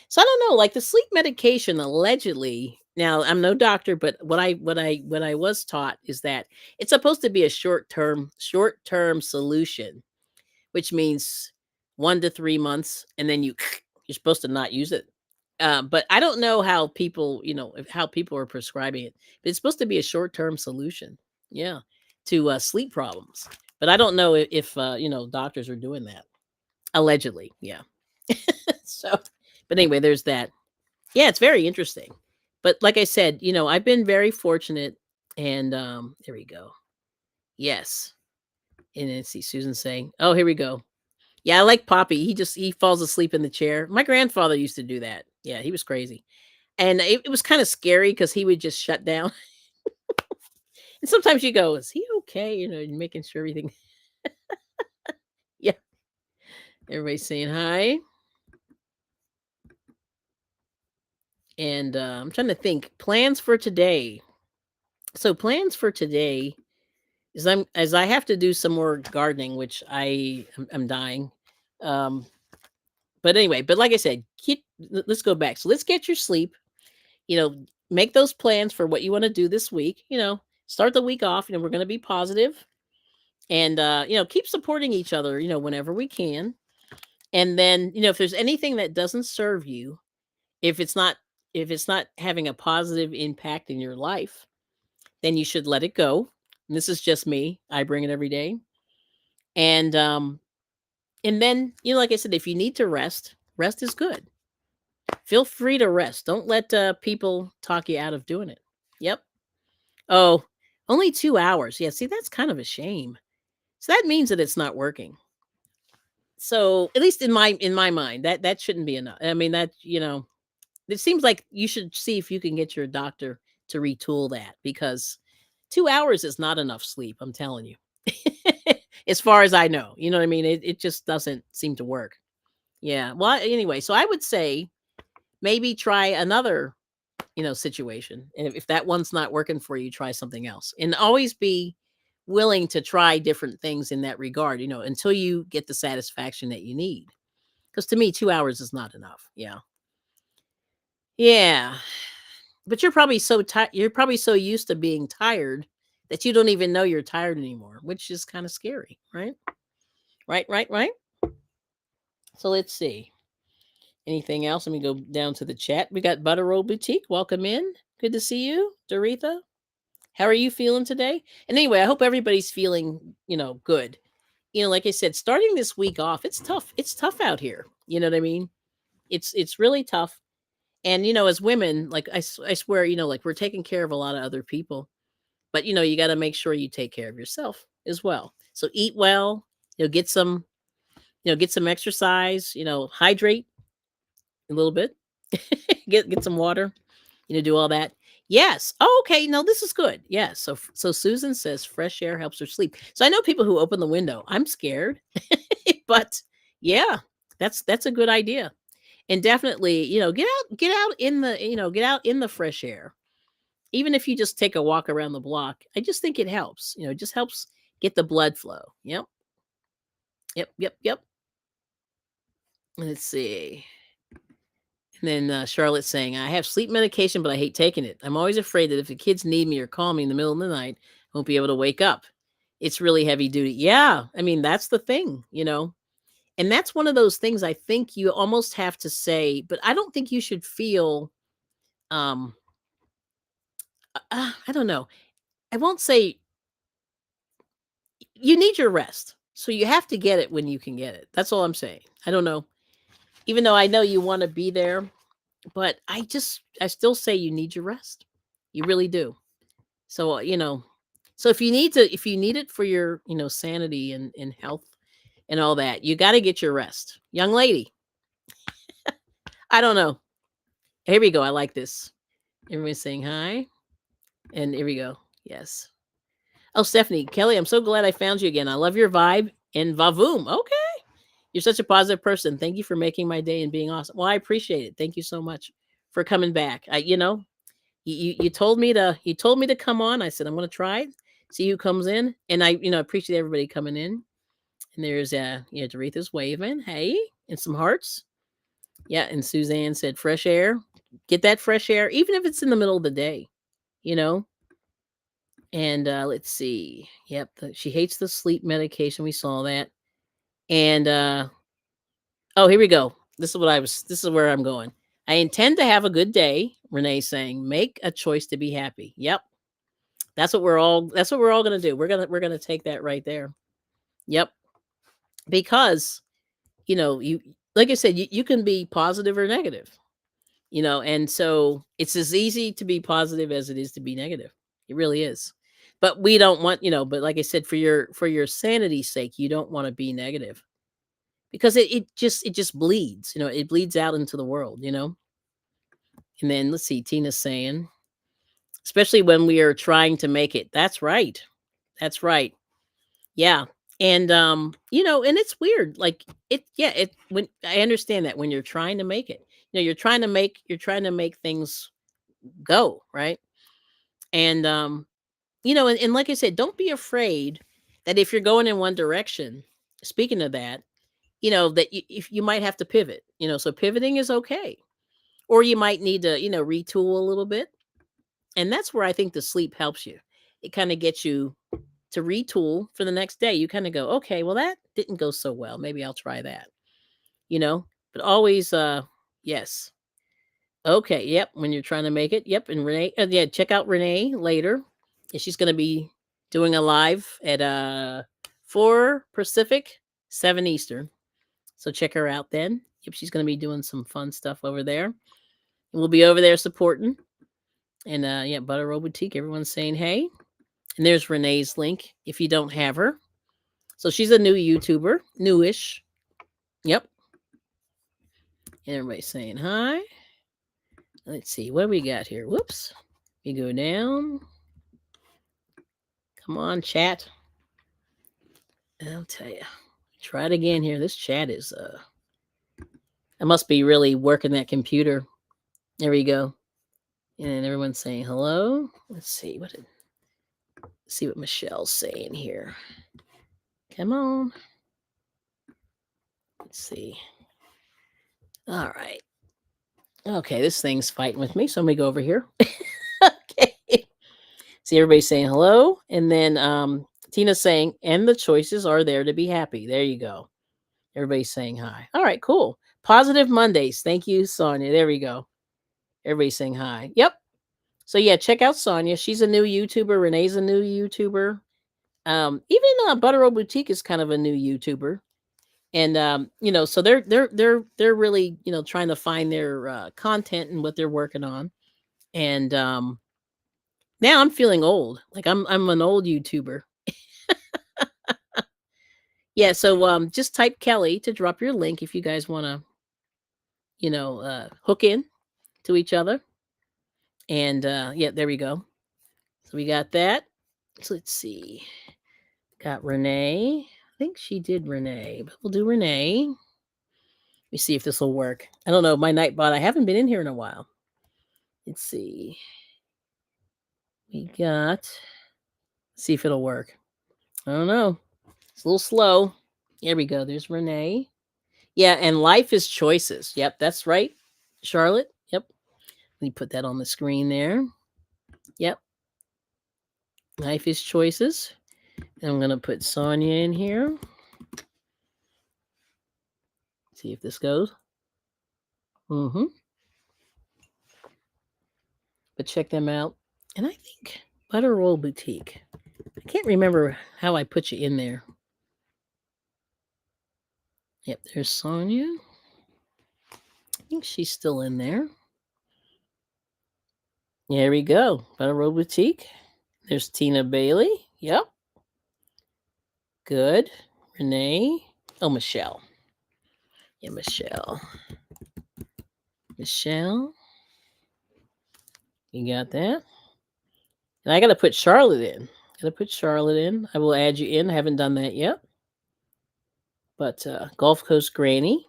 so I don't know, like the sleep medication allegedly. Now I'm no doctor, but what I was taught is that it's supposed to be a short term solution, which means 1 to 3 months, and then you're supposed to not use it. But I don't know how people, how people are prescribing it. But it's supposed to be a short-term solution, yeah, to sleep problems. But I don't know if doctors are doing that allegedly, yeah. So, but anyway, there's that. Yeah, it's very interesting. But like I said, I've been very fortunate, and there we go. Yes. And then see Susan saying, "Oh, here we go." Yeah, I like Poppy. He falls asleep in the chair. My grandfather used to do that. Yeah, he was crazy. And it was kind of scary because he would just shut down. And sometimes you go, "Is he okay?" Making sure everything. Yeah. Everybody's saying hi. And I'm trying to think plans for today. So plans for today is I have to do some more gardening, which I'm dying. Um, but anyway, but like I said, let's go back. So let's get your sleep. You know, make those plans for what you want to do this week. Start the week off. We're going to be positive, and keep supporting each other. Whenever we can. And then if there's anything that doesn't serve you, if it's not having a positive impact in your life, then you should let it go. And this is just me. I bring it every day. And then, like I said, if you need to rest, rest is good. Feel free to rest. Don't let people talk you out of doing it. Yep. Oh, only 2 hours. Yeah. See, that's kind of a shame. So that means that it's not working. So at least in my mind, that shouldn't be enough. I mean, it seems like you should see if you can get your doctor to retool that, because 2 hours is not enough sleep. I'm telling you. As far as I know, you know what I mean? It just doesn't seem to work. Yeah. Well, anyway, so I would say maybe try another, situation. And if that one's not working for you, try something else. And always be willing to try different things in that regard, until you get the satisfaction that you need. Because to me, 2 hours is not enough. Yeah. Yeah. But you're probably so tired. You're probably so used to being tired that you don't even know you're tired anymore, which is kind of scary, right? Right, right, right. So let's see. Anything else? Let me go down to the chat. We got Butter Roll Boutique. Welcome in. Good to see you, Doretha. How are you feeling today? And anyway, I hope everybody's feeling, good. Like I said, starting this week off, it's tough. It's tough out here. You know what I mean? It's really tough. And as women, like I swear, like we're taking care of a lot of other people, but you got to make sure you take care of yourself as well. So eat well. Get some, get some exercise. Hydrate a little bit. get some water. Do all that. Yes. Oh, okay. No, this is good. Yes. So Susan says fresh air helps her sleep. So I know people who open the window. I'm scared, but yeah, that's a good idea. And definitely, get out in the fresh air. Even if you just take a walk around the block, I just think it helps. It just helps get the blood flow. Yep. Yep. Yep. Yep. Let's see. And then Charlotte's saying, I have sleep medication, but I hate taking it. I'm always afraid that if the kids need me or call me in the middle of the night, I won't be able to wake up. It's really heavy duty. Yeah. I mean, that's the thing. And that's one of those things I think you almost have to say, but I don't think you should feel, um, I don't know. I won't say you need your rest. So you have to get it when you can get it. That's all I'm saying. I don't know. Even though I know you want to be there, but I still say you need your rest. You really do. So, so if you need it for your, sanity and health and all that, you got to get your rest. Young lady, I don't know. Here we go. I like this. Everybody's saying hi. And here we go. Yes. Oh, Stephanie, Kelly, I'm so glad I found you again. I love your vibe and vavoom. Okay. You're such a positive person. Thank you for making my day and being awesome. Well, I appreciate it. Thank you so much for coming back. You told me to come on. I said I'm going to try it. See who comes in, and I appreciate everybody coming in. And there's Doretha's waving, hey, and some hearts. Yeah, and Suzanne said fresh air. Get that fresh air, even if it's in the middle of the day. You know. And let's see. Yep, she hates the sleep medication. We saw that. And oh, here we go. This is where I'm going. I intend to have a good day. Renee's saying, make a choice to be happy. Yep. That's what we're all going to do. We're going to take that right there. Yep. Because, you like I said, you can be positive or negative, and so it's as easy to be positive as it is to be negative. It really is. But we don't want, but like I said, for your sanity's sake, you don't want to be negative, because it just bleeds, it bleeds out into the world. And then let's see, Tina's saying, especially when we are trying to make it. That's right. That's right. Yeah. And and it's weird. Like it when I understand that when you're trying to make it, you're trying to make things go, right? And and like I said, don't be afraid that if you're going in one direction, speaking of that, that if you might have to pivot, so pivoting is okay. Or you might need to, retool a little bit. And that's where I think the sleep helps you. It kind of gets you to retool for the next day. You kind of go, okay, well, that didn't go so well. Maybe I'll try that, but always, yes. Okay. Yep. When you're trying to make it. Yep. And Renee, yeah, check out Renee later. And she's going to be doing a live at 4 Pacific, 7 Eastern. So check her out then. Yep. She's going to be doing some fun stuff over there. And we'll be over there supporting. And yeah, Butter Roll Boutique. Everyone's saying hey. And there's Renee's link if you don't have her. So she's a new YouTuber, newish. Yep. And everybody's saying hi. Let's see, what do we got here? Whoops. You go down. Come on, chat. I'll tell you. Try it again here. This chat is I must be really working that computer. There we go. And everyone's saying hello. Let's see what Michelle's saying here. Come on. Let's see. All right. Okay, this thing's fighting with me, so let me go over here. Okay. See, everybody's saying hello. And then Tina's saying, and the choices are there to be happy. There you go. Everybody's saying hi. All right, cool. Positive Mondays. Thank you, Sonia. There we go. Everybody's saying hi. Yep. So yeah, check out Sonia. She's a new YouTuber. Renee's a new YouTuber. Even Butter Roll Boutique is kind of a new YouTuber. And so they're really, trying to find their content and what they're working on. And now I'm feeling old. Like I'm an old YouTuber. Yeah, so just type Kelly to drop your link if you guys want to, hook in to each other. And yeah, there we go. So we got that. So let's see. Got Renee. I think she did Renee, but we'll do Renee. Let me see if this will work. I don't know. My Nightbot, I haven't been in here in a while. Let's see. We got, let's see if it'll work. I don't know. It's a little slow. Here we go. There's Renee. Yeah, and life is choices. Yep, that's right. Charlotte. Yep. Let me put that on the screen there. Yep. Life is choices. And I'm going to put Sonia in here. See if this goes. Mm-hmm. But check them out. And I think Butter Roll Boutique. I can't remember how I put you in there. Yep, there's Sonia. I think she's still in there. There we go. Butter Roll Boutique. There's Tina Bailey. Yep. Good. Renee. Oh, Michelle. Yeah, Michelle. Michelle. You got that? And I got to put Charlotte in. I will add you in. I haven't done that yet. But Gulf Coast Granny.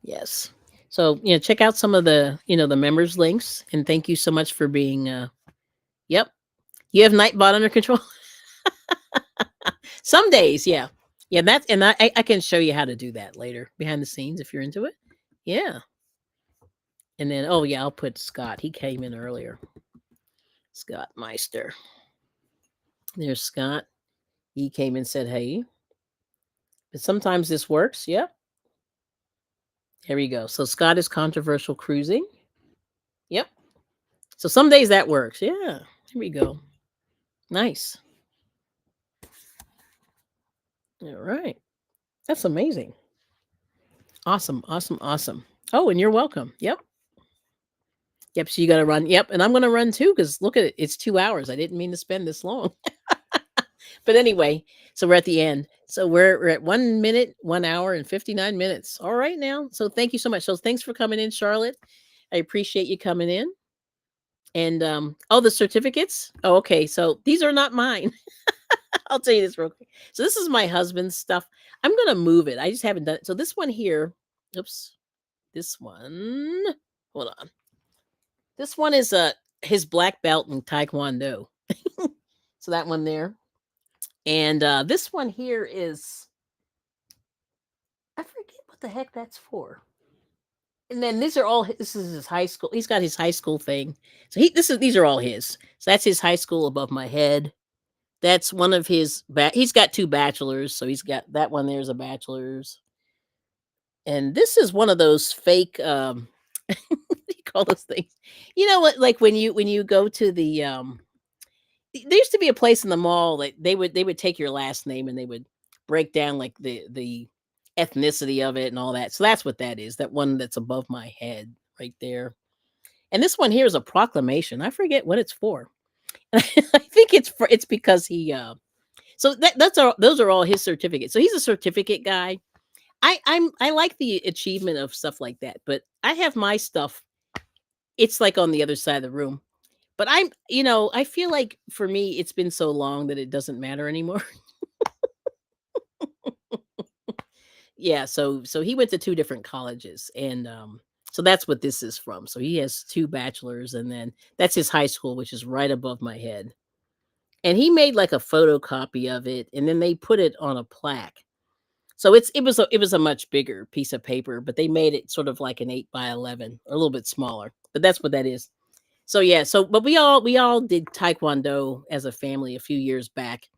Yes. So, check out some of the, the members links. And thank you so much for being, yep. You have Nightbot under control. Some days, yeah. Yeah, I can show you how to do that later behind the scenes if you're into it. Yeah. And then, oh yeah, I'll put Scott. He came in earlier. Scott Meister. There's Scott. He came and said, hey. But sometimes this works. Yeah. There we go. So Scott is controversial cruising. Yep. So some days that works. Yeah. Here we go. Nice. All right. That's amazing. Awesome. Awesome. Awesome. Oh, and you're welcome. Yep. Yep. So you got to run. Yep. And I'm going to run too because look at it. It's 2 hours. I didn't mean to spend this long. But anyway, so we're at the end. So we're at 1 minute, 1 hour and 59 minutes. All right now. So thank you so much. So thanks for coming in, Charlotte. I appreciate you coming in. And the certificates. Oh, okay. So these are not mine. I'll tell you this real quick. So this is my husband's stuff. I'm going to move it. I just haven't done it. So this one here, oops. This one, hold on. This one is his black belt in Taekwondo. So that one there. And this one here is, I forget what the heck that's for. And then these are all, this is his high school. He's got his high school thing. So these are all his. So that's his high school above my head. That's one of his, he's got 2 bachelors. So he's got that one there's a bachelor's. And this is one of those fake, what do you call those things? You know what? Like when you go to the, there used to be a place in the mall that they would take your last name and they would break down like the ethnicity of it and all that. So that's what that is. That one that's above my head right there. And this one here is a proclamation. I forget what it's for. I think it's because he so those are all his certificates. So he's a certificate guy. I like the achievement of stuff like that, but I have my stuff. It's like on the other side of the room. But I feel like for me, it's been so long that it doesn't matter anymore. Yeah, so he went to 2 different colleges, and so that's what this is from. So he has 2 bachelors, and then that's his high school, which is right above my head. And he made like a photocopy of it, and then they put it on a plaque. So it was a much bigger piece of paper, but they made it sort of like an 8 by 11, or a little bit smaller. But that's what that is. So yeah, but we all did Taekwondo as a family a few years back.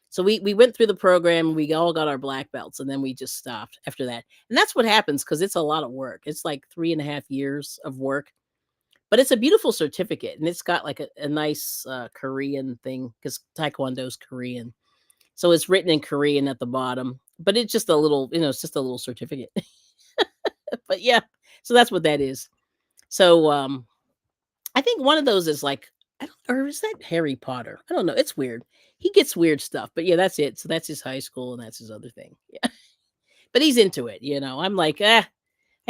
So we went through the program, we all got our black belts, and then we just stopped after that. And that's what happens because it's a lot of work. It's like 3.5 years of work, but it's a beautiful certificate, and it's got like a nice Korean thing because Taekwondo's Korean. So it's written in Korean at the bottom, but it's just a little, it's just a little certificate. But yeah, so that's what that is. So I think one of those is like, I don't, or is that Harry Potter? I don't know. It's weird. He gets weird stuff, but yeah, that's it. So that's his high school, and that's his other thing. Yeah, but he's into it. I'm like, I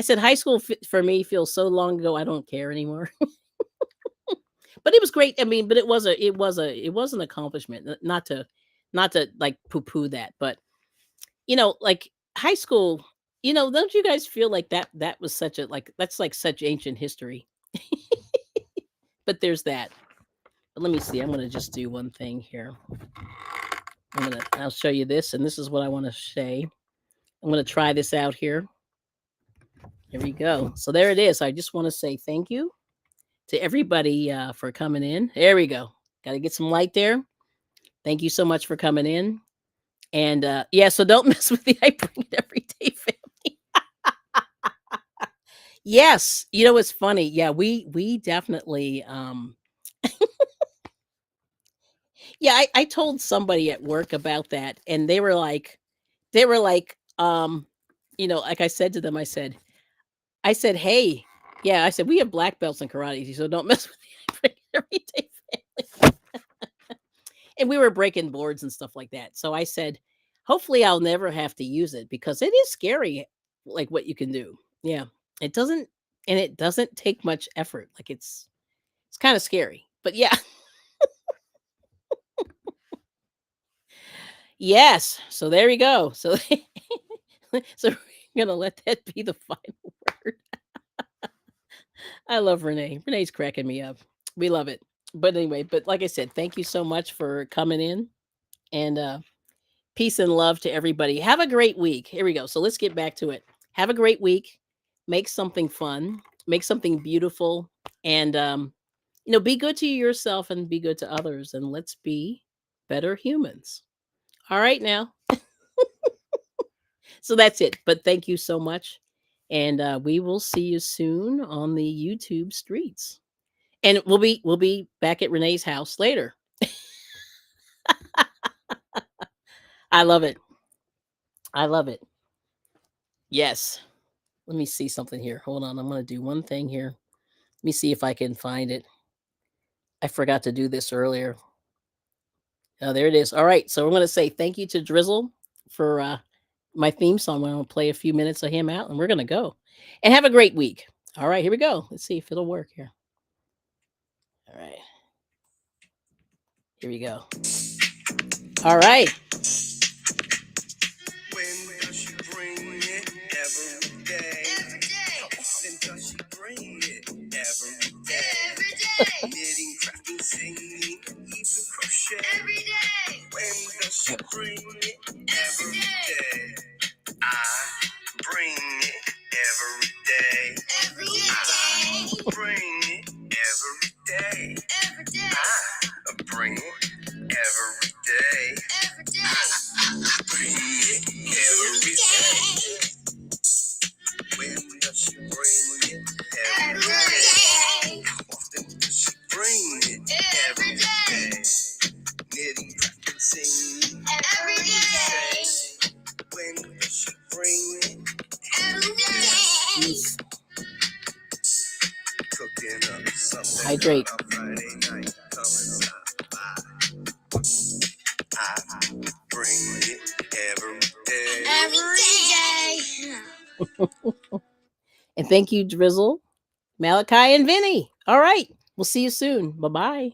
said high school for me feels so long ago. I don't care anymore. But it was great. I mean, but it was an accomplishment. Not to like poo poo that, but like high school. Don't you guys feel like that was such a like that's like such ancient history? But there's that. But let me see. I'm gonna just do one thing here. I'll show you this, and this is what I want to say. I'm gonna try this out here. Here we go. So there it is. I just want to say thank you to everybody for coming in. There we go. Got to get some light there. Thank you so much for coming in. And yeah, so don't mess with the I Bring It Everyday family. Yes, it's funny. Yeah, we definitely yeah, I told somebody at work about that, and they were like, like I said to them, I said, hey, yeah, I said, we have black belts in karate, so don't mess with the I Bring It Everyday family. And we were breaking boards and stuff like that. So I said, hopefully I'll never have to use it because it is scary, like what you can do. Yeah. It doesn't take much effort. Like it's kind of scary. But yeah. Yes. So there we go. So so we're gonna let that be the final word. I love Renee. Renee's cracking me up. We love it. But anyway, but like I said, thank you so much for coming in. And peace and love to everybody. Have a great week. Here we go. So let's get back to it. Have a great week. Make something fun. Make something beautiful. And be good to yourself and be good to others. And let's be better humans. All right now. So that's it. But thank you so much. And we will see you soon on the YouTube streets. And we'll be back at Renee's house later. I love it. I love it. Yes. Let me see something here. Hold on. I'm going to do one thing here. Let me see if I can find it. I forgot to do this earlier. Oh, there it is. All right. So I'm going to say thank you to Drizzle for my theme song. I'm going to play a few minutes of him out, and we're going to go. And have a great week. All right. Here we go. Let's see if it'll work here. All right. Here we go. All right. When does she bring it every day? Every day. Hydrate. Every day. And thank you, Drizzle, Malachi, and Vinny. All right. We'll see you soon. Bye-bye.